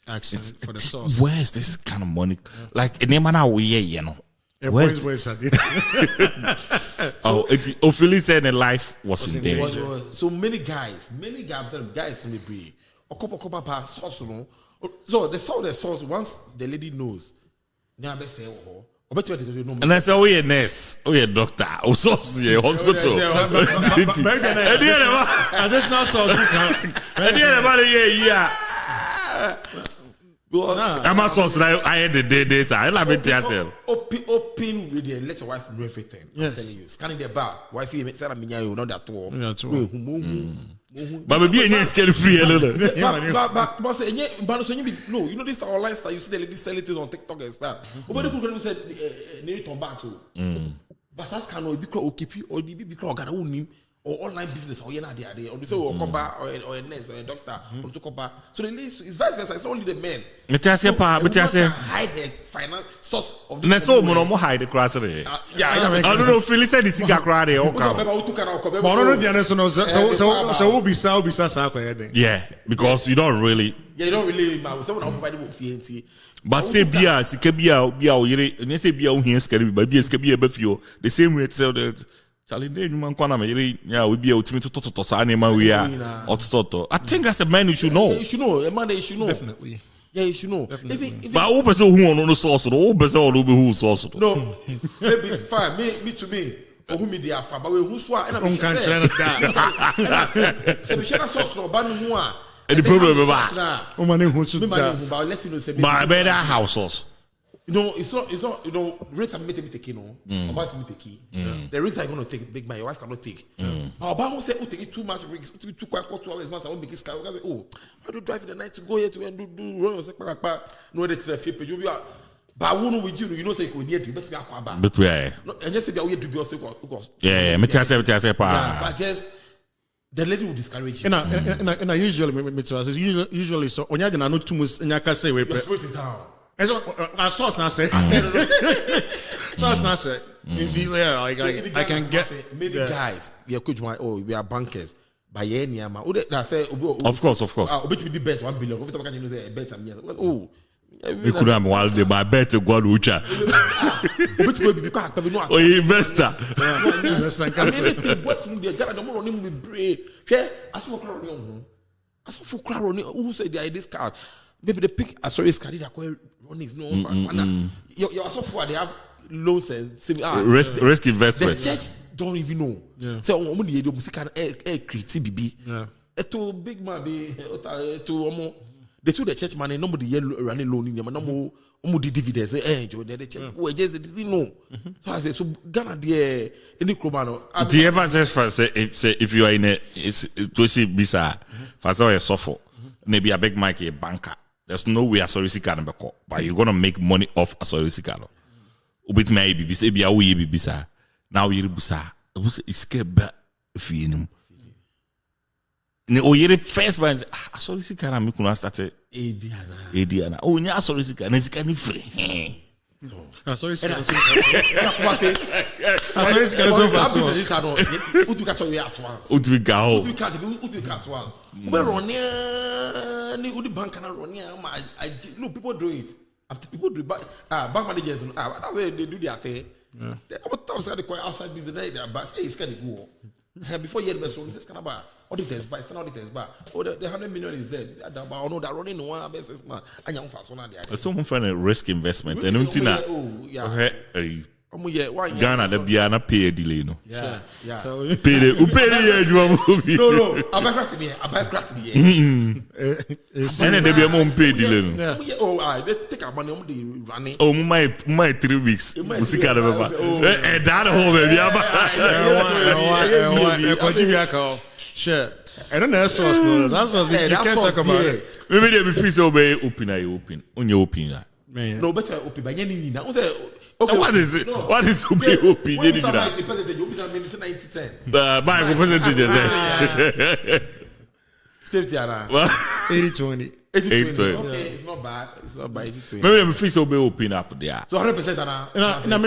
asking for the source. Where's this kind of money? Like, in Nemana, you know. Where's Oh, Ophelia said the life was in danger. So many guys in the breed. Okopa source no. So they saw the source once the lady knows. Now they say And I said, oh, yeah, nurse, oh, yeah, doctor, oh, source, yeah, hospital. Additional source. I'm a source. I had the day. I love it. Open with the let your wife know everything. Yes. I'm telling you. Scanning the bar. Wife, you said I'm not that all. But maybe any scary free a little. But say, no, you know this online style. You see the ladies selling things on TikTok and stuff. But the said, nearly turn back to. But that's kind of because OKP or the because organ or online business or there or say or a nurse or a doctor or to copa. So the ladies is vice versa. It's only the men. But I say, hide the finance source of the. And so mono hide the cross. Yeah, I don't know. Philly said this is a crowd. Yeah, because you don't really. Yeah, you don't really. Someone provide with fienti. But say bia, sikabia, you say bia here scary, but bia skabia befio. The same way to sell that. Charlie, you man kwana me yeah we be ultimate to say man we are or I think as a man you should know. You should know. A man you should know. Definitely. Yeah, you should know. Even but who person who on the source or who person who source. No, maybe it's fine. Me to me. For whom they are fine, but we who swear and I'm can't share that. Se me share source no ban who are. And the problem is that woman who should but let you know say but better houses. You know, it's not, you know, rates are made to be taken, no. About to be taken. The risks are going to take big man, your wife cannot take. But about who say, oh, take it too much risks, to be too quiet for 2 hours, man, I won't make it sky. Oh, why do you drive in the night to go here to and do run yourself? No, that's the fear page. You are, but who know with you know, say, you need to be better back. But yeah. And just say, we are dubious because. Yeah, me tell say, but just. The lady will discourage you. And I usually so, on your no too much, and I can say, your spirit is down. So, our source now say. Source now say. You see, yeah, like I can get many guys. We are coach one. Oh, we are bankers. By any amount. I say, Of course. Obey the best 1 billion. Over can you say bet some years? Oh, We could have while they buy better go to Ucha. Or investor. Anything. What's in the Ghana? No more running with brave. Share. As for crowd on. As for crowd on. Who said they are this card? Maybe they pick a sorry card. They are running. No. You're so far. They have loans and risk investment. The church don't even know. Yeah. So only the music can create BB. Yeah. To big man be to the two the church money nobody running loan in them no more the dividends enjoy the church we just didn't know. So I say so Ghana there any cromano. Do you ever say if you are in a to see bisa for so suffer maybe a big Mike a banker there's no way a sorry card but you're going to make money off a sorry card. Ubit me bisa be a we bisa now you busa escape feeling. Ne oyere first band sorry sika na me kunu start Ediana. Oh nya sorry sika na sika ni free. Sorry sika. Sorry sika so utu ka to we at once. Utu ka at once. We ronia ni udi bank na ronia look people do it. People do but bank managers that's why they do their thing. Yeah. They times they quite outside business they are but say it's kind of go. Before you had best one says Canada auditors buy stand auditors buy the 100 million is there but I know that running one business man and young fast one there so find a risk investment and untina Ghana the biana pay a delay no so pay the no about me and they be a mom pay delay no they take our money they running my 3 weeks musika da baba that whole baby sure. I don't know source no. That's what you can't talk about it. Maybe they be free so be open on your open. No better open by any now. Okay, what is it? What is open? The percentage open is 90-10. The Bible percentage 80-20. 80-20. Okay, it's not bad. 80-20. Maybe free so be open up there. So 100% no,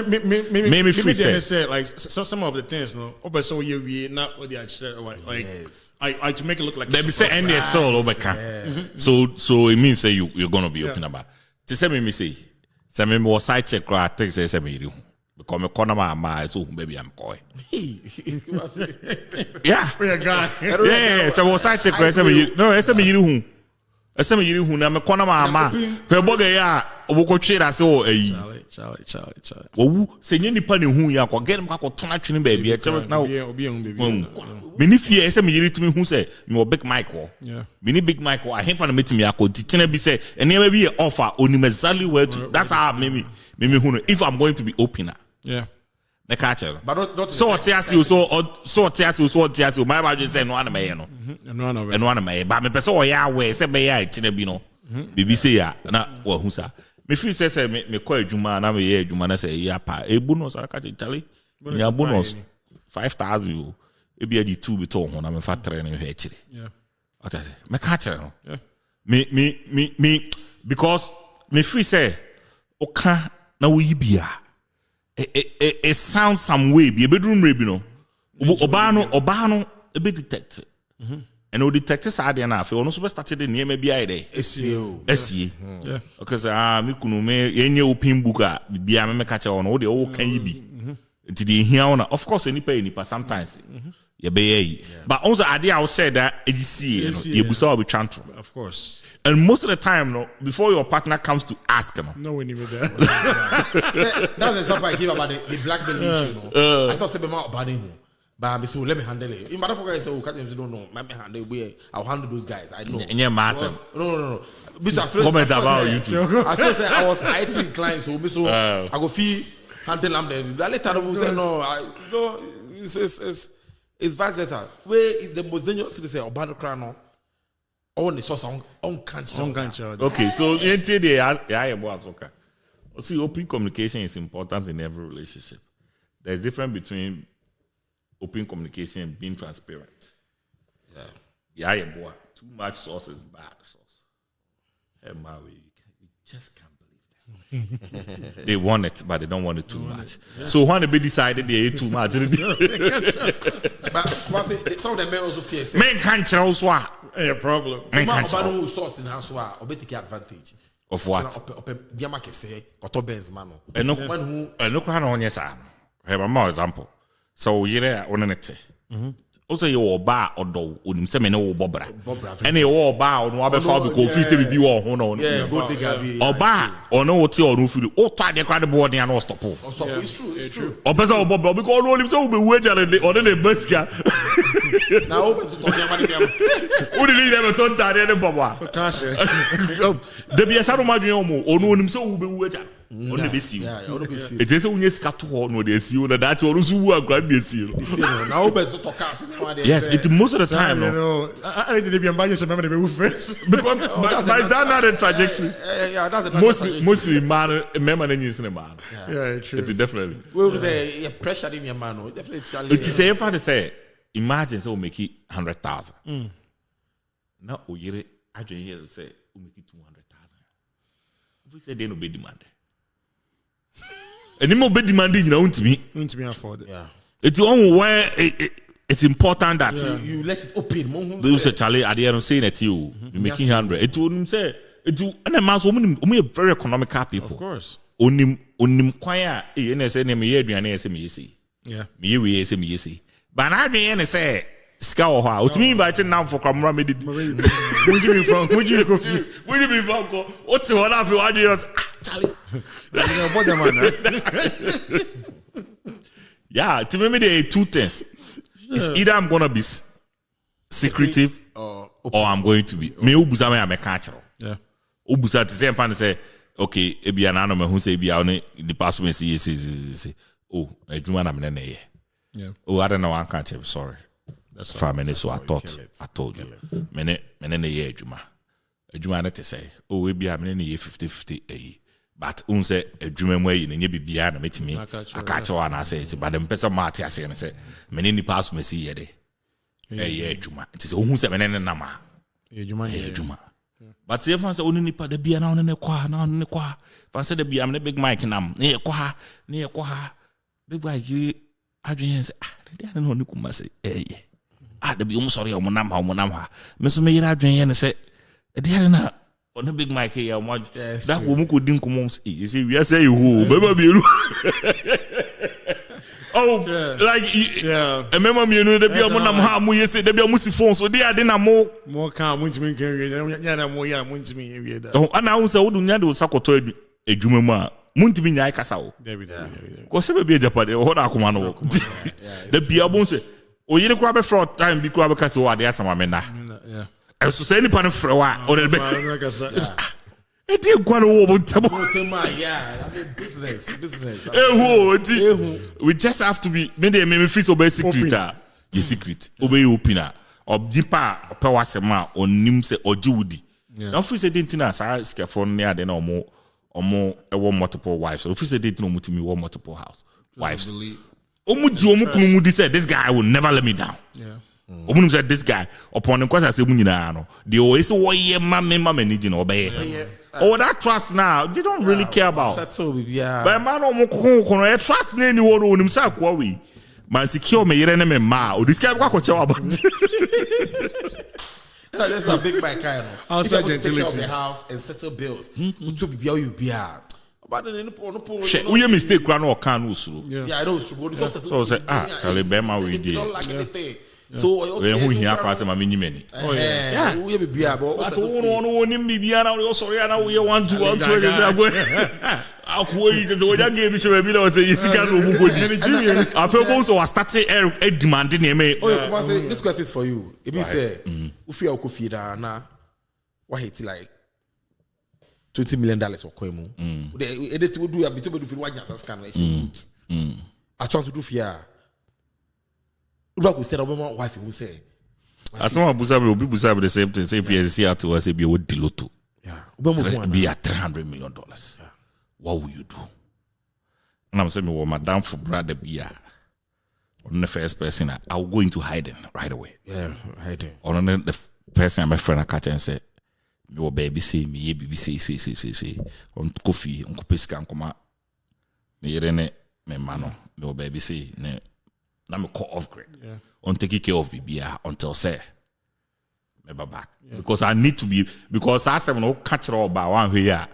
maybe free say like some of the things no. But so we not what they actually like. Yes. I to make it look like they be say and they still overcome. So it means say you're gonna be open about. To say me say me more side check right take say me you because me corner my so baby I'm going. Yeah. Yeah, so more side check right say me no say me you Esem yiri hu na me kona ma hwe boga ya oboko twira se o ayi Charlie owu se nye nipa ne hu ya ko get ko tona twene ba bia che na obi ehun baby me ni fie esem yiri tumi hu se me big mic ho yeah me ni big mic ho I him for metimi akọ titene bi se ene ma bi e offer universally where to that's how me hu no if I'm going to be opener yeah na ka che but not so tiasi so tiasi my ba say no ana me no eno ana me ba me pese o ya we se be ya tine bi no bibi say ya na wa hu sa me feel say me call adwuma na me ye adwuma na say ya pa e bonus aka che chale ya bonus 5,000 yo e bi adi 2 bito ho na me fa 3 na me chire yeah what I say me ka che no me because me feel say oka na wo yibia it sounds some way be a bedroom rabi no oba no e be detect and o detect side na afi ono so be started the name bia ide esie because me kunu me yenye open book a bia me ka che ono o de o kan yi bi nti de hia ona of course any pay sometimes ye be yi but also ade I said that e see you busa obi chantro of course. And most of the time, no, before your partner comes to ask him, no one even that. That's the example I give about the black belt issue. No? I thought say about him, but so let me handle it. In motherfucker say, "Oh, can't don't know. Let me handle it. I'll handle those guys. I know." And you're massive. No. Comment about YouTube. I feel say I was IT inclined, so I go feel handle them. There. Later, I say no. It's vice versa. Where is the most dangerous thing to say? Obano crown. On the source on country. Okay, so okay. See, open communication is important in every relationship. There's a difference between open communication and being transparent. Yeah, too much sauce is bad sauce. And my way, you just can't believe They want it, but they don't want it too much. So when they decided they ate too much, But some of the men also fear. men can't tell us what. A problem. Men can't About tell who source in house wa take advantage of what. Diama can say auto Benz man. And no, One who and no crown on your son. Have a more example. So you're on it. Also, you bar or do wouldn't say me no bobra. Any war bar on what before because we say be war on. yeah, go dig a Or bar or no what you roof. Oh, try the crowd board and no stop. It's true, it's true. Or better or bob because all him so be wager or the best guy. Now open to talk about Who did he ever turn that any baba? There be a son of my dream or no him so be wager. Only this year. yeah, all be see. It is only scatter no they see that that's all who are glad they see. Now open to talk us. Yes, it most of the time. You know, I need to be ambassador. Remember the people first. Because by that not the trajectory. Yeah, that's Mostly man, remember the news in the man. Yeah, true. It's definitely. we will say yeah, pressure in your man. Definitely. It is if I say, imagine so make it 100,000. Now we hear it. I just hear it say we make it 200,000. We say they no be demand. And more be demanding, you know, to me. Need to be afforded. Yeah. It's only where it's important that You let it open. they say Charlie at the end of saying it to you, you're making 100. It wouldn't say it will and a mass woman we are very economical people. Of course. Onim kwaya e say me ye aduane say me say. Yeah. Me we say me say. But na aduane say ska ho ha. O tumi invite now for camera me did. Where you be from? Where you go from? Where you be from go? O ti ho na fi wa dey Charlie. Yeah, to me there are two things. It's either I'm gonna be secretive or I'm going to be. Me ubuza me ameka. Yeah. Ubuza to say fan say okay, ebi anano me hu say ebi on the password say oh, adwuma na me na ye. Yeah. Oh, I don't know, I can't tell. Sorry. That's 5 minutes so I told you. Me na ye adwuma. Adwuma na te say, oh, ebi a me na ye 50-50 eh. But unse adwuma mu ayi na nye bibia na metimi akache wa na say but them person mate ase na say me ni pass me see ye de eh adwuma it is ohun se me ne na ma adwuma but say fan say oni nipa da bia na oni ne kwa fan say da bia me big mic nam ne kwa big mic adwuma say ah na oni kuma say eh da bi um sorry o nam ha me so me yira adwuma ne say e na on the big mic here, that woman could dink you see, we are saying who, baby. Oh, like, yeah, remember me, you know, the people on we say the people must phone, so they are then more calm, went to me, oh, and I was a wood nyado sakoto a jumama, Muntimin Yakasao. Because ever be a Japan, or what I command. The Biabon say, oh, you grab a fraud time because they are some men. Yeah. I so say any pan for a while or the it did go over table. Yeah, business. We just have to be maybe free to obey secret. Your secret. Obey opener. Or deeper power sema or nimse or Judy. Now free say didn't know scareful near then or more multiple wives. So free say didn't know to me one multiple house wives. Omuji said this guy will never let me down. Yeah. Omunum said this guy upon the question I say no. They always say mama need obey. Oh, that trust now they don't really care about. But man trust anyone on himself kwawi. Man secure me yere me ma. O this guy kwa about. That's a big my kind. Outside gentility. The house and settle bills. To be you be but then no we mistake kwa no kan usuru. Yeah, I know. So say tell Bema we dey. Don't like anything. So we who here pass am many many. Oh yeah. We be about. But no nim bibia na we sorry na we want to go. Akwo yi so we just give me be like say isika no mu godi. Afebo so was starting a demanding me. Oh, this question is for you. If you say if you are da na what hit like $20 million for Kwemu. They do a bit of the one just scan. I try to do fear. What we said about my wife, who say, as someone will be the same thing. Say if you see to us, be a would diloto. Yeah, be at $300 million. Yeah. What will you do? And I'm saying, well, Madame for brother be on the first person, I'll go into hiding right away. Yeah, hiding. On the person, my friend, I catch and say, me wo baby say me ye bibi say on coffee on kopeska nkoma me yere ne me mano me wo baby say ne na me call off grade on take care of bibia until say me back because I need to be because I say no catch all about one here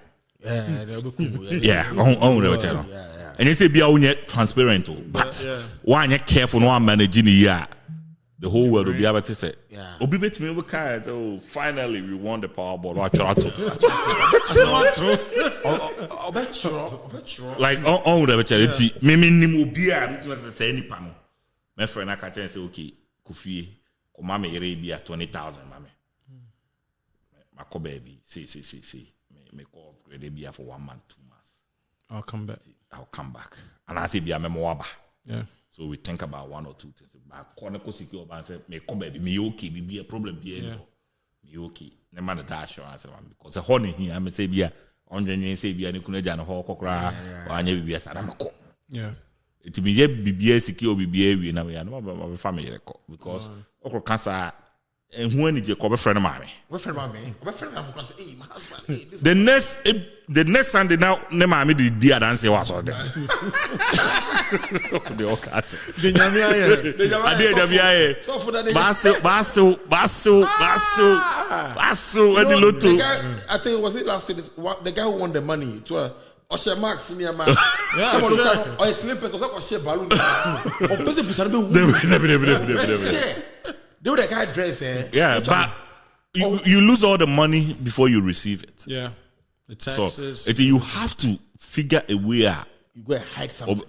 on the channel and you say be transparent but one you careful no one managing the whole world will be able to say obi bet me card oh finally we won the Powerball like on the charity me nim obi a me say any pano my friend I catch and say okay Kofi come me yere bi 20,000 mama my baby see me call grade be for 1 month 2 months I'll come back and I say be a memoaba so we think about 1 or 2 things but corner ko secure ban say me come baby me okay be a problem be me okay na man that assurance because the honey here me say be a onjwen say be a nikunu ja no ho kokra anya bibia sada me ko it be ye bibia secure bibia wi na me no family record because okro cancer and when you go friend mommy friend hey my husband hey this the next Sunday now ne mommy did the dance was on there the okase the nyamia so for that basso and the lotto I think was it last week the guy who won the money to Osha Max senior man or slippers or Osha balloon or they would guy dress but you lose all the money before you receive it. The taxes. So you have to figure a way out. You go and hide something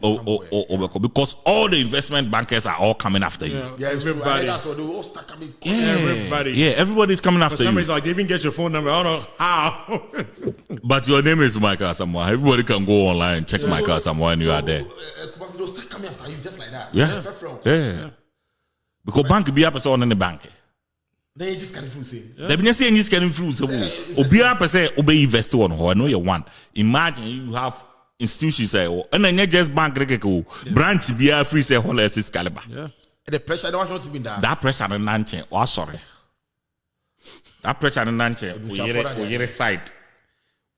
because all the investment bankers are all coming after you. Everybody. That's what they all start coming. Everybody's coming after you. For some reason, like they even get your phone number. I don't know how. But your name is Michael Samoa. Everybody can go online and check Michael Samoa and you are there. They'll start coming after you just like that. Yeah. Because bank be up on the bank. They just can't say. They be saying this kind of fruit. Obia per se obey invest on ho. I know you want. Imagine you have institutions say and then just bank branch be free say whole is caliber. The pressure don't want to be there. That pressure and nanche. Oh sorry. That pressure and nanche. We hear side.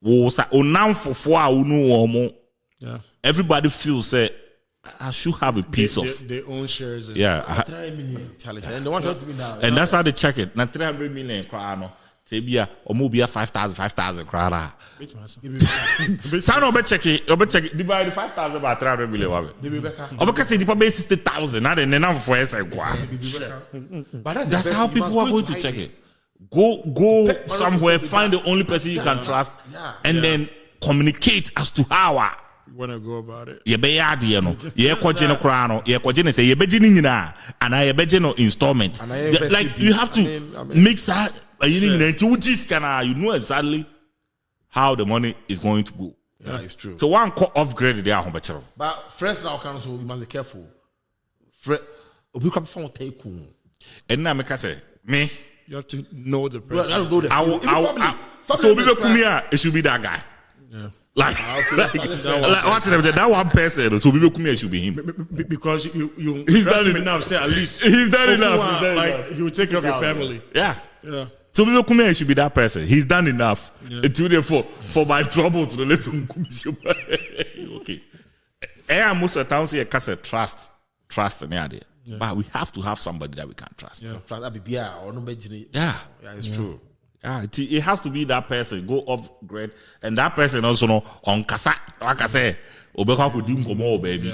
Wo sa onam fofo a unu omo. Everybody feels say I should have a piece of their own shares. 3 million challenge, and they want to be down. And that's how they check it. Now 300 million crano. Tebia or mobia 5,000 crana. Son of check it. Divide 5,000 by 300 million. Because the pay 60,000. Not enough for us. But that's how people are going to check it. Go somewhere, find the only person you can trust, and then communicate as to how. Want to go about it? You be yard, you know. You kwaje no krano. You kwaje say you be jini nyina, and I be jino installment. Like you have to mix that. You know exactly how the money is going to go. Yeah, it's true. So one cut off grade there, home but friends now can so we must be careful. We come from take cool. And now make say me. You have to know the person. I don't know the so we come here. It should be that guy. Yeah. Like that one person, so people come here should be him because you he's done enough. Say at least he's done enough. Like he will take care of your family. Yeah. So people come here should be that person. He's done enough. Until therefore for my troubles to listen. Okay. And most of the time say trust in the idea. But we have to have somebody that we can trust. Yeah, it's true. Yeah, it has to be that person. Go off grade, and that person also know on kasa. Like I say, obeka could do more baby.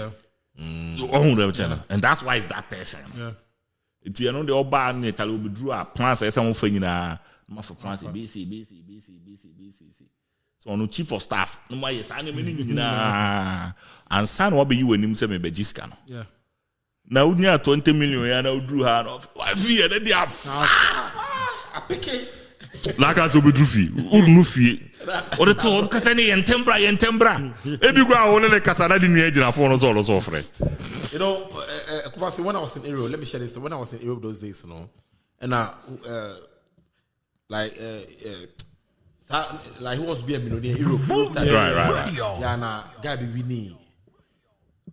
And that's why it's that person. It's you know the oba and it will be drew a plans. Someone for you na, for plans BC. So no chief of staff. No more yes, I na. And son will be you when him say me be jiskano. Yeah. Now we need 20 million. Yeah, now drew her off. I fear that they are. I pick it. Like as we do fee, no fee. Or the top, because any entembra. Every ground, only like Casada didn't need enough for us all so friend. You know, when I was in Europe, let me share this. When I was in Europe those days, you know, and like who wants to be a millionaire? Europe, right. Yeah, nah, guy be winning.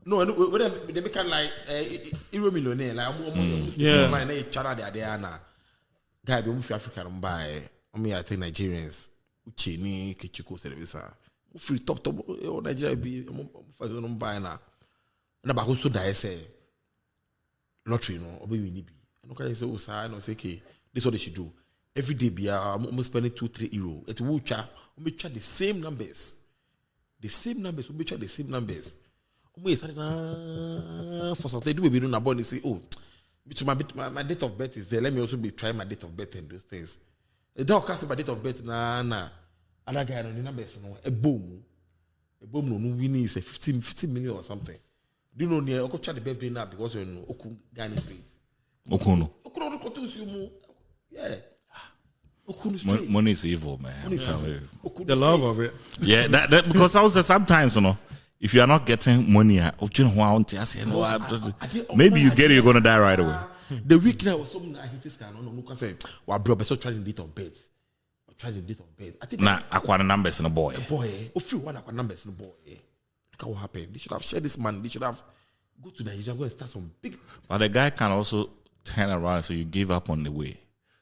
No, they become like Euro millionaire, like I'm like China there, now. Guy be move Africa and buy I mean, I think Nigerians, Uchini, Kichuko, Servisa, free top, Nigeria be, I'm buying now. And about also die say, lottery, no, or maybe be. And okay, say, oh, sign or say, okay, this is what they should do. Every day, be almost spending 2-3 euro. It will charge the same numbers. The same numbers, we charge the same numbers. We started for something, do we do na born? Say, oh, my date of birth is there. Let me also be trying my date of birth and those things. The dog cast my date of birth, nah. Other guy on the numbers, no, a boom, no, winning is a 15 million or something. Do you know near Okatakyie the birthday now because you're in Oku Ghana Street? Okuno. Yeah. Money is evil, man. The love of it. Yeah, that because I was sometimes, if you are not getting money, maybe you get it, you're gonna die right away. The week now was something I hit this guy. No, say, well, bro, but so trying the date of birth. Trying the date of birth. I think nah, acquire numbers in a boy. Free one acquire numbers in a boy. Look at what happened. They should have shared this man. They should have go to Nigeria, go and start some big. But the guy can also turn around, so you give up on the way.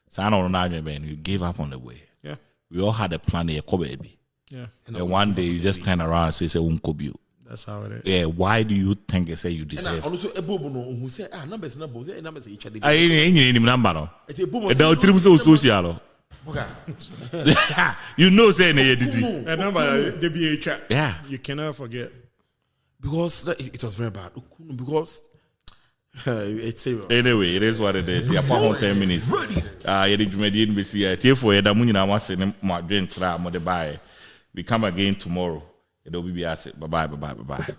So I don't know, man. You gave up on the way. Yeah. We all had a plan. Baby. Yeah. And one day you just turn around and say, "Unkobu." That's how it is. Yeah. Why do you think they say you deserve? And also, a bobo who say, numbers, numbers each other. I ain't number no. It's a bobo. Social. You know, saying And number the BH. Yeah. You cannot forget. Because it was very bad. Because it's serious. Anyway, it is what it is. Yeah, for 10 minutes. You did mediate me see. Therefore, you don't want my drink try more the buy. We come again tomorrow. It'll be asset. Bye bye.